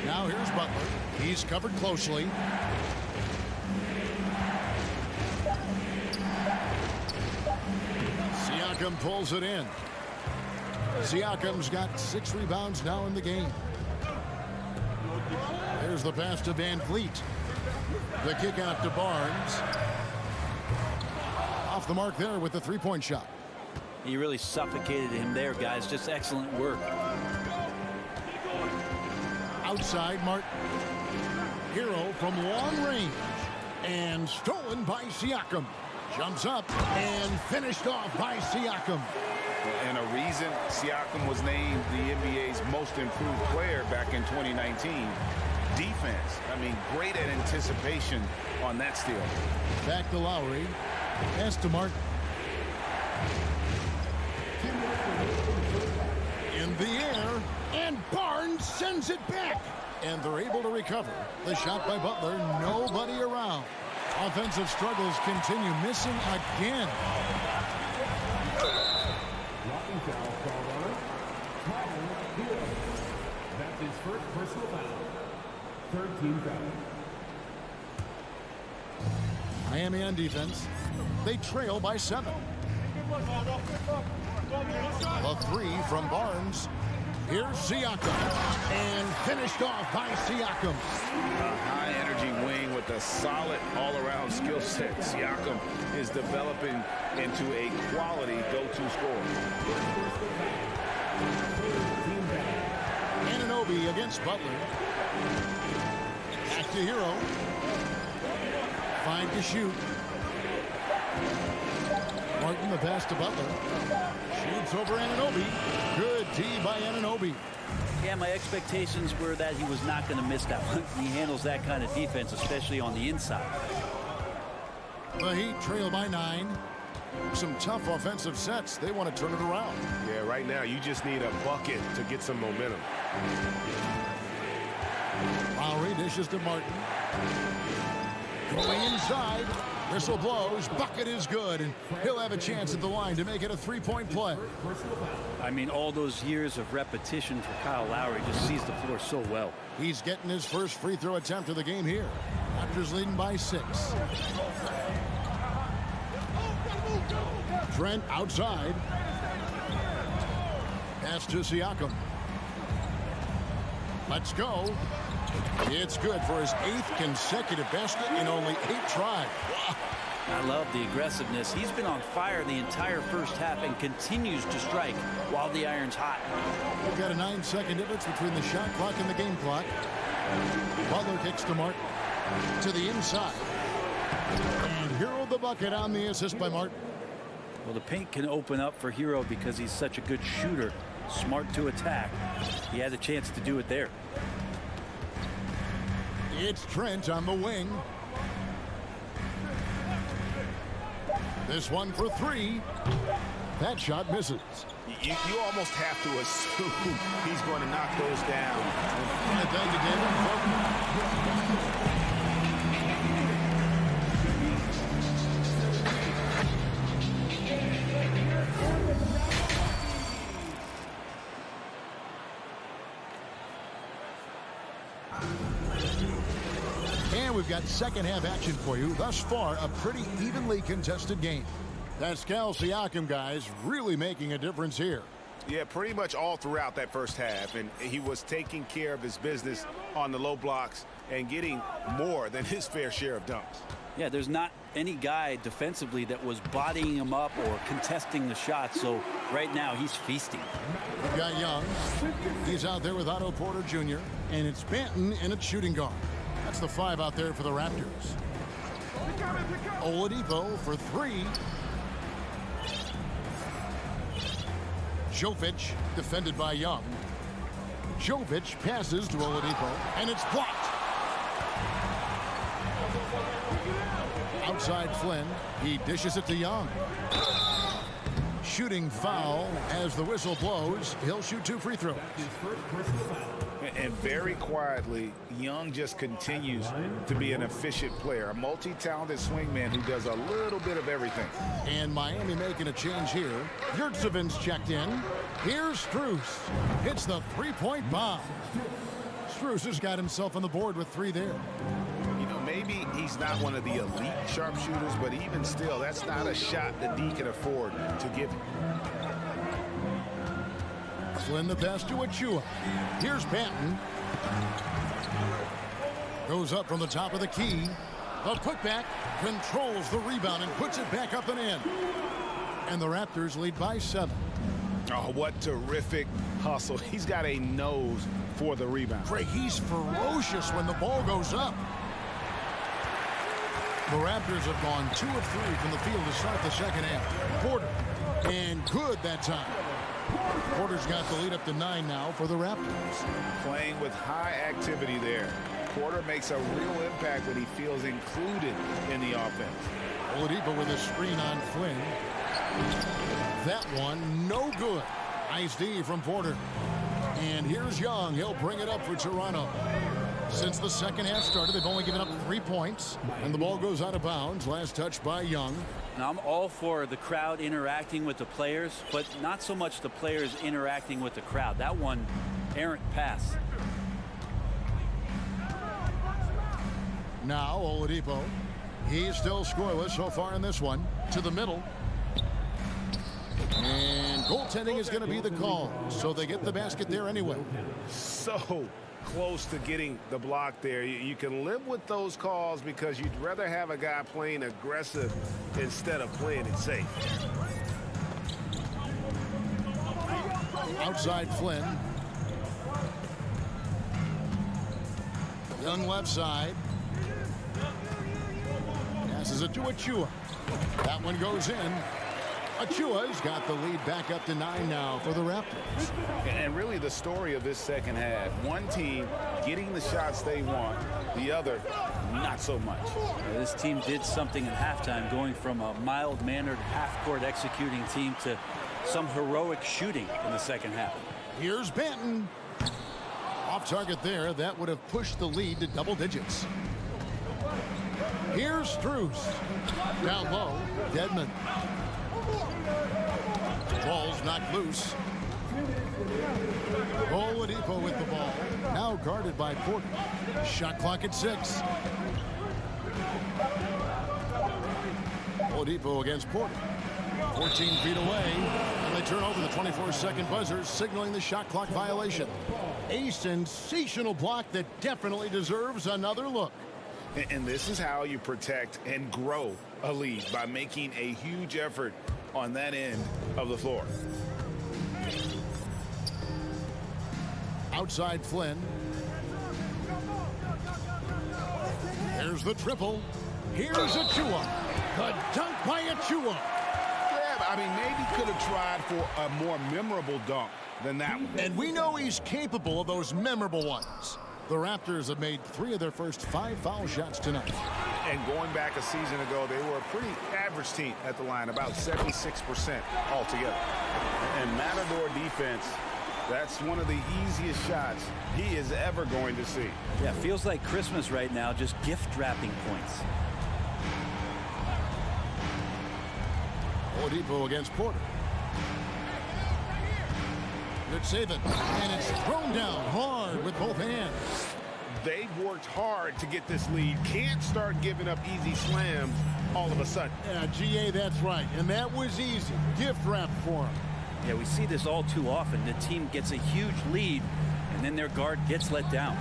Now here's Butler. He's covered closely. Siakam pulls it in. Siakam's got 6 rebounds now in the game. There's the pass to Van Vliet. The kick out to Barnes. Off the mark there with the three-point shot. He really suffocated him there, guys. Just excellent work. Outside Martin. Hero from long range. And stolen by Siakam. Jumps up and finished off by Siakam. And a reason Siakam was named the NBA's most improved player back in 2019. Defense. I mean, great at anticipation on that steal. Back to Lowry. Pass to Martin. In the air, and Barnes sends it back. And they're able to recover. The shot by Butler, nobody around. Offensive struggles continue, missing again. Blocking foul called on him. That's his first personal foul. Third team foul. Miami on defense. They trail by 7. A 3 from Barnes. Here's Siakam. And finished off by Siakam. A high-energy wing with a solid all-around skill set. Siakam is developing into a quality go-to scorer. Anunoby against Butler. Back to Hero. 5 to shoot. Martin, the pass to Butler. Shoots over Anunoby. Good D by Anunoby. Yeah, my expectations were that he was not going to miss that one. He handles that kind of defense, especially on the inside. The Heat trail by 9. Some tough offensive sets. They want to turn it around. Yeah, right now you just need a bucket to get some momentum. Lowry dishes to Martin. Going inside. Whistle blows. Bucket is good. And he'll have a chance at the line to make it a 3-point play. I mean, all those years of repetition for Kyle Lowry just sees the floor so well. He's getting his first free throw attempt of the game here. Raptors leading by 6. Trent outside. Pass to Siakam. Let's go. It's good for his 8th consecutive basket in only 8 tries. I love the aggressiveness. He's been on fire the entire first half and continues to strike while the iron's hot. We've got a 9-second difference between the shot clock and the game clock. Butler kicks to Martin. To the inside. And Hero the bucket on the assist by Martin. Well, the paint can open up for Hero because he's such a good shooter. Smart to attack. He had a chance to do it there. It's Trent on the wing. This one for 3. That shot misses. You almost have to assume he's going to knock those down. And thank you, David. And we've got second half action for you. Thus far, a pretty evenly contested game. Pascal Siakam, guys, really making a difference here. Yeah, pretty much all throughout that first half. And he was taking care of his business on the low blocks and getting more than his fair share of dunks. Yeah, there's not any guy defensively that was bodying him up or contesting the shot. So right now he's feasting. We've got Young. He's out there with Otto Porter Jr. And it's Banton in its shooting guard. That's the 5 out there for the Raptors. Oladipo for 3. Jovic defended by Young. Jovic passes to Oladipo, and it's blocked. Outside Flynn. He dishes it to Young. Shooting foul as the whistle blows. He'll shoot 2 free throws. And very quietly, Young just continues to be an efficient player, a multi-talented swingman who does a little bit of everything. And Miami making a change here. Yurtsevic's checked in. Here's Strus. Hits the 3-point bomb. Strus has got himself on the board with 3 there. You know, maybe he's not one of the elite sharpshooters, but even still, that's not a shot that D can afford to give him. Flynn the pass to Achua. Here's Banton. Goes up from the top of the key. The putback controls the rebound and puts it back up and in. And the Raptors lead by 7. Oh, what terrific hustle. He's got a nose for the rebound. Craig, he's ferocious when the ball goes up. The Raptors have gone 2 of 3 from the field to start the second half. Porter And good that time. Porter's got the lead up to 9 now for the Raptors. Playing with high activity there. Porter makes a real impact when he feels included in the offense. Oladipo with a screen on Flynn. That one, no good. Nice D from Porter. And here's Young. He'll bring it up for Toronto. Since the second half started, they've only given up 3 points. And the ball goes out of bounds. Last touch by Young. Now, I'm all for the crowd interacting with the players, but not so much the players interacting with the crowd. That one, errant pass. Now Oladipo. He's still scoreless so far in this one. To the middle. And goaltending is going to be the call. So they get the basket there anyway. So close to getting the block there. You can live with those calls because you'd rather have a guy playing aggressive instead of playing it safe. Outside Flynn. Young left side. Passes it to Achua. That one goes in. Achua's got the lead back up to 9 now for the Raptors. And really the story of this second half, one team getting the shots they want, the other not so much. This team did something at halftime, going from a mild-mannered half-court executing team to some heroic shooting in the second half. Here's Banton. Off target there. That would have pushed the lead to double digits. Here's Strus. Down low, Dedmon. Ball's knocked loose. Oladipo with the ball. Now guarded by Porter. Shot clock at 6. Oladipo against Porter. 14 feet away. And they turn over the 24-second buzzer, signaling the shot clock violation. A sensational block that definitely deserves another look. And this is how you protect and grow a lead, by making a huge effort on that end of the floor. Outside Flynn. There's the triple. Here's Achua. The dunk by Achua. Yeah, I mean, maybe could have tried for a more memorable dunk than that one. And we know he's capable of those memorable ones. The Raptors have made 3 of their first 5 foul shots tonight. And going back a season ago, they were a pretty average team at the line, about 76% altogether. And Matador defense, that's one of the easiest shots he is ever going to see. Yeah, feels like Christmas right now, just gift wrapping points. Oladipo against Porter. Good save it. And it's thrown down hard with both hands. They've worked hard to get this lead. Can't start giving up easy slams all of a sudden. Yeah, GA, that's right. And that was easy. Gift wrap for him. Yeah, we see this all too often. The team gets a huge lead, and then their guard gets let down.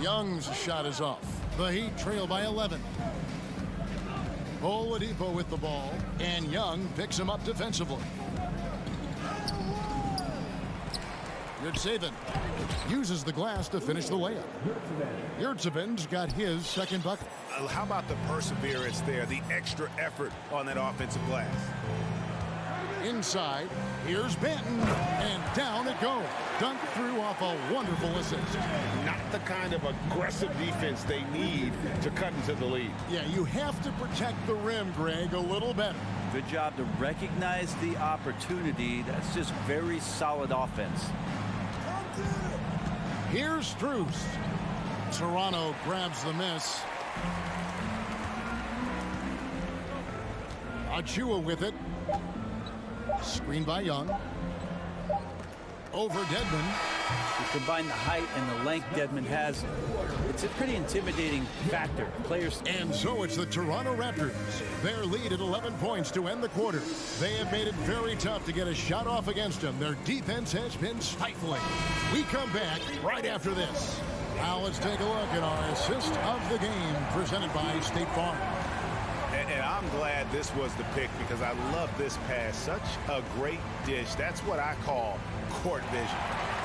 Young's shot is off. The Heat trail by 11. Oladipo with the ball, and Young picks him up defensively. Good saving. Uses the glass to finish the layup. Yurtseven's got his second bucket. How about the perseverance there, the extra effort on that offensive glass? Inside, here's Banton, and down it goes. Dunk through off a wonderful assist. Not the kind of aggressive defense they need to cut into the lead. Yeah, you have to protect the rim, Greg, a little better. Good job to recognize the opportunity. That's just very solid offense. Here's Strus. Toronto grabs the miss. Achua with it. Screen by Young. Over Dedmon. You combine the height and the length Dedmon has, it's a pretty intimidating factor. Players. And so it's the Toronto Raptors. Their lead at 11 points to end the quarter. They have made it very tough to get a shot off against them. Their defense has been stifling. We come back right after this. Now let's take a look at our assist of the game presented by State Farm. And I'm glad this was the pick because I love this pass. Such a great dish. That's what I call court vision.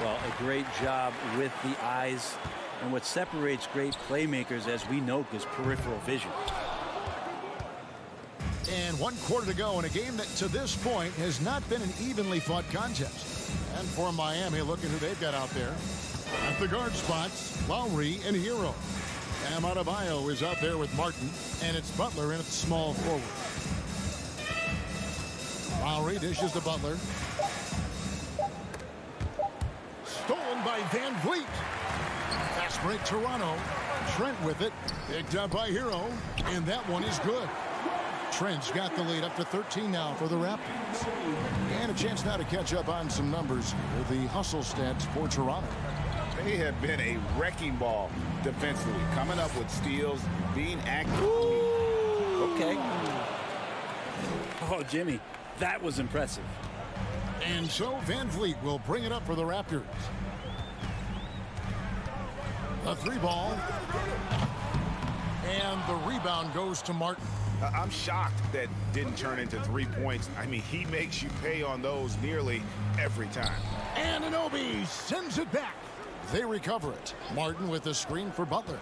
Well, a great job with the eyes. And what separates great playmakers, as we know, is peripheral vision. And 1 quarter to go in a game that to this point has not been an evenly fought contest. And for Miami, look at who they've got out there. At the guard spots, Lowry and Hero. Bam Adebayo is out there with Martin, and it's Butler in at the small forward. Lowry dishes to Butler. Stolen by Van Vliet. Fast break Toronto. Trent with it. Picked up by Hero, and that one is good. Trent's got the lead up to 13 now for the Raptors. And a chance now to catch up on some numbers with the hustle stats for Toronto. They have been a wrecking ball defensively, coming up with steals, being active. Okay. Oh, Jimmy, that was impressive. And so Van Vliet will bring it up for the Raptors. The 3-ball. And the rebound goes to Martin. I'm shocked that didn't turn into 3 points. I mean, he makes you pay on those nearly every time. And Anunoby sends it back. They recover it. Martin with the screen for Butler.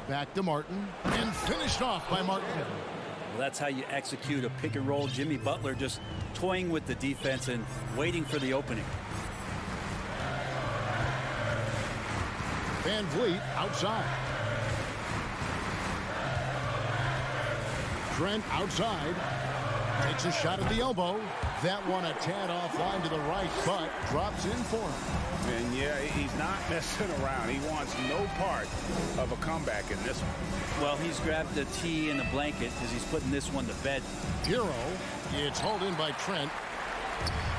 Back to Martin. And finished off by Martin. Well, that's how you execute a pick and roll. Jimmy Butler just toying with the defense and waiting for the opening. Van Vliet outside. Trent outside. Takes a shot at the elbow. That one a tad offline to the right, but drops in for him. And yeah, he's not messing around. He wants no part of a comeback in this one. Well, he's grabbed the tee and the blanket as he's putting this one to bed. Hero, it's hauled in by Trent.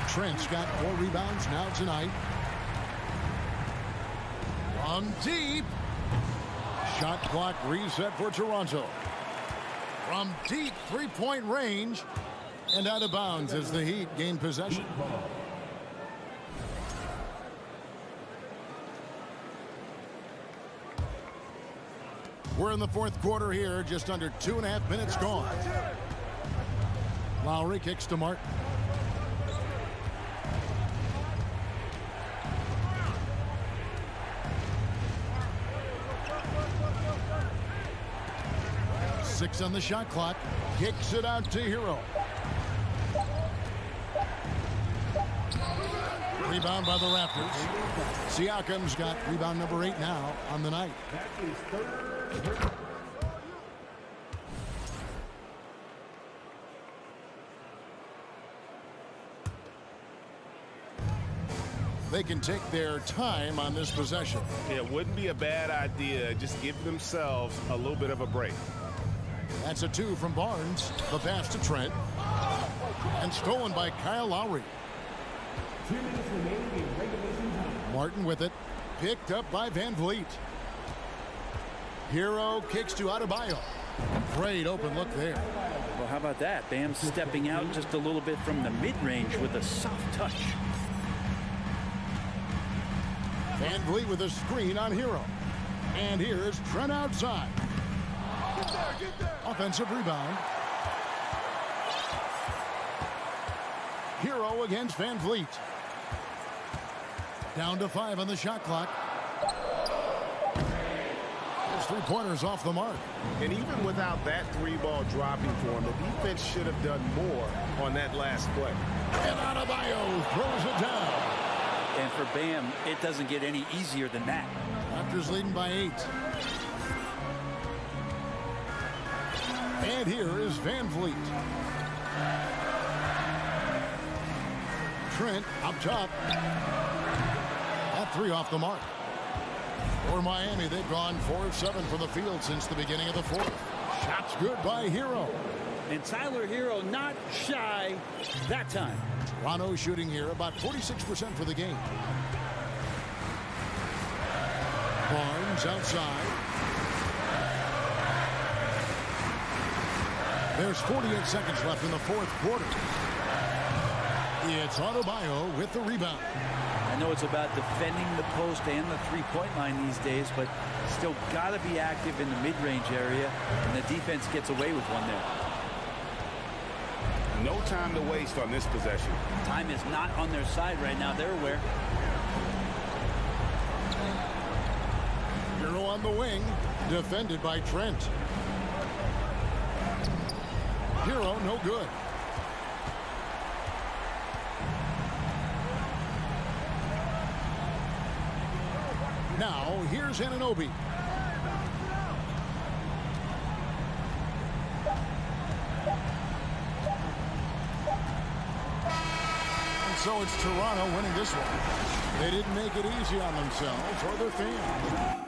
Trent's got 4 rebounds now tonight. From deep. Shot clock reset for Toronto. From deep 3-point range. And out of bounds as the Heat gain possession. We're in the 4th quarter here, just under 2.5 minutes gone. Lowry kicks to Martin. Six on the shot clock. Kicks it out to Hero. Rebound by the Raptors. Siakam's got rebound number 8 now on the night. They can take their time on this possession. It wouldn't be a bad idea. Just give themselves a little bit of a break. That's a 2 from Barnes. The pass to Trent. And stolen by Kyle Lowry. 2 minutes remaining in regulation time. Martin with it. Picked up by Van Vliet. Hero kicks to Adebayo. Great open look there. Well, how about that? Bam stepping out just a little bit from the mid-range with a soft touch. Van Vliet with a screen on Hero. And here's Trent outside. Offensive rebound. Hero against Van Vliet. Down to 5 on the shot clock. There's 3-pointers off the mark. And even without that 3-ball dropping for him, the defense should have done more on that last play. And Adebayo throws it down. And for Bam, it doesn't get any easier than that. Raptors leading by 8. And here is Van Vliet. Trent up top. That 3 off the mark. For Miami, they've gone 4 of 7 from the field since the beginning of the 4th. Shots good by Hero. And Tyler Hero not shy that time. Toronto shooting here about 46% for the game. Barnes outside. There's 48 seconds left in the 4th quarter. It's Adebayo with the rebound. I know it's about defending the post and the 3-point line these days, but still got to be active in the mid-range area, and the defense gets away with one there. No time to waste on this possession. Time is not on their side right now. They're aware. Hero on the wing, defended by Trent. hero, no good. Now, here's Anunoby. And so it's Toronto winning this one. They didn't make it easy on themselves or their fans.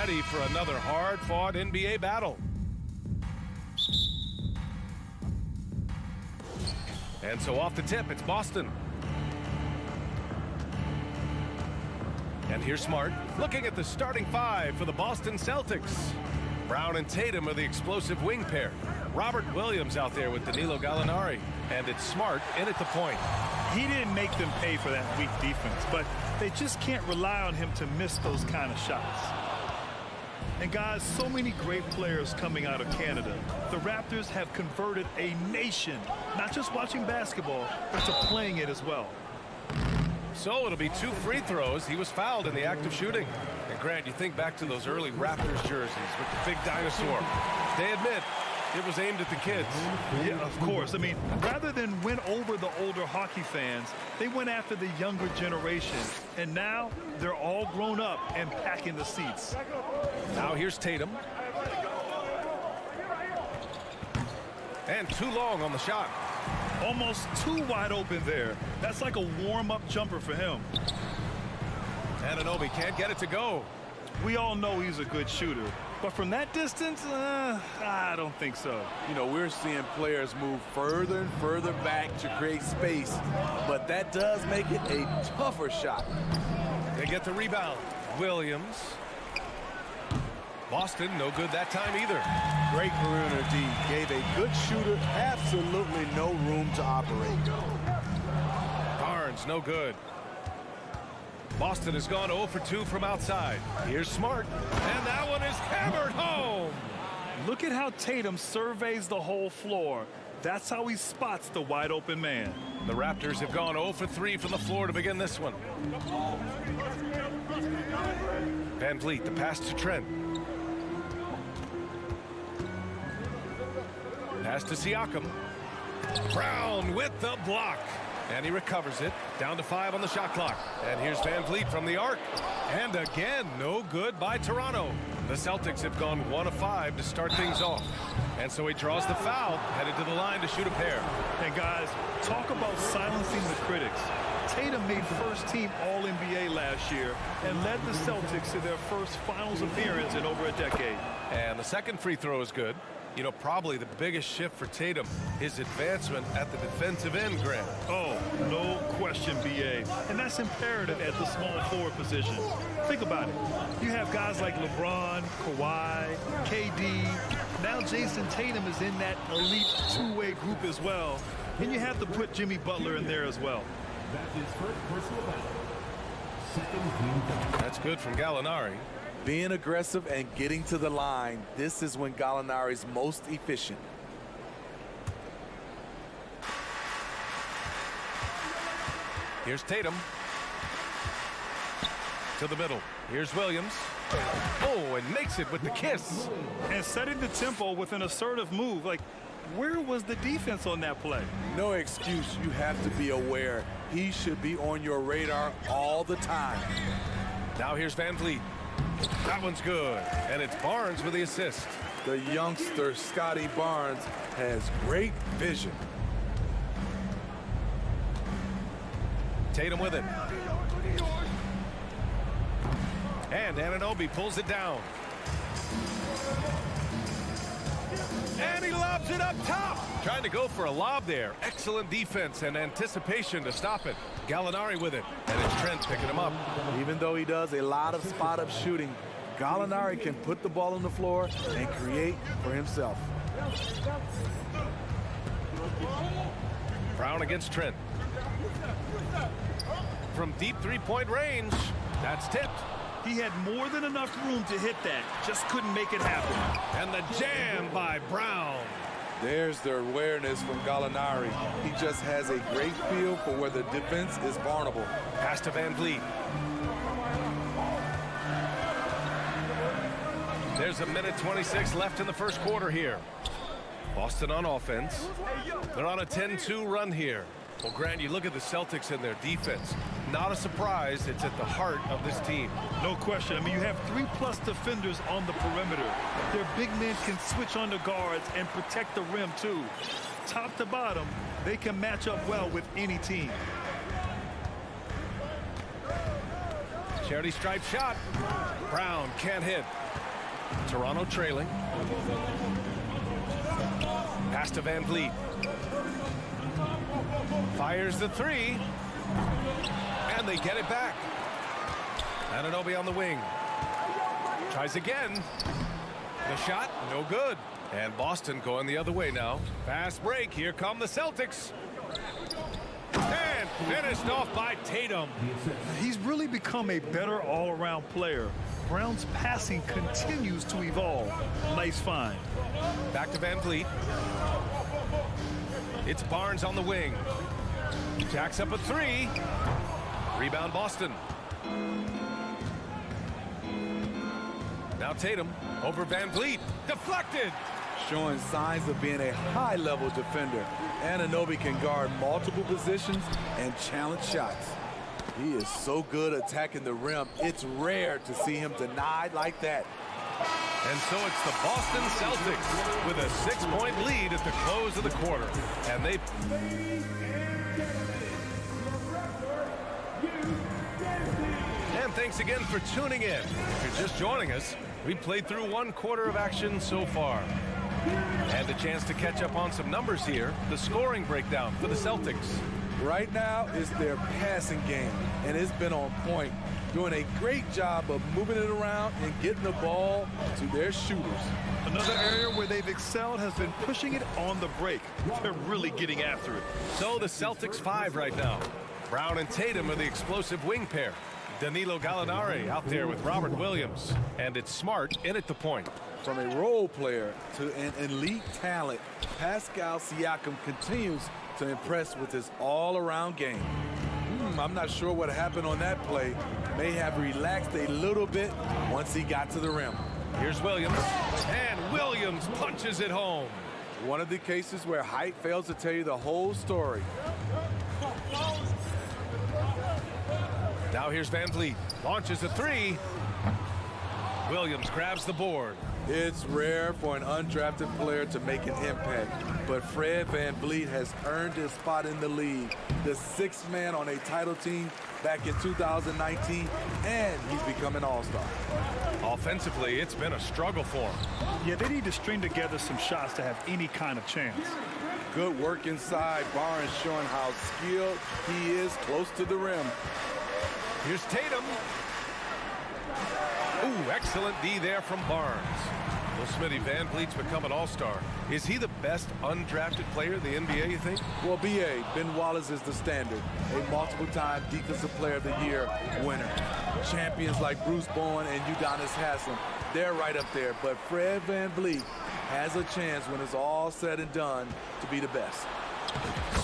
ready for another hard-fought NBA battle. And so off the tip, it's Boston. And here's Smart, looking at the starting five for the Boston Celtics. Brown and Tatum are the explosive wing pair. Robert Williams out there with Danilo Gallinari. And it's Smart in at the point. He didn't make them pay for that weak defense, but they just can't rely on him to miss those kind of shots. And guys, so many great players coming out of Canada. The Raptors have converted a nation, not just watching basketball, but to playing it as well. So it'll be 2 free throws. He was fouled in the act of shooting. And Grant, you think back to those early Raptors jerseys with the big dinosaur. They admit it was aimed at the kids. Yeah, of course. I mean, rather than win over the older hockey fans, they went after the younger generation. And now they're all grown up and packing the seats. Now here's Tatum. And too long on the shot. Almost too wide open there. That's like a warm-up jumper for him. Anunoby can't get it to go. We all know he's a good shooter. But from that distance, I don't think so. You know, we're seeing players move further and further back to create space. But that does make it a tougher shot. They get the rebound. Williams. Boston, no good that time either. Great perimeter D. Gave a good shooter absolutely no room to operate. Barnes, no good. Boston has gone 0 for 2 from outside. Here's Smart. And that one is hammered home. Look at how Tatum surveys the whole floor. That's how he spots the wide open man. The Raptors have gone 0 for 3 from the floor to begin this one. Van Vliet, the pass to Trent. Pass to Siakam. Brown with the block. And he recovers it. Down to 5 on the shot clock. And here's Van Vliet from the arc. And again, no good by Toronto. The Celtics have gone 1 of 5 to start things off. And so he draws the foul, headed to the line to shoot a pair. And guys, talk about silencing the critics. Tatum made first-team All-NBA last year and led the Celtics to their first finals appearance in over a decade. And the second free throw is good. You know, probably the biggest shift for Tatum, his advancement at the defensive end, Grant. Oh, no question, B.A. And that's imperative at the small forward position. Think about it. You have guys like LeBron, Kawhi, KD. Now Jason Tatum is in that elite two-way group as well. And you have to put Jimmy Butler in there as well. That's his first personal foul. Second team foul. That's good from Gallinari. Being aggressive and getting to the line, this is when Gallinari's most efficient. Here's Tatum. To the middle. Here's Williams. Oh, and makes it with the kiss. And setting the tempo with an assertive move. Like, where was the defense on that play? No excuse. You have to be aware. He should be on your radar all the time. Now here's Van Vliet. That one's good. And it's Barnes with the assist. The youngster, Scotty Barnes, has great vision. Tatum with it. And Anunoby pulls it down. And he lobs it up top. Trying to go for a lob there. Excellent defense and anticipation to stop it. Gallinari with it. And it's Trent picking him up. Even though he does a lot of spot-up shooting, Gallinari can put the ball on the floor and create for himself. Brown against Trent. From deep three-point range, that's tipped. He had more than enough room to hit that, just couldn't make it happen. And the jam by Brown. There's the awareness from Gallinari. He just has a great feel for where the defense is vulnerable. Pass to Van Vliet. There's a minute 26 left in the first quarter here. Boston on offense. They're on a 10-2 run here. Well, Grant, you look at the Celtics and their defense. Not a surprise, it's at the heart of this team. No question. I mean, you have 3+ defenders on the perimeter. Their big men can switch on the guards and protect the rim, too. Top to bottom, they can match up well with any team. Charity stripe shot. Brown can't hit. Toronto trailing. Pass to Van Vliet. Fires the three. And they get it back. Anunoby on the wing. Tries again. The shot, no good. And Boston going the other way now. Fast break. Here come the Celtics. And finished off by Tatum. He's really become a better all-around player. Brown's passing continues to evolve. Nice find. Back to Van Vliet. It's Barnes on the wing. Jacks up a three. Rebound Boston. Now Tatum over Van Vliet. Deflected. Showing signs of being a high-level defender. Anunoby can guard multiple positions and challenge shots. He is so good attacking the rim. It's rare to see him denied like that. And so it's the Boston Celtics with a 6-point lead at the close of the quarter. And they... And thanks again for tuning in. If you're just joining us, we played through 1 quarter of action so far. And a chance to catch up on some numbers here. The scoring breakdown for the Celtics. Right now is their passing game, and it's been on point. Doing a great job of moving it around and getting the ball to their shooters. Another area where they've excelled has been pushing it on the break. They're really getting after it. So the Celtics 5 right now. Brown and Tatum are the explosive wing pair. Danilo Gallinari out there with Robert Williams. And it's Smart in at the point. From a role player to an elite talent, Pascal Siakam continues to impress with his all-around game. I'm not sure what happened on that play. May have relaxed a little bit once he got to the rim. Here's Williams, and Williams punches it home. One of the cases where height fails to tell you the whole story. Now here's Van Vliet, launches a three. Williams grabs the board. It's rare for an undrafted player to make an impact, but Fred Van Vliet has earned his spot in the league. The sixth man on a title team back in 2019, and he's become an all-star. Offensively, it's been a struggle for him. Yeah, they need to string together some shots to have any kind of chance. Good work inside. Barnes showing how skilled he is close to the rim. Here's Tatum. Ooh, excellent D there from Barnes. Well, Smitty, Van Vliet's become an all-star. Is he the best undrafted player in the NBA, you think? Well, B.A., Ben Wallace is the standard. A multiple-time Defensive Player of the Year winner. Champions like Bruce Bowen and Udonis Haslem, they're right up there. But Fred Van Vliet has a chance when it's all said and done to be the best.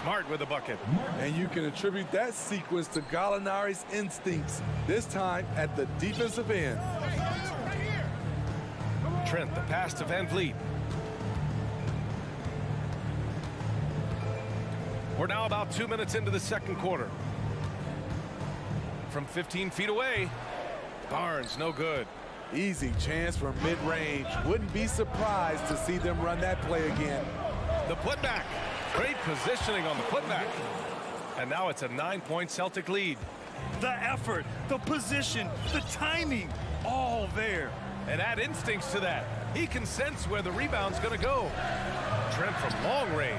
Smart with a bucket. And you can attribute that sequence to Gallinari's instincts, this time at the defensive end. Trent, the pass to Van Vliet. We're now about 2 minutes into the second quarter. From 15 feet away, Barnes, no good. Easy chance from mid-range. Wouldn't be surprised to see them run that play again. The putback. Great positioning on the putback. And now it's a 9-point Celtic lead. The effort, the position, the timing, all there. And add instincts to that. He can sense where the rebound's going to go. Trent from long range.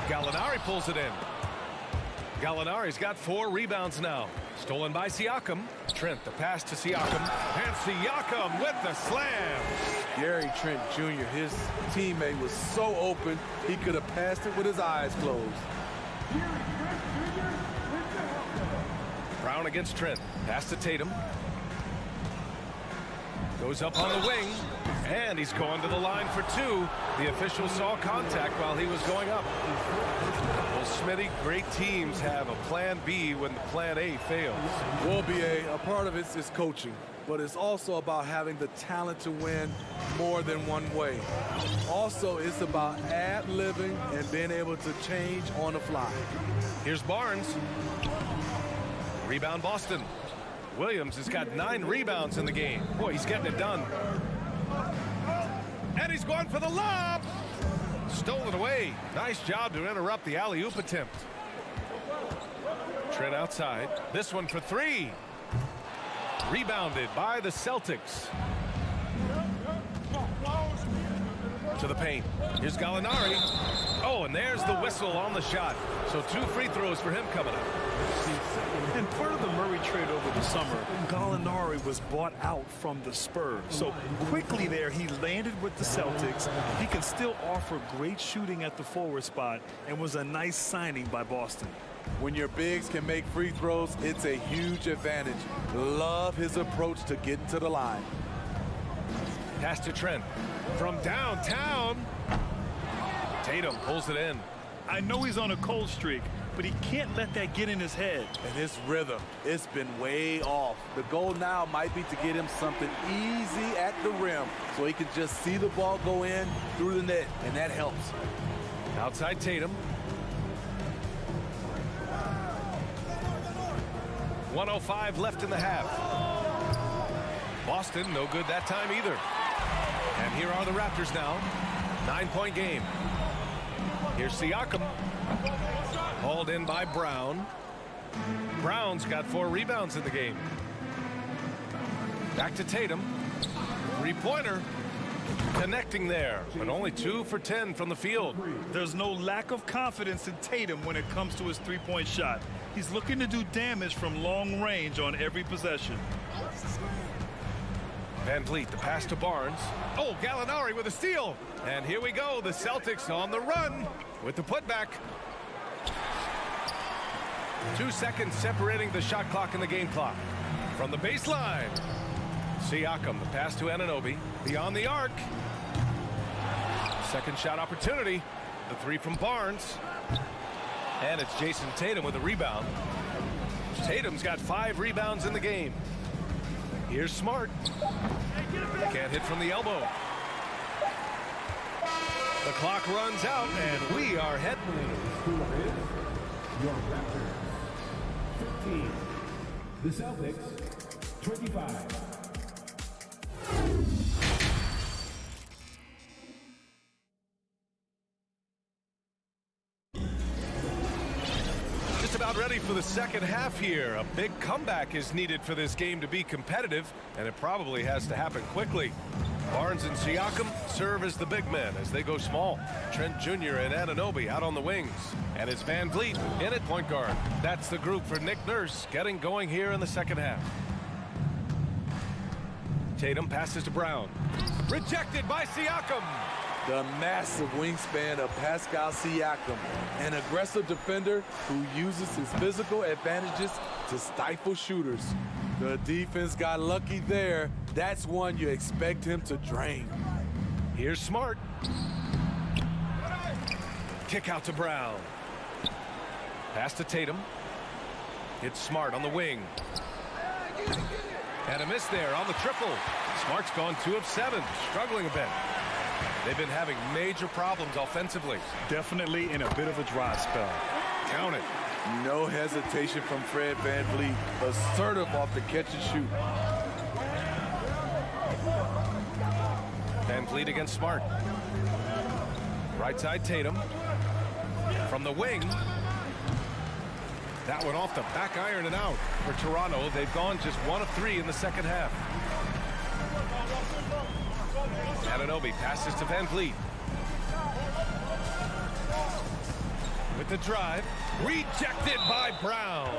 Gallinari pulls it in. Gallinari's got 4 rebounds now. Stolen by Siakam. Trent, the pass to Siakam. And Siakam with the slam. Gary Trent Jr., his teammate, was so open, he could have passed it with his eyes closed. Brown against Trent. Pass to Tatum. Goes up on the wing. And he's going to the line for 2. The official saw contact while he was going up. Well, Smitty, great teams have a plan B when the plan A fails. Well, B.A., a part of it is coaching, but it's also about having the talent to win more than one way. Also, it's about ad-libbing and being able to change on the fly. Here's Barnes. Rebound Boston. Williams has got 9 rebounds in the game. Boy, he's getting it done. And he's going for the lob. Stolen away. Nice job to interrupt the alley-oop attempt. Trent outside. This one for 3. Rebounded by the Celtics. To the paint. Here's Gallinari. Oh, and there's the whistle on the shot. So 2 free throws for him coming up. And part of the Murray trade over the summer, Gallinari was bought out from the Spurs. So quickly there, he landed with the Celtics. He can still offer great shooting at the forward spot and was a nice signing by Boston. When your bigs can make free throws, it's a huge advantage. Love his approach to getting to the line. Pass to Trent. From downtown. Tatum pulls it in. I know he's on a cold streak, but he can't let that get in his head. And his rhythm, it's been way off. The goal now might be to get him something easy at the rim so he can just see the ball go in through the net, and that helps. Outside Tatum. 1:05 left in the half. Boston, no good that time either. And here are the Raptors now. 9-point game. Here's Siakam. Hauled in by Brown. Brown's got 4 rebounds in the game. Back to Tatum. 3-pointer. Connecting there, but only 2 for 10 from the field. There's no lack of confidence in Tatum when it comes to his three-point shot. He's looking to do damage from long range on every possession. Van Vliet, the pass to Barnes. Oh, Gallinari with a steal. And here we go, the Celtics on the run with the putback. 2 seconds separating the shot clock and the game clock. From the baseline, Siakam, the pass to Anunoby, beyond the arc. Second shot opportunity. The 3 from Barnes. And it's Jason Tatum with a rebound. Tatum's got 5 rebounds in the game. Here's Smart. Can't hit from the elbow. The clock runs out, and we are heading. Your Raptors 15. The Celtics 25. Just about ready for the second half here. A big comeback is needed for this game to be competitive, and it probably has to happen quickly. Barnes and Siakam serve as the big men as they go small. Trent Jr. and Anunoby out on the wings. And it's Van Vliet in at point guard. That's the group for Nick Nurse getting going here in the second half. Tatum passes to Brown. Rejected by Siakam. The massive wingspan of Pascal Siakam, an aggressive defender who uses his physical advantages to stifle shooters. The defense got lucky there. That's one you expect him to drain. Here's Smart. Kick out to Brown. Pass to Tatum. It's Smart on the wing. And a miss there on the triple. Smart's gone 2 of 7, struggling a bit. They've been having major problems offensively. Definitely in a bit of a dry spell. Count it. No hesitation from Fred Van Vliet. Assertive off the catch and shoot. Van Vliet against Smart. Right side Tatum. From the wing. That one off the back iron and out. For Toronto, they've gone just 1 of 3 in the second half. Anunoby passes to Van Vliet. With the drive. Rejected by Brown.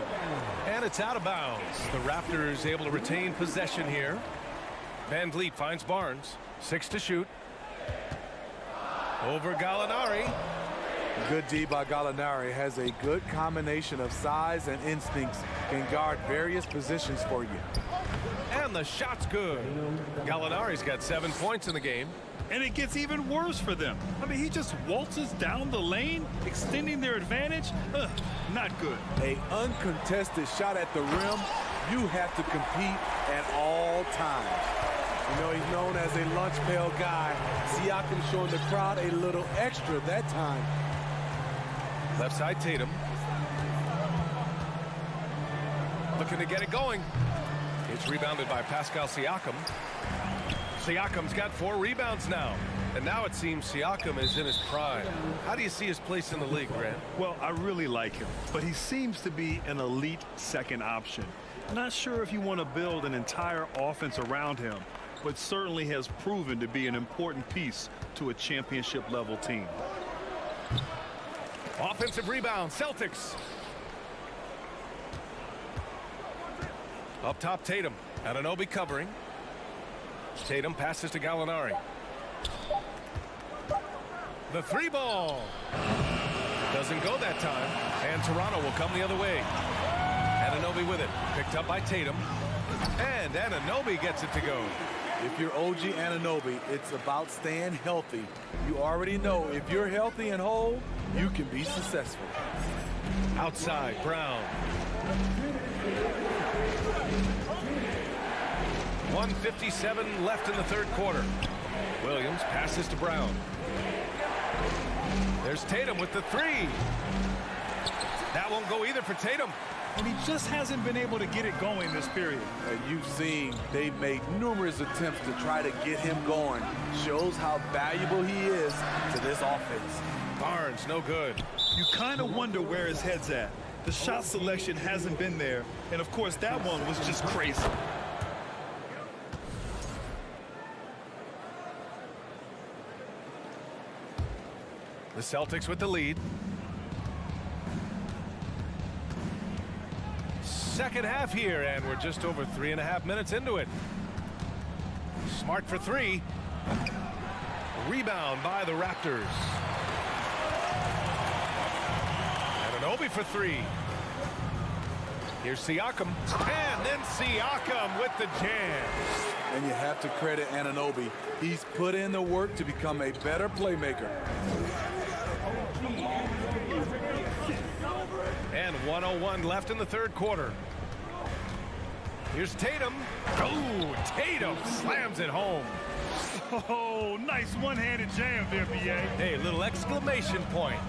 And it's out of bounds. The Raptors able to retain possession here. Van Vliet finds Barnes. 6 to shoot. Over Gallinari. Good D by Gallinari. Has a good combination of size and instincts. Can guard various positions for you. And the shot's good. Gallinari's got 7 points in the game. And it gets even worse for them. I mean, he just waltzes down the lane, extending their advantage. Not good. A uncontested shot at the rim, you have to compete at all times. You know, he's known as a lunch pail guy. Siakam showing the crowd a little extra that time. Left side Tatum. Looking to get it going. It's rebounded by Pascal Siakam. Siakam's got 4 rebounds now. And now it seems Siakam is in his prime. How do you see his place in the league, Grant? Well, I really like him, but he seems to be an elite second option. Not sure if you want to build an entire offense around him, but certainly has proven to be an important piece to a championship-level team. Offensive rebound, Celtics. Up top, Tatum. Anunoby covering. Tatum passes to Gallinari. The three ball. Doesn't go that time. And Toronto will come the other way. Anunoby with it. Picked up by Tatum. And Anunoby gets it to go. If you're OG Anunoby, it's about staying healthy. You already know if you're healthy and whole, you can be successful. Outside, Brown. 1:57 left in the third quarter. Williams passes to Brown. There's Tatum with the three. That won't go either for Tatum. And he just hasn't been able to get it going this period. And you've seen they've made numerous attempts to try to get him going. Shows how valuable he is to this offense. Barnes, no good. You kind of wonder where his head's at. The shot selection hasn't been there. And, of course, that one was just crazy. The Celtics with the lead. Second half here, and we're just over 3.5 minutes into it. Smart for three. Rebound by the Raptors. Anunoby for three. Here's Siakam, and then Siakam with the jam. And you have to credit Anunoby. He's put in the work to become a better playmaker. And 1:01 left in the third quarter. Here's Tatum. Oh, Tatum slams it home. Oh, nice one-handed jam there, B.A. Hey, little exclamation point.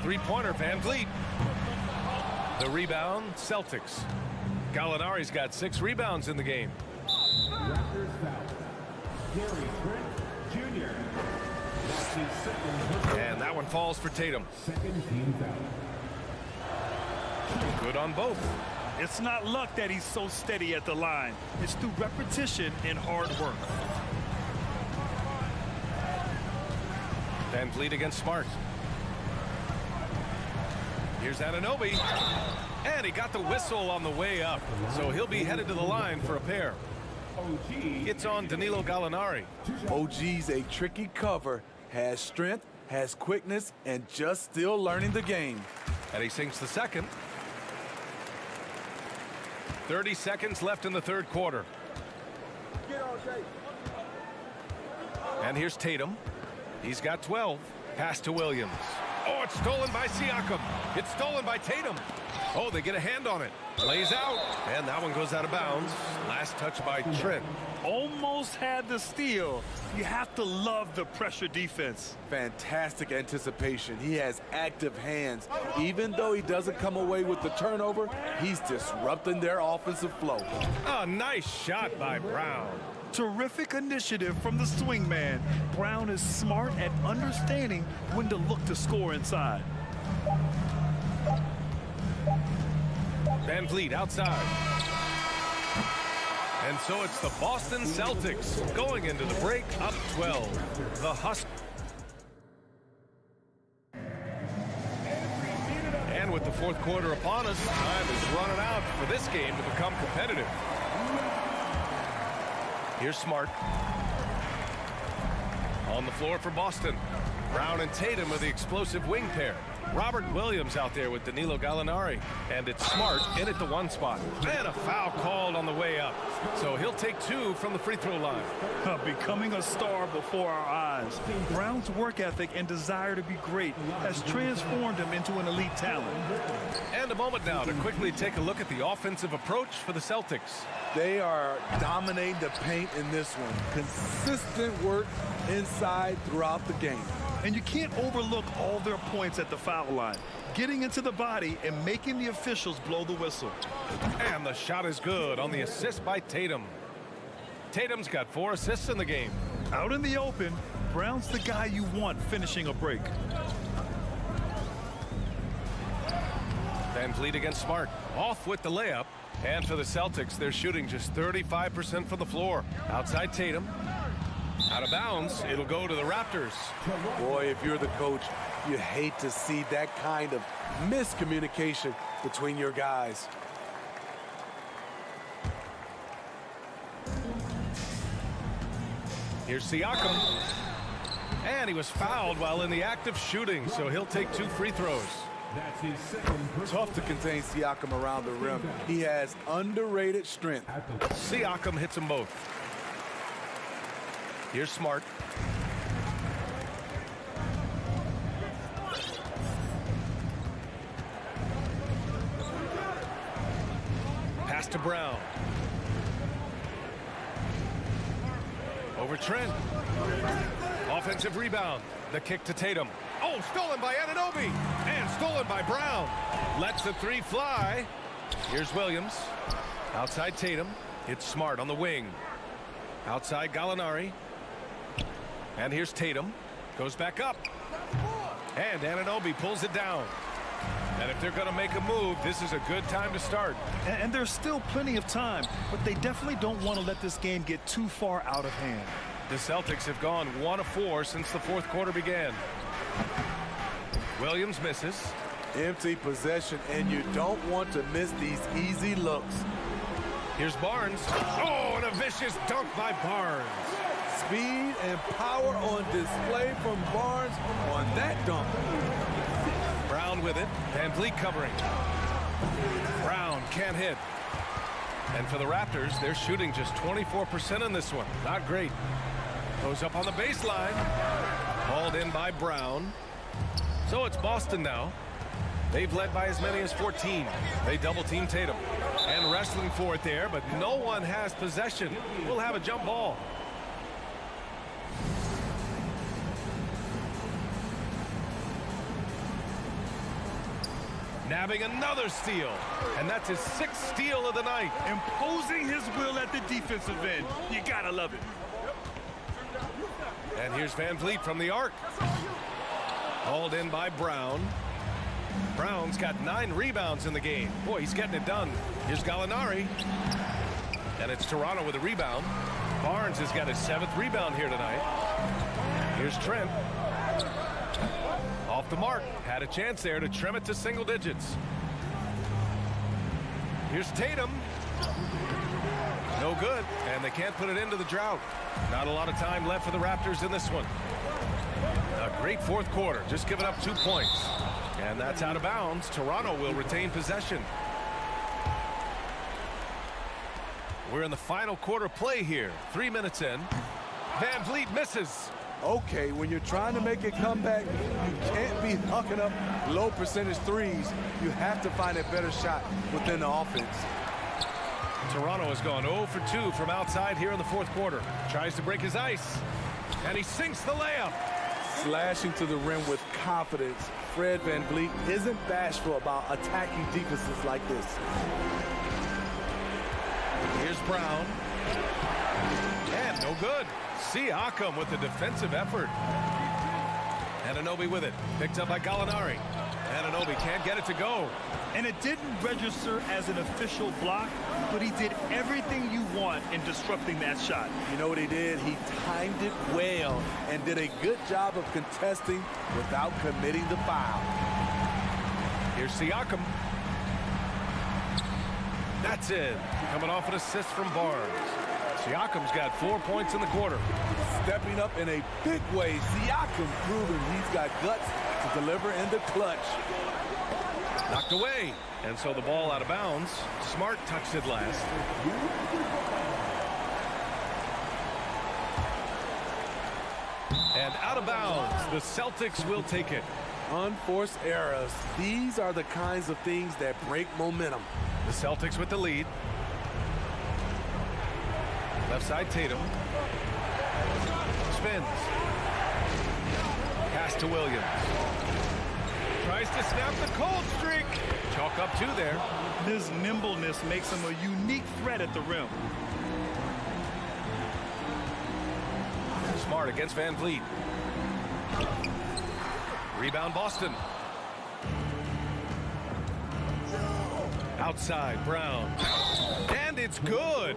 Three-pointer, Van Vliet. The rebound, Celtics. Gallinari's got 6 rebounds in the game. Raptors foul. Gary Trent Jr. That's his second. And that one falls for Tatum. Second team foul. Good on both. It's not luck that he's so steady at the line. It's through repetition and hard work. Van Vliet against Smart. Here's Anunoby. And he got the whistle on the way up. So he'll be headed to the line for a pair. It's on Danilo Gallinari. OG's a tricky cover. Has strength, has quickness, and just still learning the game. And he sinks the second. 30 seconds left in the third quarter. And here's Tatum. He's got 12. Pass to Williams. Oh, it's stolen by Siakam. It's stolen by Tatum. Oh, they get a hand on it. Lays out. And that one goes out of bounds. Last touch by Trent. Almost had the steal. You have to love the pressure defense. Fantastic anticipation. He has active hands. Even though he doesn't come away with the turnover, he's disrupting their offensive flow. A nice shot by Brown. Terrific initiative from the swing man. Brown is smart at understanding when to look to score inside. Van Vliet outside. And so it's the Boston Celtics going into the break up 12. The Huskies. And with the fourth quarter upon us, time is running out for this game to become competitive. Here's Smart. On the floor for Boston. Brown and Tatum are the explosive wing pair. Robert Williams out there with Danilo Gallinari. And it's Smart in at the one spot. And a foul called on the way up. So he'll take 2 from the free throw line. Becoming a star before our eyes. Brown's work ethic and desire to be great has transformed him into an elite talent. And a moment now to quickly take a look at the offensive approach for the Celtics. They are dominating the paint in this one. Consistent work inside throughout the game. And you can't overlook all their points at the foul line. Getting into the body and making the officials blow the whistle. And the shot is good on the assist by Tatum. Tatum's got 4 assists in the game. Out in the open, Brown's the guy you want finishing a break. Van Vliet against Smart. Off with the layup. And for the Celtics, they're shooting just 35% from the floor. Outside Tatum. Out of bounds. It'll go to the Raptors. Boy, if you're the coach, you hate to see that kind of miscommunication between your guys. Here's Siakam. And he was fouled while in the act of shooting, so he'll take 2 free throws. That's his second. Tough to contain Siakam around the rim. He has underrated strength. Siakam hits them both. Here's Smart. Pass to Brown. Over Trent. Offensive rebound. The kick to Tatum. Oh, stolen by Anunoby. And stolen by Brown. Lets the 3 fly. Here's Williams. Outside Tatum. It's Smart on the wing. Outside Gallinari. And here's Tatum. Goes back up. And Anunoby pulls it down. And if they're going to make a move, this is a good time to start. And there's still plenty of time, but they definitely don't want to let this game get too far out of hand. The Celtics have gone 1 of 4 since the 4th quarter began. Williams misses. Empty possession, and you don't want to miss these easy looks. Here's Barnes. Oh, and a vicious dunk by Barnes. Speed and power on display from Barnes on that dunk. Brown with it. Van Vliet covering. Brown can't hit. And for the Raptors, they're shooting just 24% in this one. Not great. Goes up on the baseline. Hauled in by Brown. So it's Boston now. They've led by as many as 14. They double-team Tatum. And wrestling for it there, but no one has possession. We'll have a jump ball. Nabbing another steal. And that's his 6th steal of the night. Imposing his will at the defensive end. You gotta love it. And here's Van Vliet from the arc. Hauled in by Brown. Brown's got 9 rebounds in the game. Boy, he's getting it done. Here's Gallinari. And it's Toronto with a rebound. Barnes has got his 7th rebound here tonight. Here's Trent. Off the mark. Had a chance there to trim it to single digits. Here's Tatum. No good. And they can't put it into the drought. Not a lot of time left for the Raptors in this one. A great 4th quarter. Just giving up 2 points. And that's out of bounds. Toronto will retain possession. We're in the final quarter play here. 3 minutes in. Van Vliet misses. Okay, when you're trying to make a comeback, you can't be hucking up low percentage threes. You have to find a better shot within the offense. Toronto has gone 0 for 2 from outside here in the 4th quarter. Tries to break his ice. And he sinks the layup. Slashing to the rim with confidence. Fred Van Vliet isn't bashful about attacking defenses like this. Here's Brown. And no good. Siakam with the defensive effort. Anunoby with it. Picked up by Gallinari. Anunoby can't get it to go. And it didn't register as an official block, but he did everything you want in disrupting that shot. You know what he did? He timed it well and did a good job of contesting without committing the foul. Here's Siakam. That's it. Coming off an assist from Barnes. Siakam's got 4 points in the quarter. Stepping up in a big way. Siakam proving he's got guts to deliver in the clutch. Knocked away. And so the ball out of bounds. Smart touched it last. And out of bounds. The Celtics will take it. Unforced errors. These are the kinds of things that break momentum. The Celtics with the lead. Left side Tatum. Spins. Pass to Williams. Tries to snap the cold streak. Chalk up 2 there. His nimbleness makes him a unique threat at the rim. Smart against Van Vliet. Rebound Boston. Outside, Brown. And it's good.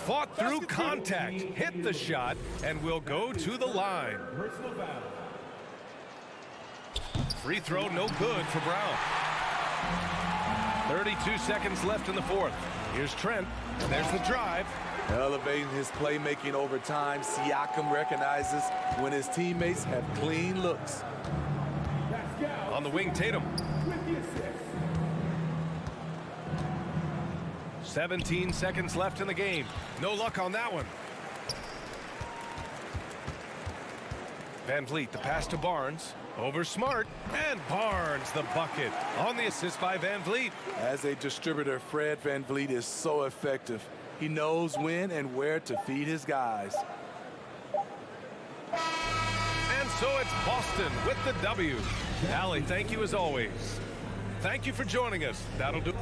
Fought through contact, hit the shot, and will go to the line. Free throw, no good for Brown. 32 seconds left in the fourth. Here's Trent. There's the drive. Elevating his playmaking over time, Siakam recognizes when his teammates have clean looks. On the wing, Tatum. 17 seconds left in the game. No luck on that one. Van Vliet, the pass to Barnes. Over Smart, and Barnes the bucket on the assist by Van Vliet. As a distributor, Fred Van Vliet is so effective. He knows when and where to feed his guys. And so it's Boston with the W. Allie, thank you as always. Thank you for joining us. That'll do.